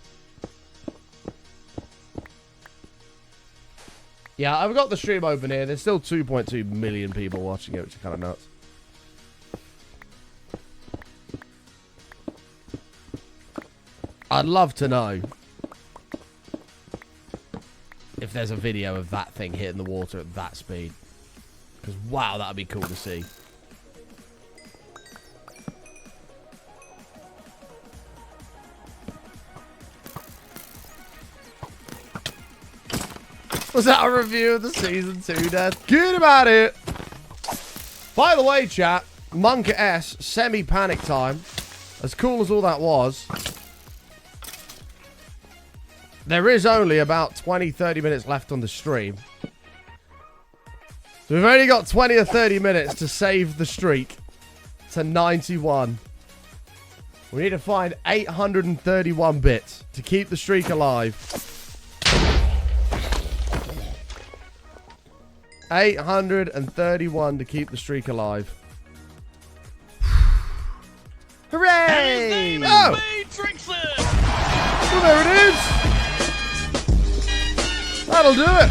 Yeah, I've got the stream open here. There's still 2.2 million people watching it, which is kind of nuts. I'd love to know if there's a video of that thing hitting the water at that speed. Because, wow, that would be cool to see. Was that a review of the Season 2, Dad? Good about it. By the way, chat, Monka S, semi-panic time. As cool as all that was, there is only about 20-30 minutes left on the stream. So we've only got 20 or 30 minutes to save the streak to 91. We need to find 831 bits to keep the streak alive. 831 to keep the streak alive. Hooray! Oh! Well, there it is. That'll do it.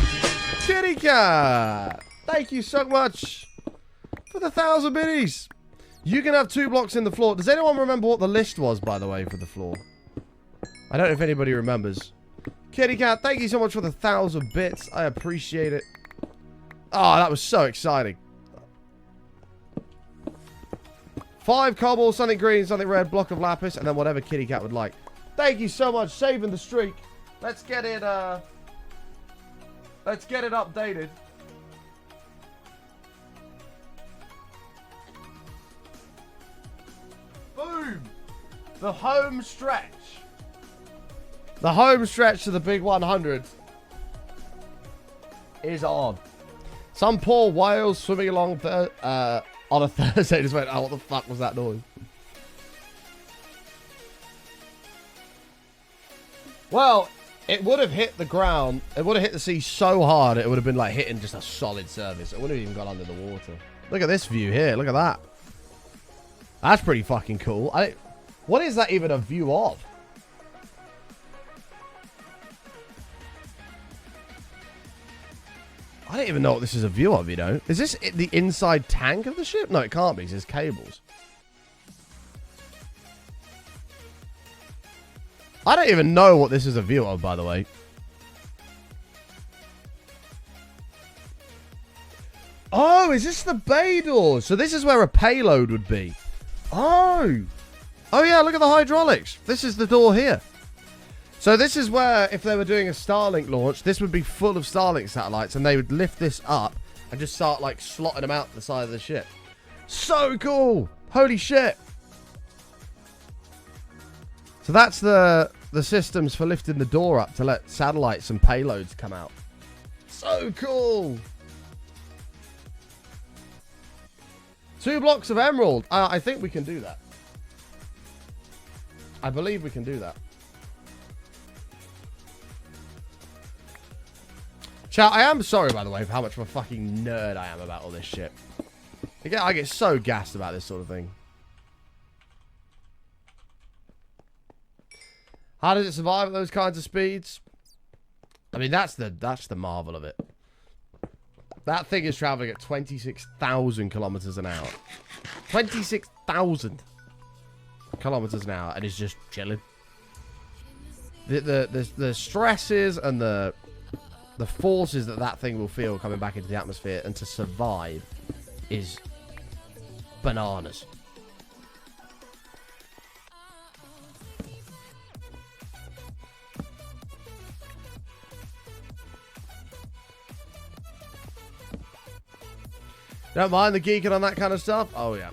Kitty cat. Thank you so much for the 1,000 biddies. You can have 2 blocks in the floor. Does anyone remember what the list was, by the way, for the floor? I don't know if anybody remembers. Kitty cat, thank you so much for the 1,000 bits. I appreciate it. Oh, that was so exciting. 5 cobble, something green, something red, block of lapis, and then whatever kitty cat would like. Thank you so much, saving the streak. Let's get it updated. Boom! The home stretch. The home stretch to the big 100 is on. Some poor whales swimming along on a Thursday just went, oh, what the fuck was that noise? Well, It would have hit the ground. It would have hit the sea so hard, it would have been like hitting just a solid surface. It wouldn't have even gone under the water. Look at this view here. Look at that. That's pretty fucking cool. What is that even a view of? I don't even know what this is a view of, you know. Is this the inside tank of the ship? No, it can't be. It's just cables. I don't even know what this is a view of, by the way. Oh, is this the bay doors? So this is where a payload would be. Oh. Oh, yeah, look at the hydraulics. This is the door here. So this is where, if they were doing a Starlink launch, this would be full of Starlink satellites, and they would lift this up and just start, like, slotting them out the side of the ship. So cool. Holy shit. So that's the systems for lifting the door up to let satellites and payloads come out. So cool. 2 blocks of emerald. I think we can do that. I believe we can do that. Chat, I am sorry, by the way, for how much of a fucking nerd I am about all this shit. I get so gassed about this sort of thing. How does it survive at those kinds of speeds? I mean, that's the marvel of it. That thing is traveling at 26,000 kilometers an hour. 26,000 kilometers an hour, and is just chilling. The stresses and the forces that thing will feel coming back into the atmosphere and to survive is bananas. Don't mind the geeking on that kind of stuff? Oh, yeah.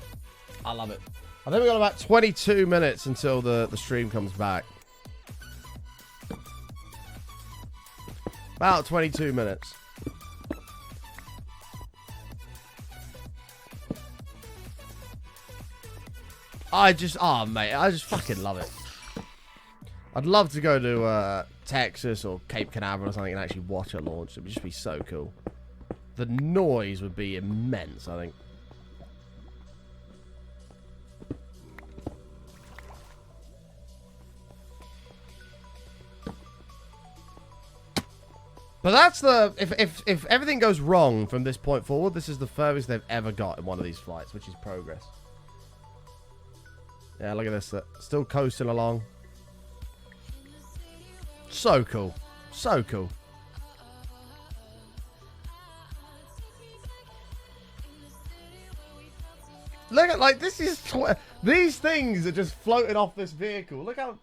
I love it. I think we've got about 22 minutes until the stream comes back. About 22 minutes. Oh, mate, I just fucking love it. I'd love to go to Texas or Cape Canaveral or something and actually watch a launch. It would just be so cool. The noise would be immense, I think. But that's the... If everything goes wrong from this point forward, this is the furthest they've ever got in one of these flights, which is progress. Yeah, look at this. Still coasting along. So cool. So cool. Look at, like, this is... These things are just floating off this vehicle. Look how...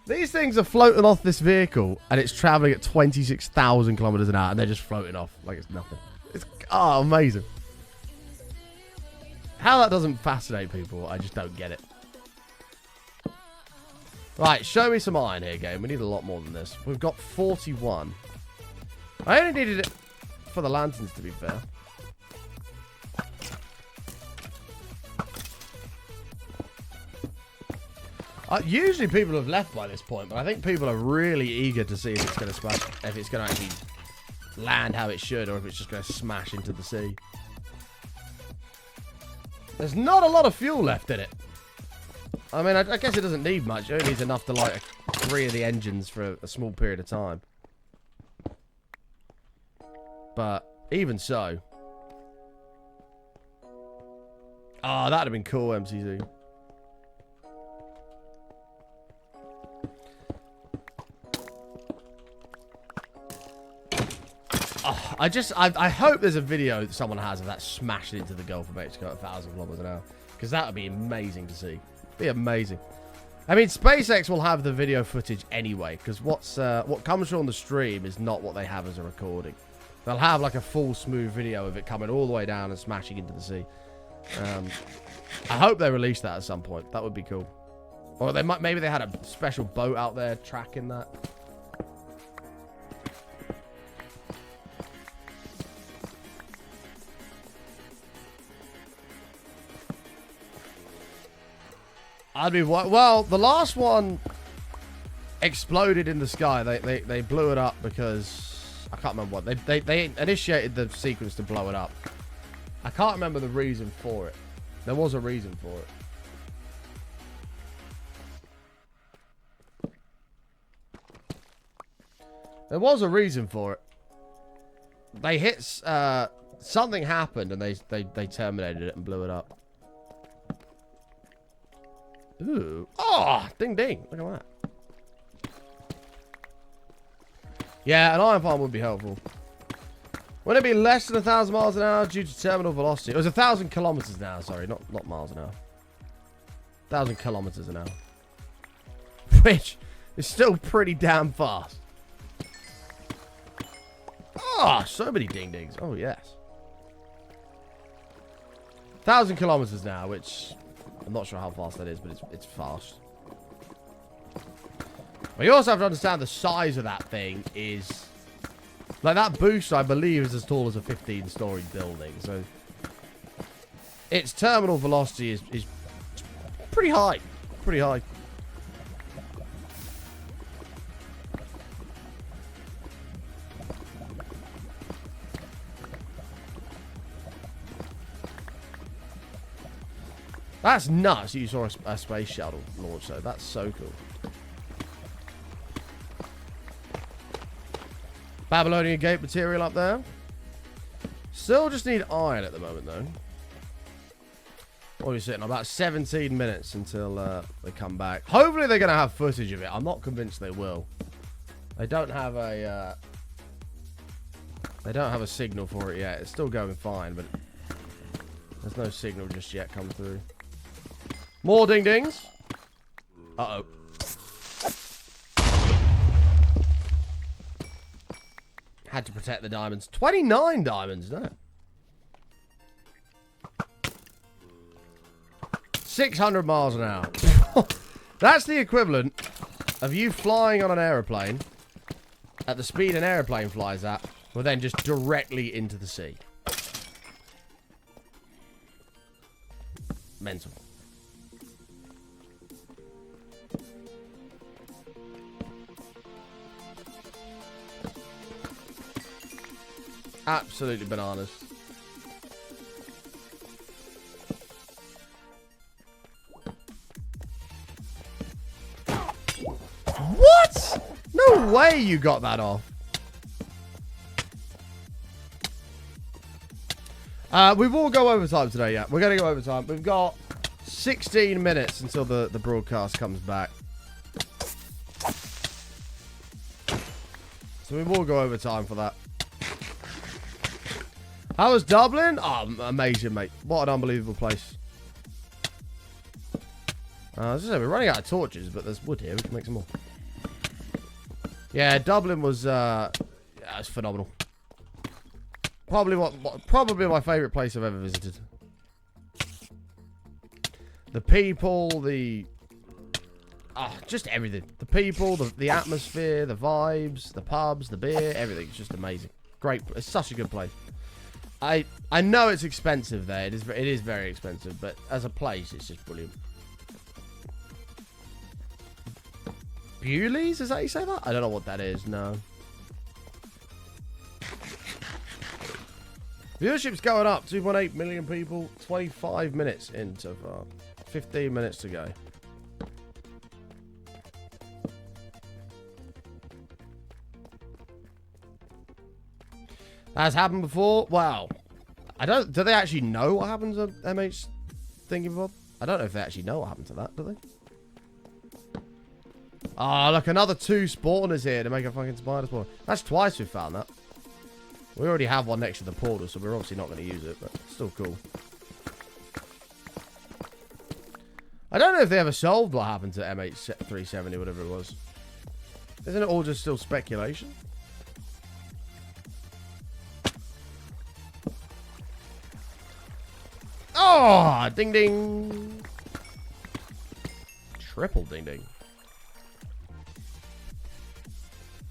These things are floating off this vehicle, and it's traveling at 26,000 kilometers an hour, and they're just floating off like it's nothing. It's amazing. How that doesn't fascinate people, I just don't get it. Right, show me some iron here, game. We need a lot more than this. We've got 41. I only needed it for the lanterns, to be fair. Usually people have left by this point, but I think people are really eager to see if it's going to smash, if it's going to actually land how it should, or if it's just going to smash into the sea. There's not a lot of fuel left in it. I mean, I guess it doesn't need much. It only needs enough to light 3 of the engines for a small period of time. But even so. Oh, that'd have been cool, MCZ. Oh, I hope there's a video that someone has of that smashing into the Gulf of Mexico at 1,000 kilometers an hour. Because that would be amazing to see. Be amazing. I mean, SpaceX will have the video footage anyway, because what comes from the stream is not what they have as a recording. They'll have like a full smooth video of it coming all the way down and smashing into the sea. I hope they release that at some point. That would be cool. Or maybe they had a special boat out there tracking that. I'd be... Well, the last one... exploded in the sky. They blew it up because I can't remember what they initiated the sequence to blow it up. I can't remember the reason for it. There was a reason for it. There was a reason for it. They hit something happened and they terminated it and blew it up. Ooh. Oh, ding ding. Look at that. Yeah, an iron farm would be helpful. Wouldn't it be less than 1,000 miles an hour due to terminal velocity? It was 1,000 kilometers an hour, sorry, not miles an hour. 1,000 kilometers an hour. Which is still pretty damn fast. Oh, so many ding dings. Oh, yes. 1,000 kilometers an hour, which I'm not sure how fast that is, but it's fast. But you also have to understand the size of that thing is... Like, that boost, I believe, is as tall as a 15-story building. So, its terminal velocity is pretty high. Pretty high. That's nuts. You saw a space shuttle launch, though. That's so cool. Babylonian Gate material up there. Still just need iron at the moment, though. What are we sitting on? About 17 minutes until they come back. Hopefully they're going to have footage of it. I'm not convinced they will. They don't have a... they don't have a signal for it yet. It's still going fine, but... There's no signal just yet come through. More ding-dings. Uh-oh. Had to protect the diamonds. 29 diamonds, no. 600 miles an hour. That's the equivalent of you flying on an aeroplane at the speed an aeroplane flies at, but then just directly into the sea. Mental. Absolutely bananas. What? No way you got that off. We will go overtime today, yeah. We're going to go overtime. We've got 16 minutes until the broadcast comes back. So we will go overtime for that. How was Dublin? Oh, amazing, mate. What an unbelievable place. As I said, we're running out of torches, but there's wood here. We can make some more. Yeah, Dublin was, yeah, it's phenomenal. Probably my favourite place I've ever visited. The people, just everything. The people, the atmosphere, the vibes, the pubs, the beer, everything's just amazing. Great. It's such a good place. I know it's expensive there. It is very expensive, but as a place, it's just brilliant. Bewley's? Is that how you say that? I don't know what that is. No. Viewership's going up. 2.8 million people. 25 minutes in so far. 15 minutes to go. That's happened before. Wow. Do they actually know what happened to MH thinking Bob? I don't know if they actually know what happened to that, do they? Ah, look, another 2 spawners here to make a fucking spider spawner. That's twice we've found that. We already have one next to the portal, so we're obviously not going to use it, but still cool. I don't know if they ever solved what happened to MH370, whatever it was. Isn't it all just still speculation? Oh, ding ding. Triple ding ding.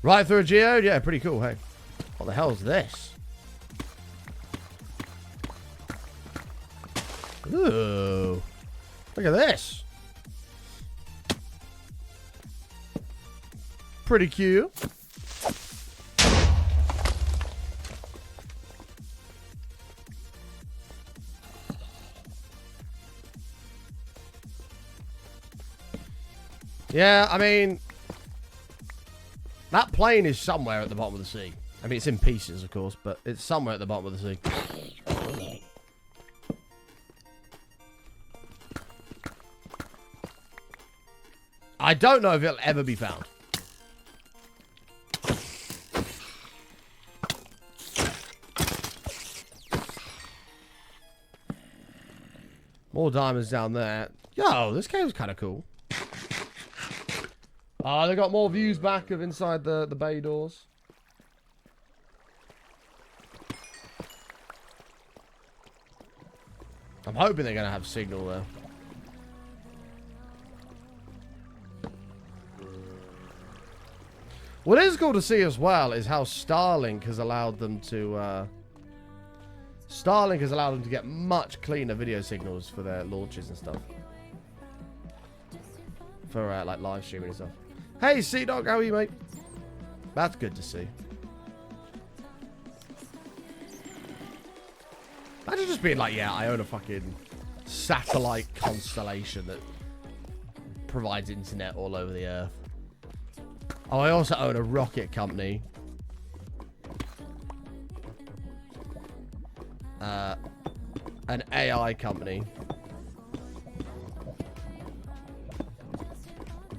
Right through a geode? Yeah, pretty cool, hey. What the hell is this? Ooh. Look at this. Pretty cute. Yeah, I mean, that plane is somewhere at the bottom of the sea. I mean, it's in pieces, of course, but it's somewhere at the bottom of the sea. I don't know if it'll ever be found. More diamonds down there. Yo, this game's kind of cool. They got more views back of inside the bay doors. I'm hoping they're going to have signal there. What is cool to see as well is how Starlink has allowed them to get much cleaner video signals for their launches and stuff. For like live streaming and stuff. Hey, Sea-Dog, how are you, mate? That's good to see. Imagine just being like, yeah, I own a fucking satellite constellation that provides internet all over the earth. Oh, I also own a rocket company. An AI company.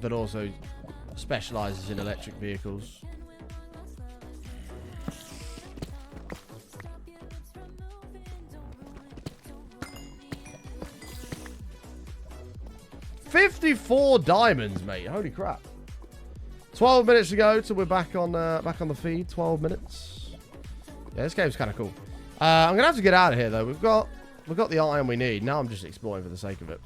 That also specializes in electric vehicles. $54 diamonds, mate. Holy crap. 12 minutes to go till we're back on the feed. 12 minutes. Yeah, this game's kind of cool. I'm gonna have to get out of here though. We've got the iron we need. Now I'm just exploring for the sake of it.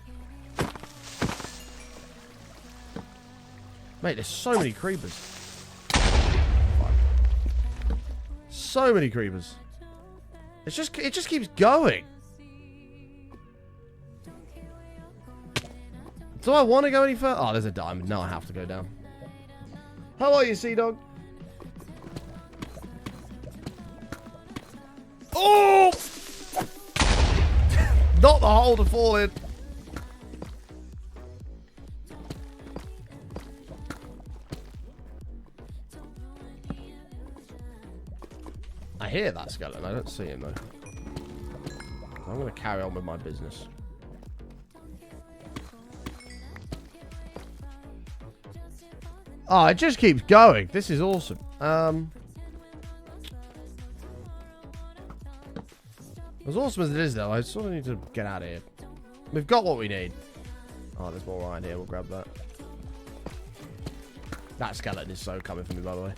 Mate, there's so many creepers. So many creepers. It just keeps going. Do I want to go any further? Oh, there's a diamond. No, I have to go down. How are you, Sea-Dog? Oh! Not the hole to fall in. I hear that skeleton. I don't see him, though. I'm going to carry on with my business. Oh, it just keeps going. This is awesome. As awesome as it is, though, I sort of need to get out of here. We've got what we need. Oh, there's more iron here. We'll grab that. That skeleton is so coming for me, by the way.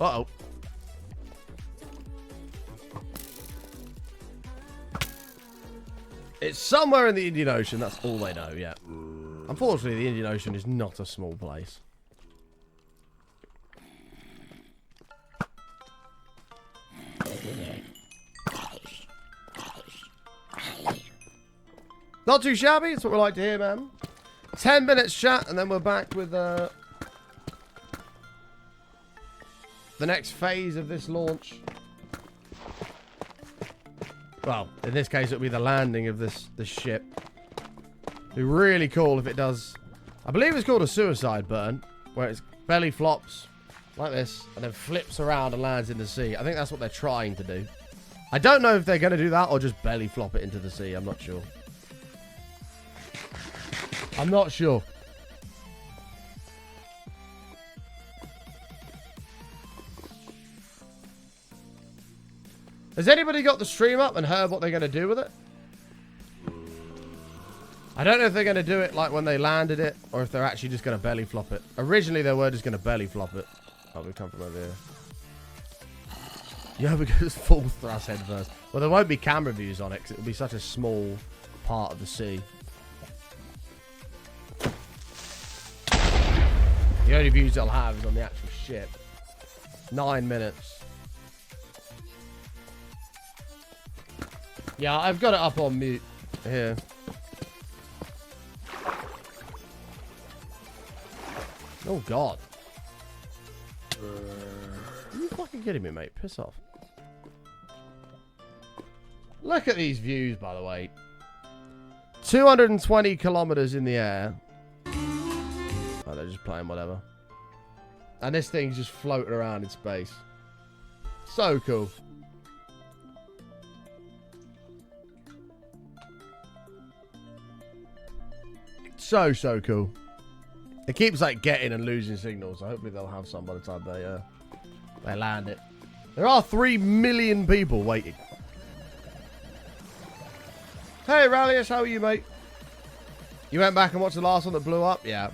Uh-oh. It's somewhere in the Indian Ocean. That's all they know, yeah. Unfortunately, the Indian Ocean is not a small place. Not too shabby. It's what we like to hear, man. 10 minutes chat, and then we're back with the next phase of this launch. Well, in this case, it'll be the landing of this ship. It'd be really cool if it does. I believe it's called a suicide burn, where its belly flops like this, and then flips around and lands in the sea. I think that's what they're trying to do. I don't know if they're going to do that or just belly flop it into the sea. I'm not sure. I'm not sure. Has anybody got the stream up and heard what they're going to do with it? I don't know if they're going to do it like when they landed it, or if they're actually just going to belly flop it. Originally, they were just going to belly flop it. Oh, we come from over here. Yeah, because full thrust head first. Well, there won't be camera views on it because it'll be such a small part of the sea. The only views they'll have is on the actual ship. 9 minutes. Yeah, I've got it up on mute here. Oh, God. Are you fucking kidding me, mate? Piss off. Look at these views, by the way. 220 kilometers in the air. Oh, they're just playing whatever. And this thing's just floating around in space. So cool. So cool. It keeps like getting and losing signals. So hopefully they'll have some by the time they land it. There are 3 million people waiting. Hey, Rallius, how are you, mate? You went back and watched the last one that blew up? Yeah.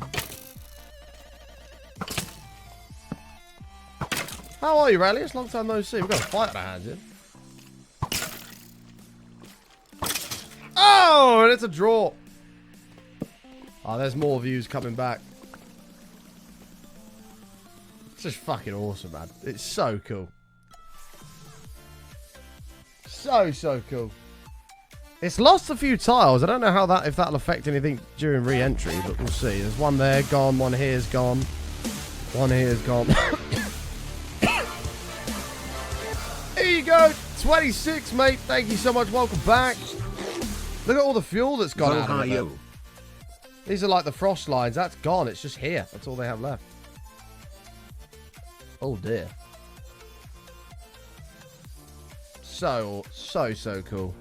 How are you, Rallius? Long time no see. We've got a fight on our hands here. Oh, and it's a draw. Oh, there's more views coming back. It's just fucking awesome, man. It's so cool. So cool. It's lost a few tiles. I don't know how if that'll affect anything during re-entry, but we'll see. There's one there gone, one here's gone. One here's gone. Here you go. 26, mate. Thank you so much. Welcome back. Look at all the fuel that's gone out of it. These are like the frost lines. That's gone. It's just here. That's all they have left. Oh, dear. So cool.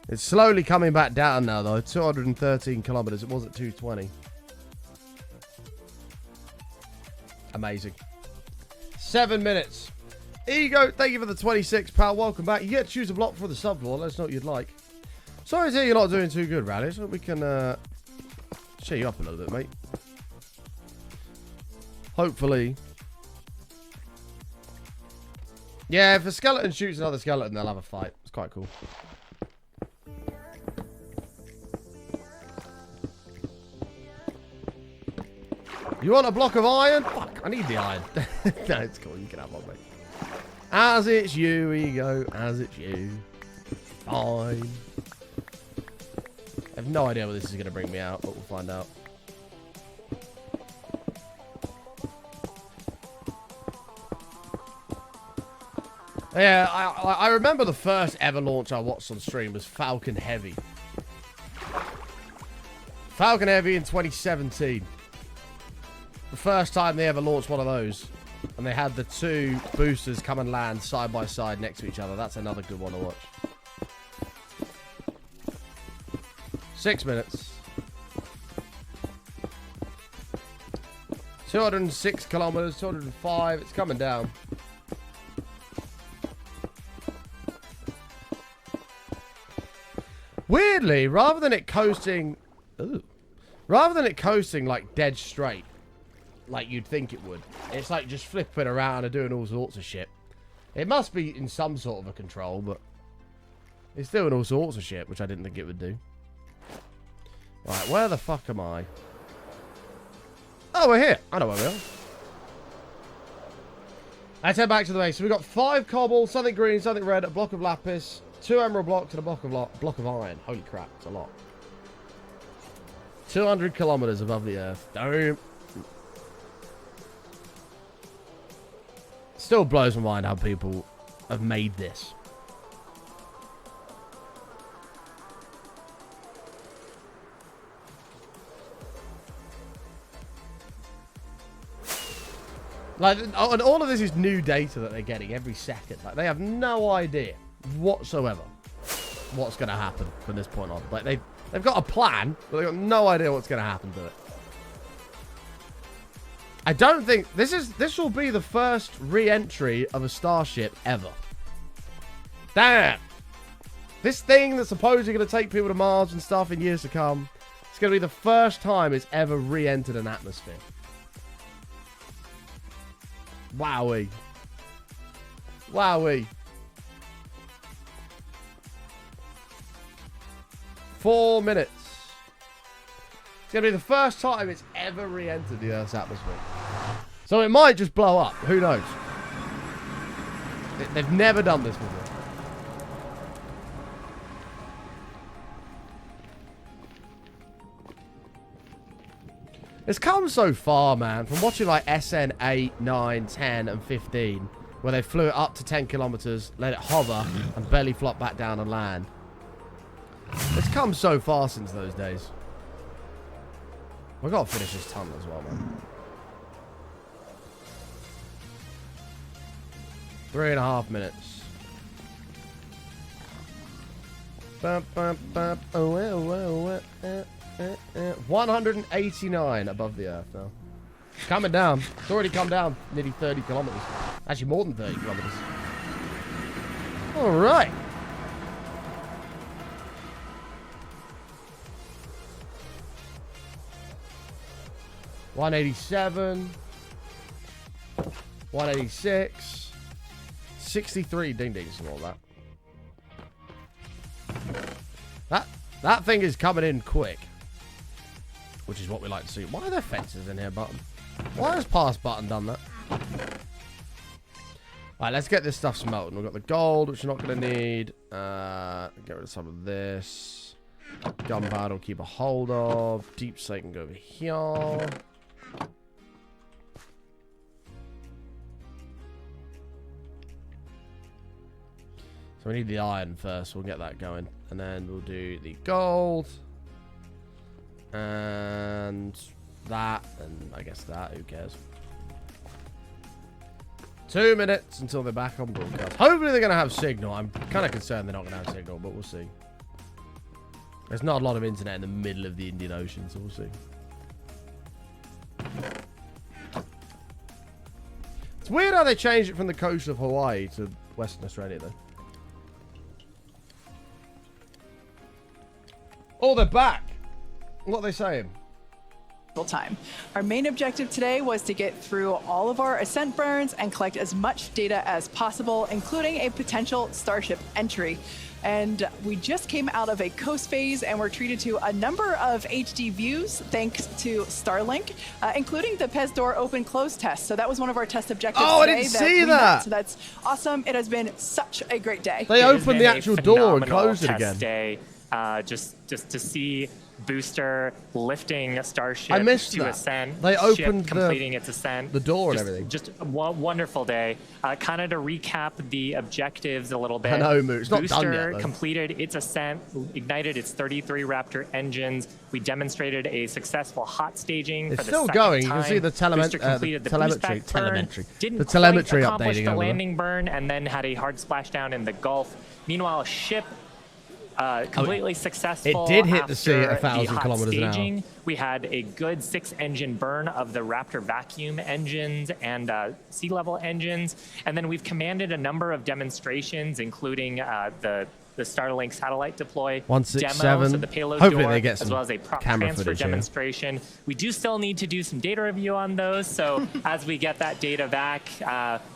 It's slowly coming back down now, though. 213 kilometers. It was at 220. Amazing. 7 minutes. Ego, thank you for the 26, pal. Welcome back. You get to choose a block for the subfloor. Let us know what you'd like. Sorry to hear you're not doing too good, Rally. So we can cheer you up a little bit, mate. Hopefully. Yeah, if a skeleton shoots another skeleton, they'll have a fight. It's quite cool. You want a block of iron? Fuck, I need the iron. No, it's cool. You can have one, mate. As it's you, Ego. As it's you. Fine. I have no idea what this is going to bring me out, but we'll find out. Yeah, I remember the first ever launch I watched on stream was Falcon Heavy. Falcon Heavy in 2017. The first time they ever launched one of those. And they had the two boosters come and land side by side next to each other. That's another good one to watch. 6 minutes. 206 kilometers, 205. It's coming down. Weirdly, rather than it coasting like dead straight, like you'd think it would, it's like just flipping around and doing all sorts of shit. It must be in some sort of a control, but it's doing all sorts of shit, which I didn't think it would do. Right, where the fuck am I? Oh, we're here. I know where we are. Let's head back to the base. So we've got 5 cobble, something green, something red, a block of lapis, 2 emerald blocks, and a block of iron. Holy crap, it's a lot. 200 kilometers above the earth. Damn. Still blows my mind how people have made this. Like, and all of this is new data that they're getting every second. Like, they have no idea whatsoever what's going to happen from this point on. Like, they've got a plan, but they've got no idea what's going to happen to it. I don't think this will be the first re-entry of a starship ever. Damn. This thing that's supposedly going to take people to Mars and stuff in years to come, it's going to be the first time it's ever re-entered an atmosphere. Wowee. Wowee. 4 minutes. It's going to be the first time it's ever re-entered the Earth's atmosphere. So it might just blow up. Who knows? They've never done this before. It's come so far, man, from watching like SN 8, 9, 10, and 15, where they flew it up to 10 kilometers, let it hover, and belly flop back down and land. It's come so far since those days. We've got to finish this tunnel as well, man. 3.5 minutes. 189 above the earth now. It's coming down. It's already come down nearly 30 kilometers. Actually, more than 30 kilometers. All right. $187. 186. 63 ding-dings and all that. That thing is coming in quick. Which is what we like to see. Why are there fences in here, Button? Why has Pass Button done that? Alright, let's get this stuff smelting. We've got the gold, which we're not going to need. Get rid of some of this. Gunpowder will keep a hold of. Deep Slate can go over here. So we need the iron first. We'll get that going. And then we'll do the gold. And that. And I guess that. Who cares? 2 minutes until they're back on broadcast. Hopefully they're going to have signal. I'm kind of concerned they're not going to have signal, but we'll see. There's not a lot of internet in the middle of the Indian Ocean, so we'll see. It's weird how they changed it from the coast of Hawaii to Western Australia, though. Oh, they're back. What are they saying? Time. Our main objective today was to get through all of our ascent burns and collect as much data as possible, including a potential Starship entry. And we just came out of a coast phase and we're treated to a number of HD views thanks to Starlink, including the PES door open close test. So that was one of our test objectives today. I didn't see that. So that's awesome. It has been such a great day. They opened the actual door and closed it again. Day, just to see booster lifting a Starship I missed to that. ascent. They opened completing its ascent. The door and everything. Just a wonderful day. Kind of to recap the objectives a little bit. I know, Moo. It's not Booster done yet, though. completed its ascent, ignited its 33 Raptor engines. We demonstrated a successful hot staging It's for the still second going. time. You can see the Booster completed the telemetry. boost back burn, didn't The telemetry quite accomplish updating the over there. landing burn, and then had a hard splashdown in the Gulf. Meanwhile, ship completely successful. It did hit the sea at after 1,000 the hot kilometers an hour. staging. We had a good 6-engine burn of the Raptor vacuum engines and sea level engines, and then we've commanded a number of demonstrations, including the Starlink satellite deploy 167. demo, so the payload Hopefully door, they get as some well as a prop camera transfer footage here. demonstration. We do still need to do some data review on those, so as we get that data back,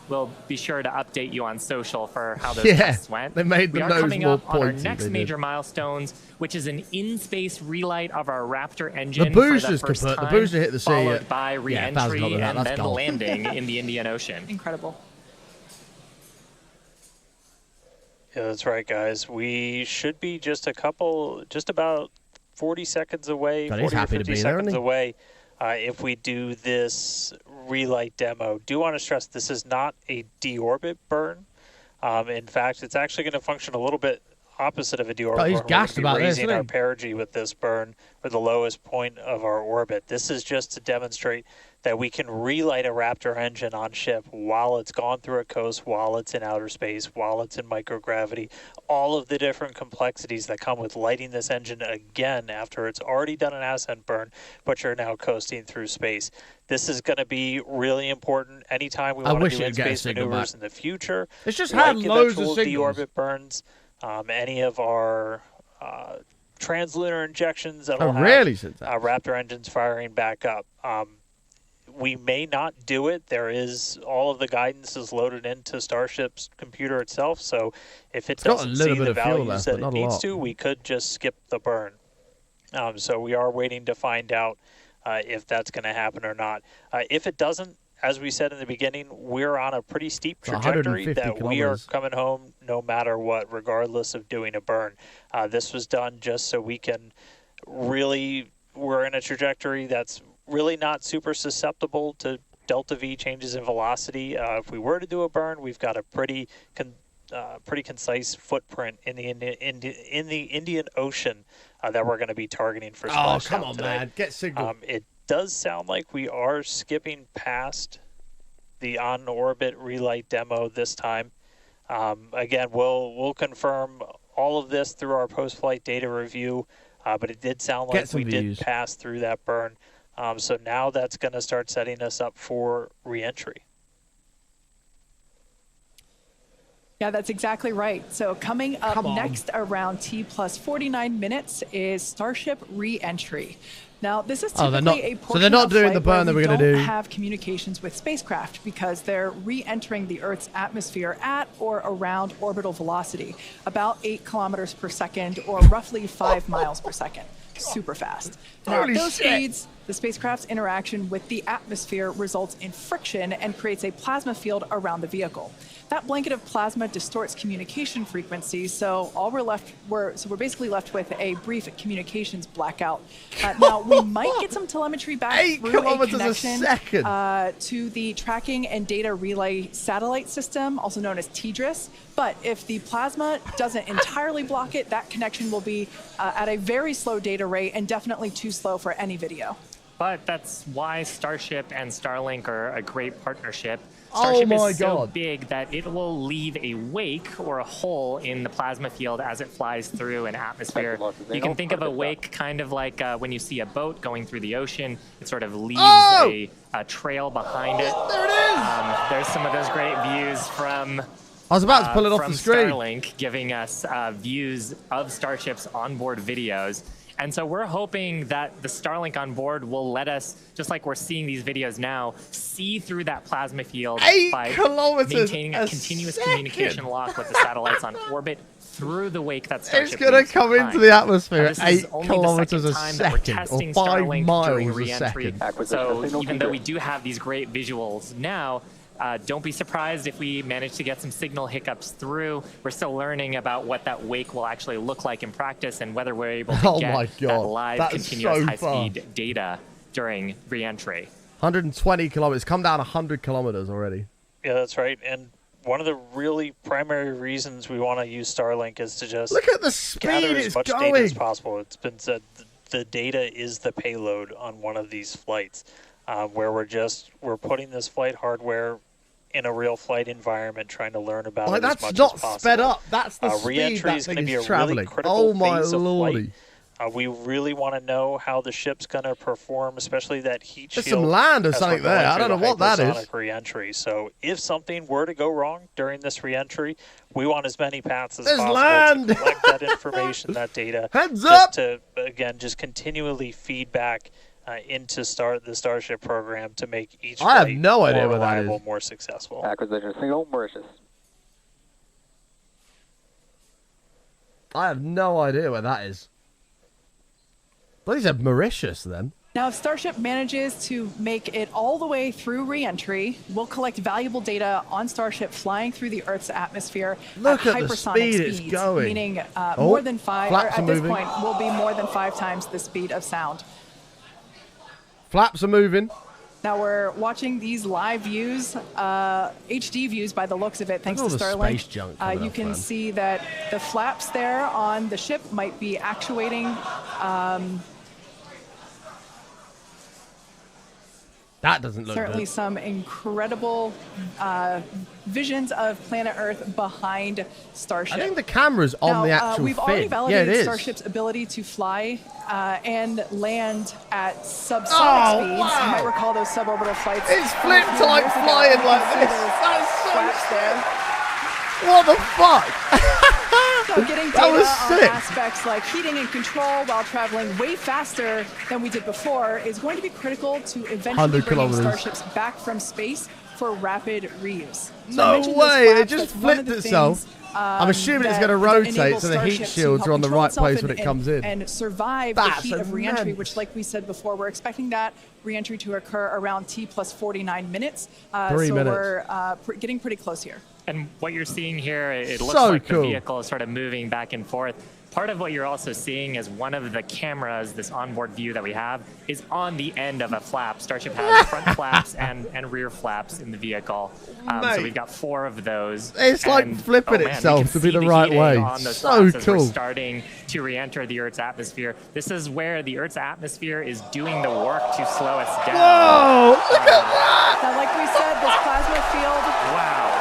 we'll be sure to update you on social for how those tests went. They made the we are nose coming more up on our pointy, next they did. major milestones, which is an in-space relight of our Raptor engine. The boosters for the first kaput. The time, booster hit the sea followed at- by yeah, 1,000 re-entry kilometers, and that's then gold. landing in the Indian Ocean. Incredible. Yeah, that's right, guys. We should be just about 40 seconds away, God, he's 40 or happy to 50 be there, seconds isn't he? away if we do this relight demo. Do want to stress this is not a deorbit burn. In fact, it's actually going to function a little bit opposite of a deorbit burn. he's gassed We're gonna about be this, raising isn't our he? perigee with this burn for the lowest point of our orbit. This is just to demonstrate that we can relight a Raptor engine on ship while it's gone through a coast, while it's in outer space, while it's in microgravity, all of the different complexities that come with lighting this engine again after it's already done an ascent burn, but you're now coasting through space. This is going to be really important anytime we want to do in-space maneuvers in the future. It's just like had loads of eventual signals. deorbit burns, any of our translunar injections that will really have said that. Raptor engines firing back up. We may not do it. There is all of the guidance is loaded into Starship's computer itself, so if it got a doesn't little see bit the of fuel values left, that but it not a needs lot. to, we could just skip the burn. So we are waiting to find out if that's going to happen or not. If it doesn't, as we said in the beginning, we're on a pretty steep It's trajectory 150 that we are kilometers. coming home no matter what, regardless of doing a burn. This was done just so we can really, we're in a trajectory that's really not super susceptible to delta V changes in velocity. If we were to do a burn, we've got a pretty concise footprint in the Indian Ocean that we're going to be targeting for splashdown come on, today. man. Get signal. It does sound like we are skipping past the on-orbit relight demo this time. Again, we'll confirm all of this through our post-flight data review, but it did sound like we did pass through that burn. So now that's going to start setting us up for re-entry. Yeah, that's exactly right. So coming up next around T plus 49 minutes is Starship re-entry. Now, this is typically a portion so they're not of doing flight the burn that where we're going to we do. don't have communications with spacecraft because they're re-entering the Earth's atmosphere at or around orbital velocity, about 8 kilometers per second or roughly 5 miles per second. Super fast. Now, at those speeds, the spacecraft's interaction with the atmosphere results in friction and creates a plasma field around the vehicle. That blanket of plasma distorts communication frequencies, so we're basically left with a brief communications blackout. Now we might get some telemetry back through a connection to the tracking and data relay satellite system, also known as TDRS. But if the plasma doesn't entirely block it, that connection will be at a very slow data rate and definitely too slow for any video. But that's why Starship and Starlink are a great partnership. Starship is so big that it will leave a wake or a hole in the plasma field as it flies through an atmosphere. You can think of a wake kind of like when you see a boat going through the ocean. It sort of leaves a trail behind it. There it is! There's some of those great views from... I was about to pull it off the screen. Starlink giving us views of Starship's onboard videos. And so we're hoping that the Starlink on board will let us, just like we're seeing these videos now, see through that plasma field by maintaining a continuous communication lock with the satellites on orbit through the wake that Starship It's going to come into the atmosphere at 8 kilometers a second, or 5 miles a second. So even though we do have these great visuals now, don't be surprised if we manage to get some signal hiccups through. We're still learning about what that wake will actually look like in practice and whether we're able to get that live continuous high-speed data during re-entry. 120 kilometers. Come down 100 kilometers already. Yeah, that's right. And one of the really primary reasons we want to use Starlink is to just look at the speed gather it's as much going. data as possible. It's been said the data is the payload on one of these flights, where we're putting this flight hardware in a real flight environment, trying to learn about it as much as possible. That's not sped up. That's the speed re-entry that is thing going to be a is traveling. really critical phase of lordy. flight. We really want to know how the ship's going to perform, especially that heat shield. There's some land or something there. I don't know what that is. Re-entry. So if something were to go wrong during this re-entry, we want as many paths as possible land. to collect that information, that data. Heads up! To, again, just continually feed back into the Starship program to make each I have flight no idea more what that reliable, is. more successful. Acquisition signal, Mauritius. I have no idea where that is. But he said Mauritius then. Now, if Starship manages to make it all the way through re-entry, we'll collect valuable data on Starship flying through the Earth's atmosphere Look at at the hypersonic speed speeds, it's going. meaning more than 5, or flaps at are this moving. point, will be more than 5 times the speed of sound. Flaps are moving. Now we're watching these live views, HD views by the looks of it, thanks to Starlink. Space junk You can see that the flaps there on the ship might be actuating. That doesn't look certainly good. some incredible visions of planet Earth behind Starship. I think the camera's on the actual we've fin. already validated yeah, it is. Starship's ability to fly and land at subsonic speeds. Wow. You might recall those suborbital flights. It's flipped to like flying like this. That's so flaps there. What the fuck? So getting That data was on sick. aspects like heating and control while traveling way faster than we did before is going to be critical to eventually 100 bringing kilometers. starships back from space for rapid reuse. So I No mentioned those way, it flaps. just That's one of flipped the itself. things, I'm assuming it's that going to rotate enables so the heat Starship to shields help are on the control right itself place when it comes in. and survive That's the heat of re-entry, immense. which, like we said before, we're expecting that re-entry to occur around T plus 49 minutes. 3 so minutes. we're getting pretty close here. And what you're seeing here, it looks So like cool. the vehicle is sort of moving back and forth. part of what you're also seeing is one of the cameras, this onboard view that we have, is on the end of a flap. Starship has front flaps and rear flaps in the vehicle. So we've got 4 of those. It's like flipping itself to be the right way. So cool. We're starting to re-enter the Earth's atmosphere. This is where the Earth's atmosphere is doing the work to slow us down. Whoa! Look at that! Now, like we said, this plasma field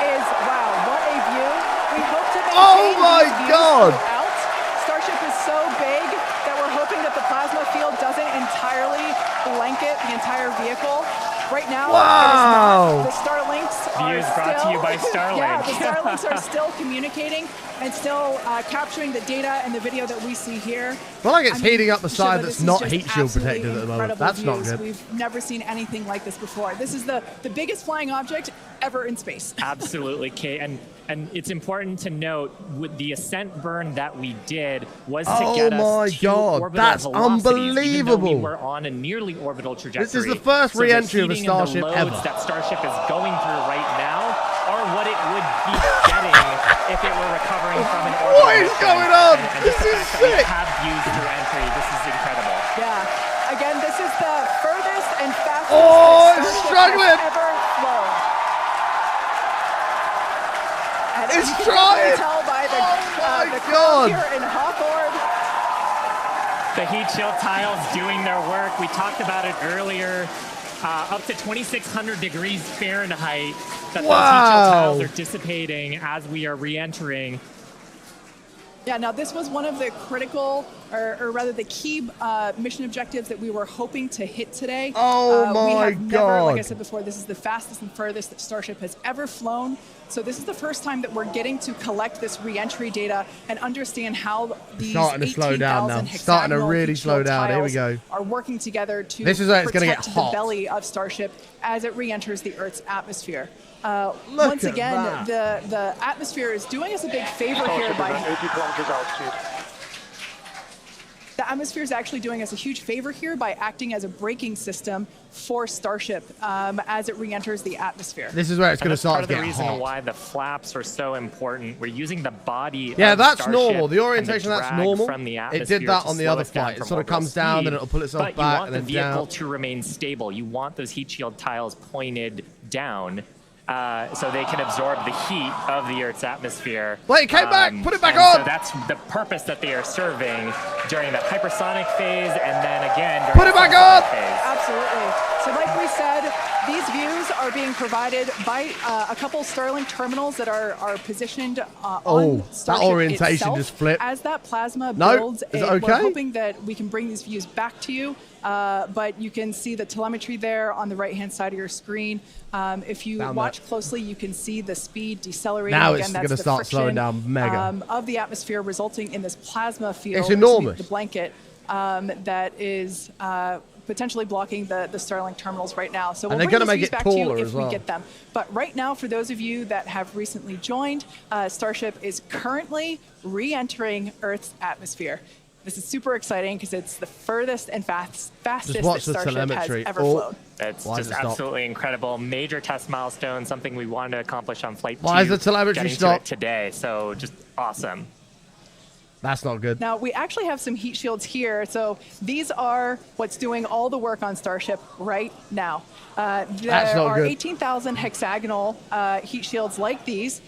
is, wow, what a view. We hope to maintain Oh my these views God! throughout. Starship is so big that we're hoping that the plasma field doesn't entirely blanket the entire vehicle. Right now, Wow! it is not. The Starlinks are Views brought to you by Starlink. Yeah, the Starlinks are still communicating and still capturing the data and the video that we see here. I feel like it's heating up the side Shiva, that's this is not just heat shield absolutely protected at the moment. incredible That's not views. good. We've never seen anything like this before. This is the biggest flying object ever in space. Absolutely, Kate. And it's important to note, with the ascent burn that we did was to get us to orbital that's velocities, unbelievable. even though we were on a nearly orbital trajectory. This is the first So re-entry of a the heating and Starship the ever. loads that Starship is going through right now are what it would be getting if it were recovering from an orbital What is mission. going on? And This just the is fact that we sick. have views through entry. This is incredible. Yeah. Again, this is the furthest and fastest Oh, that it's Starship struggling. has ever flown. And It's you can trying. definitely tell by the, Oh my the God. crowd here in Hawthorne. The heat shield tiles doing their work. We talked about it earlier. Up to 2,600 degrees Fahrenheit that those heat shield tiles are dissipating as we are re-entering. Yeah, now this was one of the critical, or rather the key mission objectives that we were hoping to hit today. Oh we my have never, like I God. said before, this is the fastest and furthest that Starship has ever flown. So this is the first time that we're getting to collect this re-entry data and understand how these Starting to slow down now. 18,000 Starting to hexagonal really heat slow shield down. Here we tiles go. are working together to This is where it's gonna get protect hot. the belly of Starship as it re-enters the Earth's atmosphere. Look Once at again, that. the atmosphere is doing us a big favor here by 80 kilometers altitude. the atmosphere is actually doing us a huge favor here by acting as a braking system for Starship as it re-enters the atmosphere. This is where it's And going to that's start part to of the get reason hot. why the flaps are so important. We're using the body Yeah, of that's Starship normal. The and orientation, that's drag normal. from the It atmosphere did that to on the slow other us down flight. It from sort of orbital comes down, speed. then it'll pull itself but back, you want and the then down. vehicle to remain stable. You want those heat shield tiles pointed down. So they can absorb the heat of the Earth's atmosphere. Wait, it came back. Put it back and on. So that's the purpose that they are serving during the hypersonic phase, and then again during Put it the back subsonic on. phase. Absolutely. So like we said, these views are being provided by a couple Starlink terminals that are positioned on that Starship orientation itself. just flipped. As that plasma No, builds, is it we're okay? hoping that we can bring these views back to you. But you can see the telemetry there on the right-hand side of your screen. If you Found watch that. closely, you can see the speed decelerating. Now Again, it's that's gonna the start slowing friction, down mega. of the atmosphere, resulting in this plasma field. It's excuse me, enormous. The blanket that is potentially blocking the Starlink terminals right now. So And we'll they're bring gonna these make views it back to you taller if as we well. get them. But right now, for those of you that have recently joined, Starship is currently re-entering Earth's atmosphere. This is super exciting because it's the furthest and fastest that watch the Starship has telemetry. ever Oh. flown. That's Why just does it stop? absolutely incredible. Major test milestone, something we wanted to accomplish on flight 2. Why is the telemetry getting to stop? it today, so just awesome. That's not good. Now, we actually have some heat shields here. So these are what's doing all the work on Starship right now. That's There not are good. 18,000 hexagonal heat shields like these.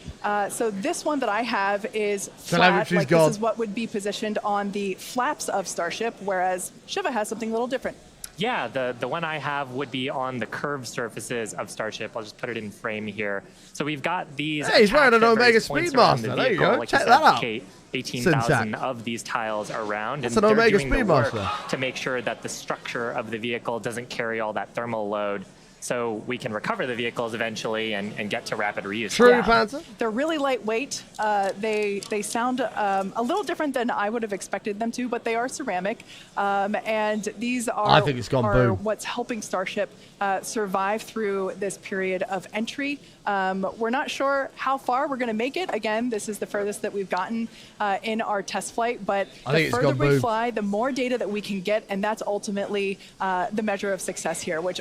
So this one that I have is flat. Telemetry's Like gone. this is what would be positioned on the flaps of Starship, whereas Shiva has something a little different. Yeah, the one I have would be on the curved surfaces of Starship. I'll just put it in frame here. So we've got these. Hey, he's wearing an attached at Omega various points around the Speedmaster. There you vehicle. go. Like Check said, that out. Kate, 18,000 Syntax. of these tiles around, That's and an they're Omega doing the work Speedmaster. to make sure that the structure of the vehicle doesn't carry all that thermal load, so we can recover the vehicles eventually and get to rapid reuse. True, Yeah. Panther. They're really lightweight. They sound a little different than I would have expected them to, but they are ceramic. And these are, I think it's gone boom. what's helping Starship survive through this period of entry. We're not sure how far we're going to make it. Again, this is the furthest that we've gotten in our test flight, but I think the it's further gone we boom. fly, the more data that we can get, and that's ultimately the measure of success here, which,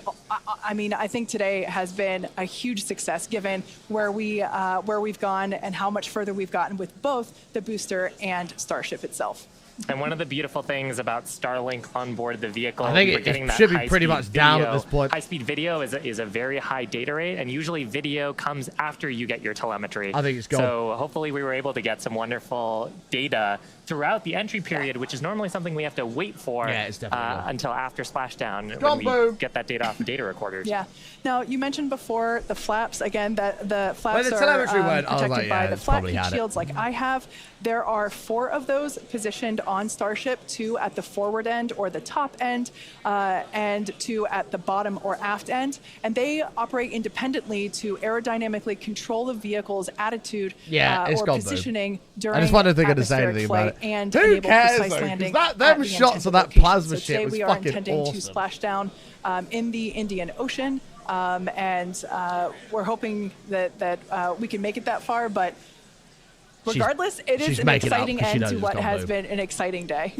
I mean, mean, I think today has been a huge success given where we've gone and how much further we've gotten with both the booster and Starship itself. And one of the beautiful things about Starlink on board the vehicle, I think it should be pretty much down at this point. High-speed video is a very high data rate, and usually video comes after you get your telemetry. I think it's gone. So hopefully we were able to get some wonderful data throughout the entry period, which is normally something we have to wait for until after splashdown when we get that data off the data recorders. Yeah. Now, you mentioned before the flaps, again, that the flaps the are like, protected by the flat heat shields like I have. There are 4 of those positioned on Starship, 2 at the forward end or the top end, and 2 at the bottom or aft end. And they operate independently to aerodynamically control the vehicle's attitude or positioning during atmospheric flight and enable precise landing. Them shots of that plasma shit was we are fucking intending awesome. to splash down in the Indian Ocean, and we're hoping that we can make it that far, but regardless, it is an exciting end to what has been an exciting day.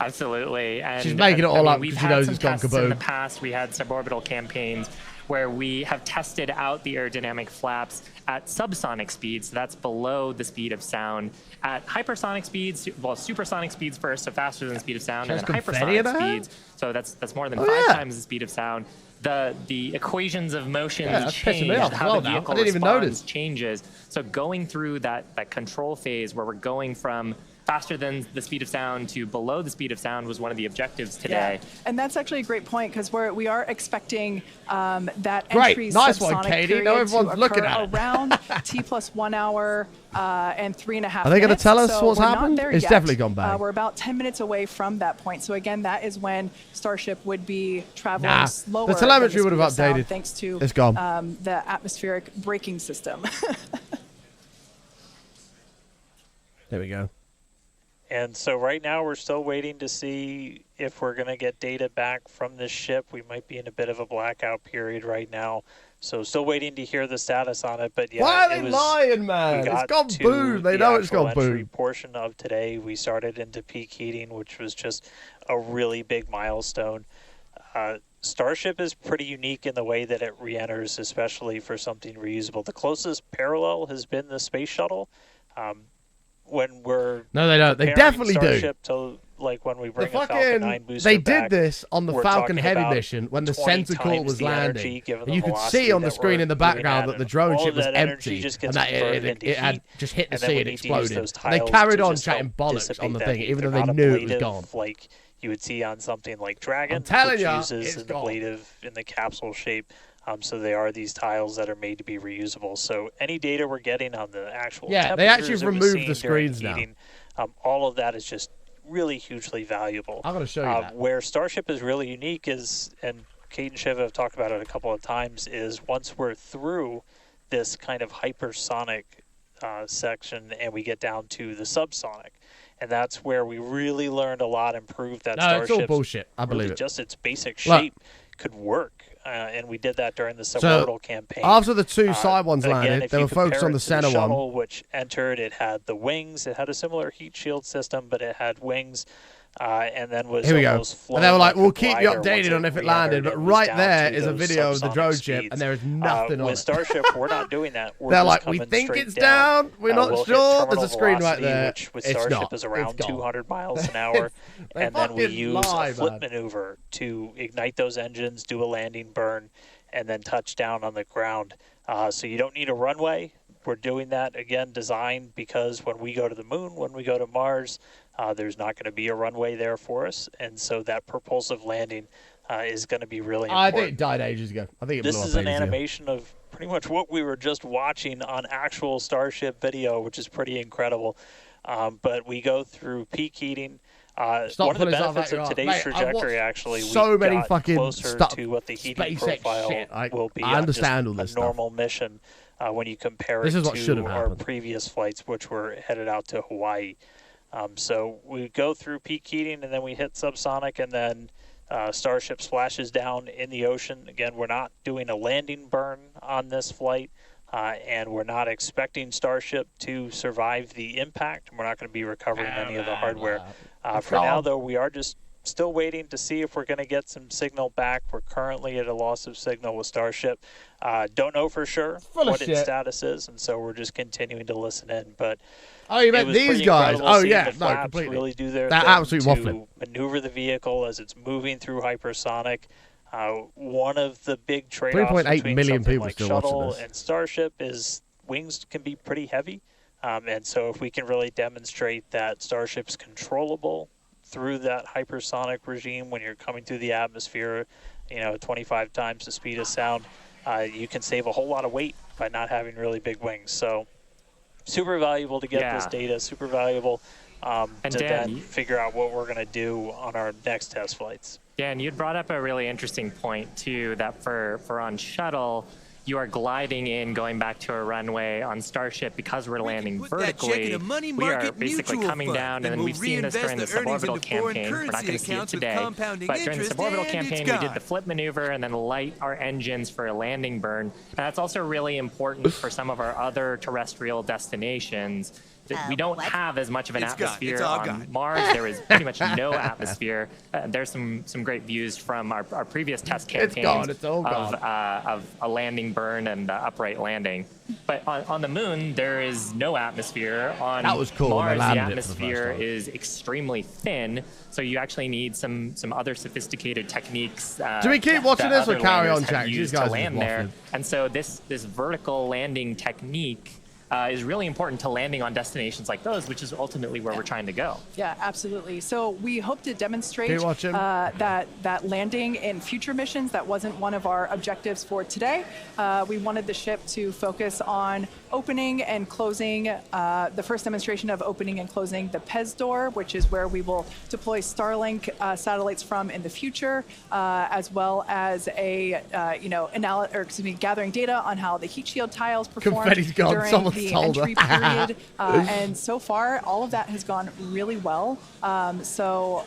Absolutely. And she's making it all up because she knows it's gone kaboom. In the past, we had suborbital campaigns where we have tested out the aerodynamic flaps at subsonic speeds. So that's below the speed of sound. At hypersonic speeds, well, supersonic speeds first, so faster than the speed of sound, and then hypersonic speeds. So that's more than 5 times the speed of sound. The equations of motion change, how the vehicle responds changes. So going through that control phase where we're going from faster than the speed of sound to below the speed of sound was one of the objectives today. Yeah. And that's actually a great point because we are expecting that entry subsonic period to occur around T+1 hour and 3.5 minutes. Are they going to tell us what's happened? It's yet. Definitely gone back. We're about 10 minutes away from that point. So again, that is when Starship would be traveling slower. The telemetry would have updated. Thanks to it's gone. The atmospheric braking system. There we go. And so right now we're still waiting to see if we're going to get data back from this ship. We might be in a bit of a blackout period right now. So still waiting to hear the status on it. But yeah, why are they lying, man? It's gone boom. They know it's gone boom. Portion of today, we started into peak heating, which was just a really big milestone. Starship is pretty unique in the way that it re-enters, especially for something reusable. The closest parallel has been the space shuttle. When we're they don't. They definitely Starship to, like when we bring a Falcon 9 booster they back, did this on the Falcon Heavy mission when the sensor core was landing. And you could see on the screen in the background that the drone ship was empty and that it had just hit the sea and exploded. And they carried on chatting bollocks on the thing, even though they knew it was gone. Like you would see on something like Dragon, which uses in the ablative in the capsule shape. So they are these tiles that are made to be reusable. So any data we're getting on the actual they actually removed the screens now. All of that is just really hugely valuable. I'm going to show you that. Where Starship is really unique is, and Kate and Shiv have talked about it a couple of times, is once we're through this kind of hypersonic section and we get down to the subsonic. And that's where we really learned a lot, improved that Starship. It's all bullshit. I believe it. Just its basic shape could work. And we did that during the suborbital campaign. After the 2 side ones landed, they were focused on the center shuttle, one. Which entered, it had the wings. It had a similar heat shield system, but it had wings. And then was Here we go. And they were like, we'll keep you updated on if it landed. But right there is a video of the drone ship, and there is nothing on it. With Starship, we're not doing that. They're like, we think it's down. We're not sure. There's a screen right there. Which with Starship is around 200 miles an hour. And then we use a flip maneuver to ignite those engines, do a landing burn, and then touch down on the ground. So you don't need a runway. We're doing that, again, designed because when we go to the moon, when we go to Mars, there's not going to be a runway there for us. And so that propulsive landing is going to be really important. I think it died ages ago. I think it blew up This is an animation of pretty much what we were just watching on actual Starship video, which is pretty incredible. But we go through peak heating. One of the benefits of today's trajectory, actually, we got closer to what the heating profile will be I understand all on this a normal mission when you compare it to our previous flights, which were headed out to Hawaii. So we go through peak heating, and then we hit subsonic, and then Starship splashes down in the ocean. Again, we're not doing a landing burn on this flight. And we're not expecting Starship to survive the impact. We're not going to be recovering any of the hardware. For now, though, we are just still waiting to see if we're going to get some signal back. We're currently at a loss of signal with Starship. Don't know for sure what its status is, and so we're just continuing to listen in. But oh, you meant these guys? Oh yeah, no, completely. Really do their that thing absolutely to waffling. maneuver the vehicle as it's moving through hypersonic. One of the big trade-offs 3.8 between million something people like still shuttle watching this. and Starship is wings can be pretty heavy, and so if we can really demonstrate that Starship's controllable through that hypersonic regime when you're coming through the atmosphere, 25 times the speed of sound, you can save a whole lot of weight by not having really big wings. So super valuable to get this data, super valuable to then figure out what we're going to do on our next test flights. Dan, you'd brought up a really interesting point too, that for on shuttle, you are gliding in, going back to a runway. On Starship, because we're landing vertically, we are basically coming down, and then we've seen this during the suborbital campaign. We're not going to see it today, but during the suborbital campaign, we did the flip maneuver and then light our engines for a landing burn. And that's also really important for some of our other terrestrial destinations. We don't have as much of an atmosphere on Mars. There is pretty much no atmosphere. There's some great views from our previous test campaigns of a landing burn and upright landing. But on the moon, there is no atmosphere. On that was cool. Mars, the atmosphere is extremely thin, so you actually need some other sophisticated techniques. Do we keep watching this or carry on, Jack? These guys to land there. And so this vertical landing technique is really important to landing on destinations like those, which is ultimately where we're trying to go. Yeah, absolutely. So we hope to demonstrate that landing in future missions. That wasn't one of our objectives for today. We wanted the ship to focus on opening and closing, the first demonstration of opening and closing the PEZ door, which is where we will deploy Starlink satellites from in the future, as well as gathering data on how the heat shield tiles performed during the entry period. And so far, all of that has gone really well. So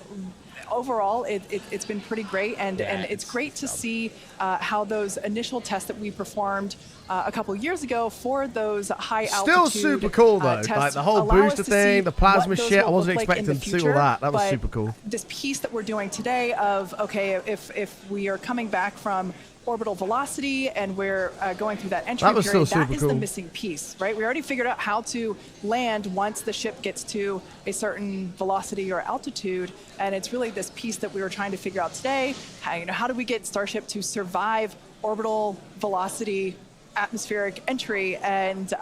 overall, it's been pretty great, and it's great to see how those initial tests that we performed a couple years ago for those high altitude still super cool though, like the whole booster thing, the plasma shit. I wasn't expecting to see all that. That was super cool. This piece that we're doing today of, okay, if we are coming back from orbital velocity and we're going through that entry period, that is the missing piece, right? We already figured out how to land once the ship gets to a certain velocity or altitude, and it's really this piece that we were trying to figure out today. How do we get Starship to survive orbital velocity atmospheric entry? And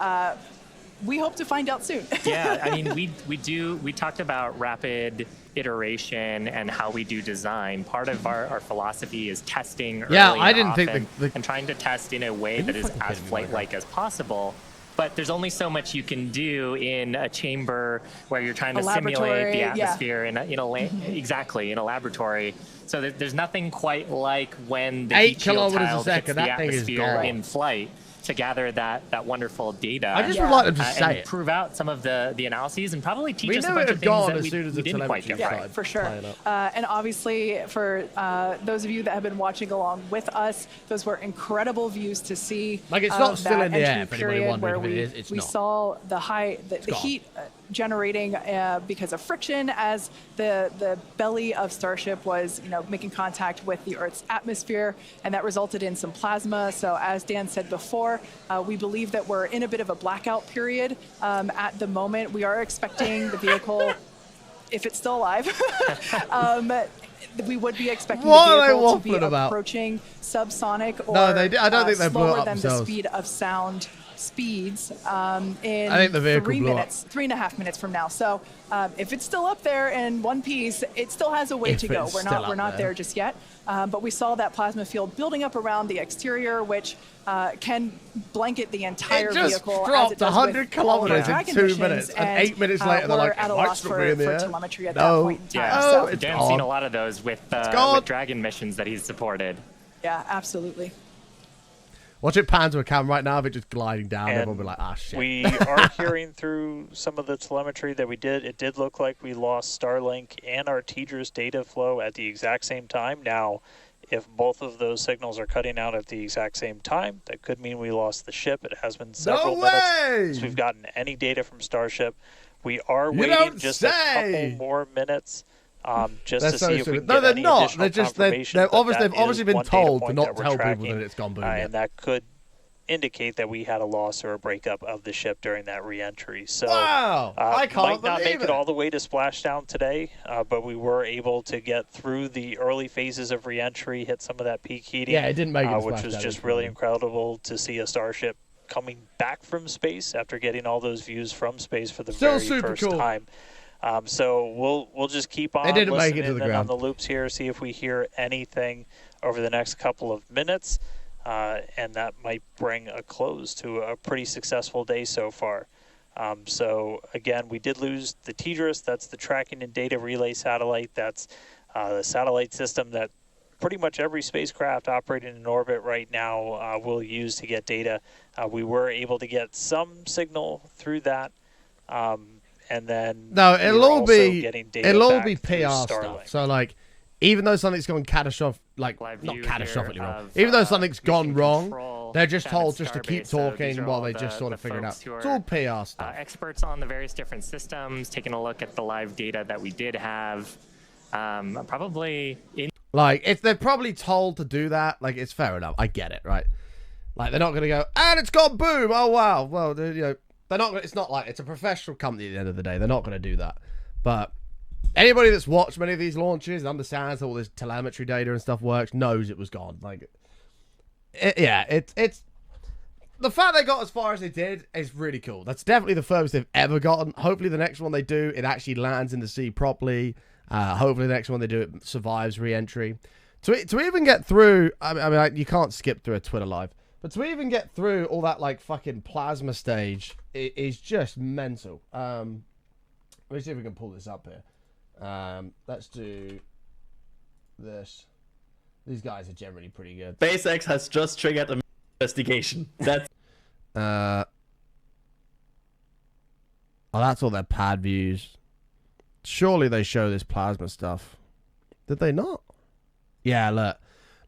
we hope to find out soon. Yeah, I mean, we talked about rapid iteration and how we do design. Part of our philosophy is testing early and trying to test in a way that is as flight-like as possible. But there's only so much you can do in a chamber where you're trying to simulate the atmosphere in a laboratory. So there's nothing quite like when the heat shield tiles hits the atmosphere in flight to gather that wonderful data. I just would like them to say and prove out some of the analyses and probably teach us a bunch of things that we didn't quite get right. For sure. And obviously, for those of you that have been watching along with us, those were incredible views to see. Like, it's not still in the air, for anybody wondering if it is. It's not. We saw the heat generating because of friction as the belly of Starship was making contact with the Earth's atmosphere, and that resulted in some plasma. So as Dan said before, we believe that we're in a bit of a blackout period at the moment. We are expecting the vehicle, if it's still alive, we would be expecting the vehicle to be approaching subsonic or I don't think they blew slower up than themselves. the speed of sound speeds in I think the vehicle 3.5 minutes from now. So if it's still up there in one piece, it still has a way to go. We're not there just yet. But we saw that plasma field building up around the exterior, which can blanket the entire vehicle. It just dropped 100 kilometers in 2 minutes, and 8 minutes later they're like, at a loss for telemetry at that point in time. Yeah, so Dan's seen a lot of those with Dragon missions that he's supported. Yeah, absolutely. Watch it pan to a camera right now of it just gliding down. And everyone will be like, ah, shit. We are hearing through some of the telemetry that we did. It did look like we lost Starlink and our TDRS data flow at the exact same time. Now, if both of those signals are cutting out at the exact same time, that could mean we lost the ship. It has been several minutes since we've gotten any data from Starship. We are waiting just a couple more minutes just They're to so see if we stupid. can No, get they're any not. additional They're confirmation they've that obviously that been is one data told to point not that we're tell people tracking, that it's gone boom. yet. and that could indicate that we had a loss or a breakup of the ship during that re-entry. So Wow! I can't might not believe make it all the way to splashdown today, but we were able to get through the early phases of re-entry, hit some of that peak heating. Yeah, it didn't make it to which was splashdown, just it's really fine. incredible to see a starship coming back from space after getting all those views from space for the Still very super first cool. time. So we'll just keep on They didn't make listening it to the in on ground. the loops here, see if we hear anything over the next couple of minutes, and that might bring a close to a pretty successful day so far. So again, we did lose the TDRS. That's the tracking and data relay satellite. That's the satellite system that pretty much every spacecraft operating in orbit right now will use to get data. We were able to get some signal through that. And then No, it'll all be PR stuff. So like, even though something's gone catastrophic, like not catastrophically wrong, even though something's gone wrong, they're just told just to keep talking while they just sort of figure it out. It's all PR stuff. Experts on the various different systems, taking a look at the live data that we did have. Probably in Like, if they're probably told to do that, like, it's fair enough. I get it, right? Like, they're not going to go, and it's gone boom. Oh, wow. Well, you know, they're not. It's not like it's a professional company at the end of the day. They're not going to do that. But anybody that's watched many of these launches and understands how all this telemetry data and stuff works knows it was gone. Like, it's the fact they got as far as they did is really cool. That's definitely the furthest they've ever gotten. Hopefully, the next one they do, it actually lands in the sea properly. Hopefully, the next one they do, it survives re-entry. To even get through, I mean, you can't skip through a Twitter live. But to even get through all that, like, fucking plasma stage is just mental. Let me see if we can pull this up here. Let's do this. These guys are generally pretty good. SpaceX has just triggered an investigation. That's... Oh, that's all their pad views. Surely they show this plasma stuff. Did they not? Yeah, look.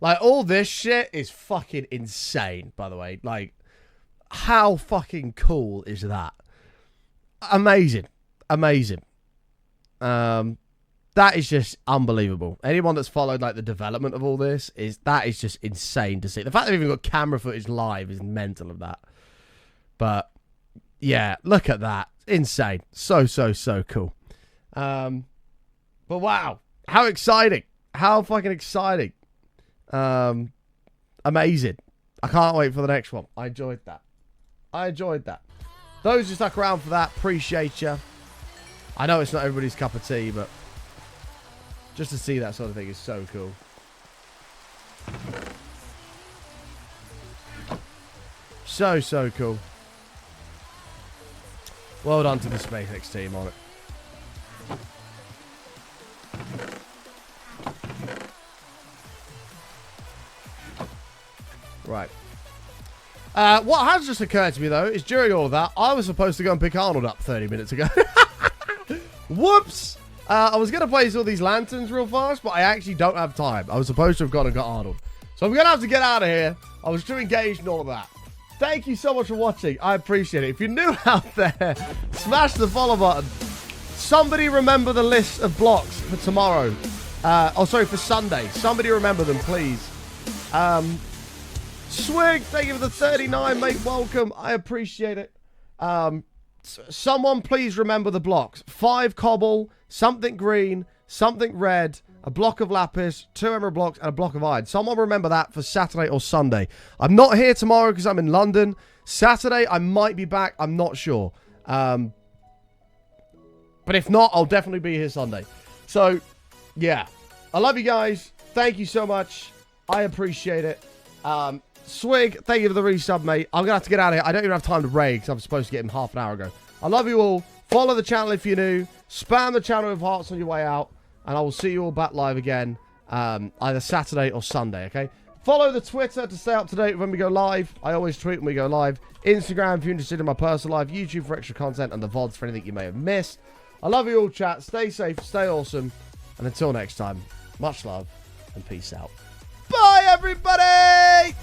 Like, all this shit is fucking insane, by the way. Like, how fucking cool is that? Amazing. Amazing. That is just unbelievable. Anyone that's followed, like, the development of all this, that is just insane to see. The fact they've even got camera footage live is mental of that. But, yeah, look at that. Insane. So cool. But wow. How exciting. How fucking exciting. Amazing. I can't wait for the next one. I enjoyed that. Those who stuck around for that, appreciate you. I know it's not everybody's cup of tea, but just to see that sort of thing is so cool. So cool. Well done to the SpaceX team on it. Right. What has just occurred to me, though, is during all of that, I was supposed to go and pick Arnold up 30 minutes ago. Whoops! I was going to place all these lanterns real fast, but I actually don't have time. I was supposed to have gone and got Arnold. So I'm going to have to get out of here. I was too engaged in all of that. Thank you so much for watching. I appreciate it. If you're new out there, smash the follow button. Somebody remember the list of blocks for tomorrow. For Sunday. Somebody remember them, please. Swig, thank you for the 39, mate. Welcome. I appreciate it. Someone please remember the blocks. 5 cobble, something green, something red, a block of lapis, 2 emerald blocks, and a block of iron. Someone remember that for Saturday or Sunday. I'm not here tomorrow because I'm in London. Saturday, I might be back. I'm not sure. But if not, I'll definitely be here Sunday. So, yeah. I love you guys. Thank you so much. I appreciate it. Swig, thank you for the resub, mate. I'm going to have to get out of here. I don't even have time to raid because I'm supposed to get him half an hour ago. I love you all. Follow the channel if you're new. Spam the channel with hearts on your way out. And I will see you all back live again either Saturday or Sunday, okay? Follow the Twitter to stay up to date when we go live. I always tweet when we go live. Instagram if you're interested in my personal life. YouTube for extra content. And the VODs for anything you may have missed. I love you all, chat. Stay safe. Stay awesome. And until next time, much love and peace out. Bye, everybody!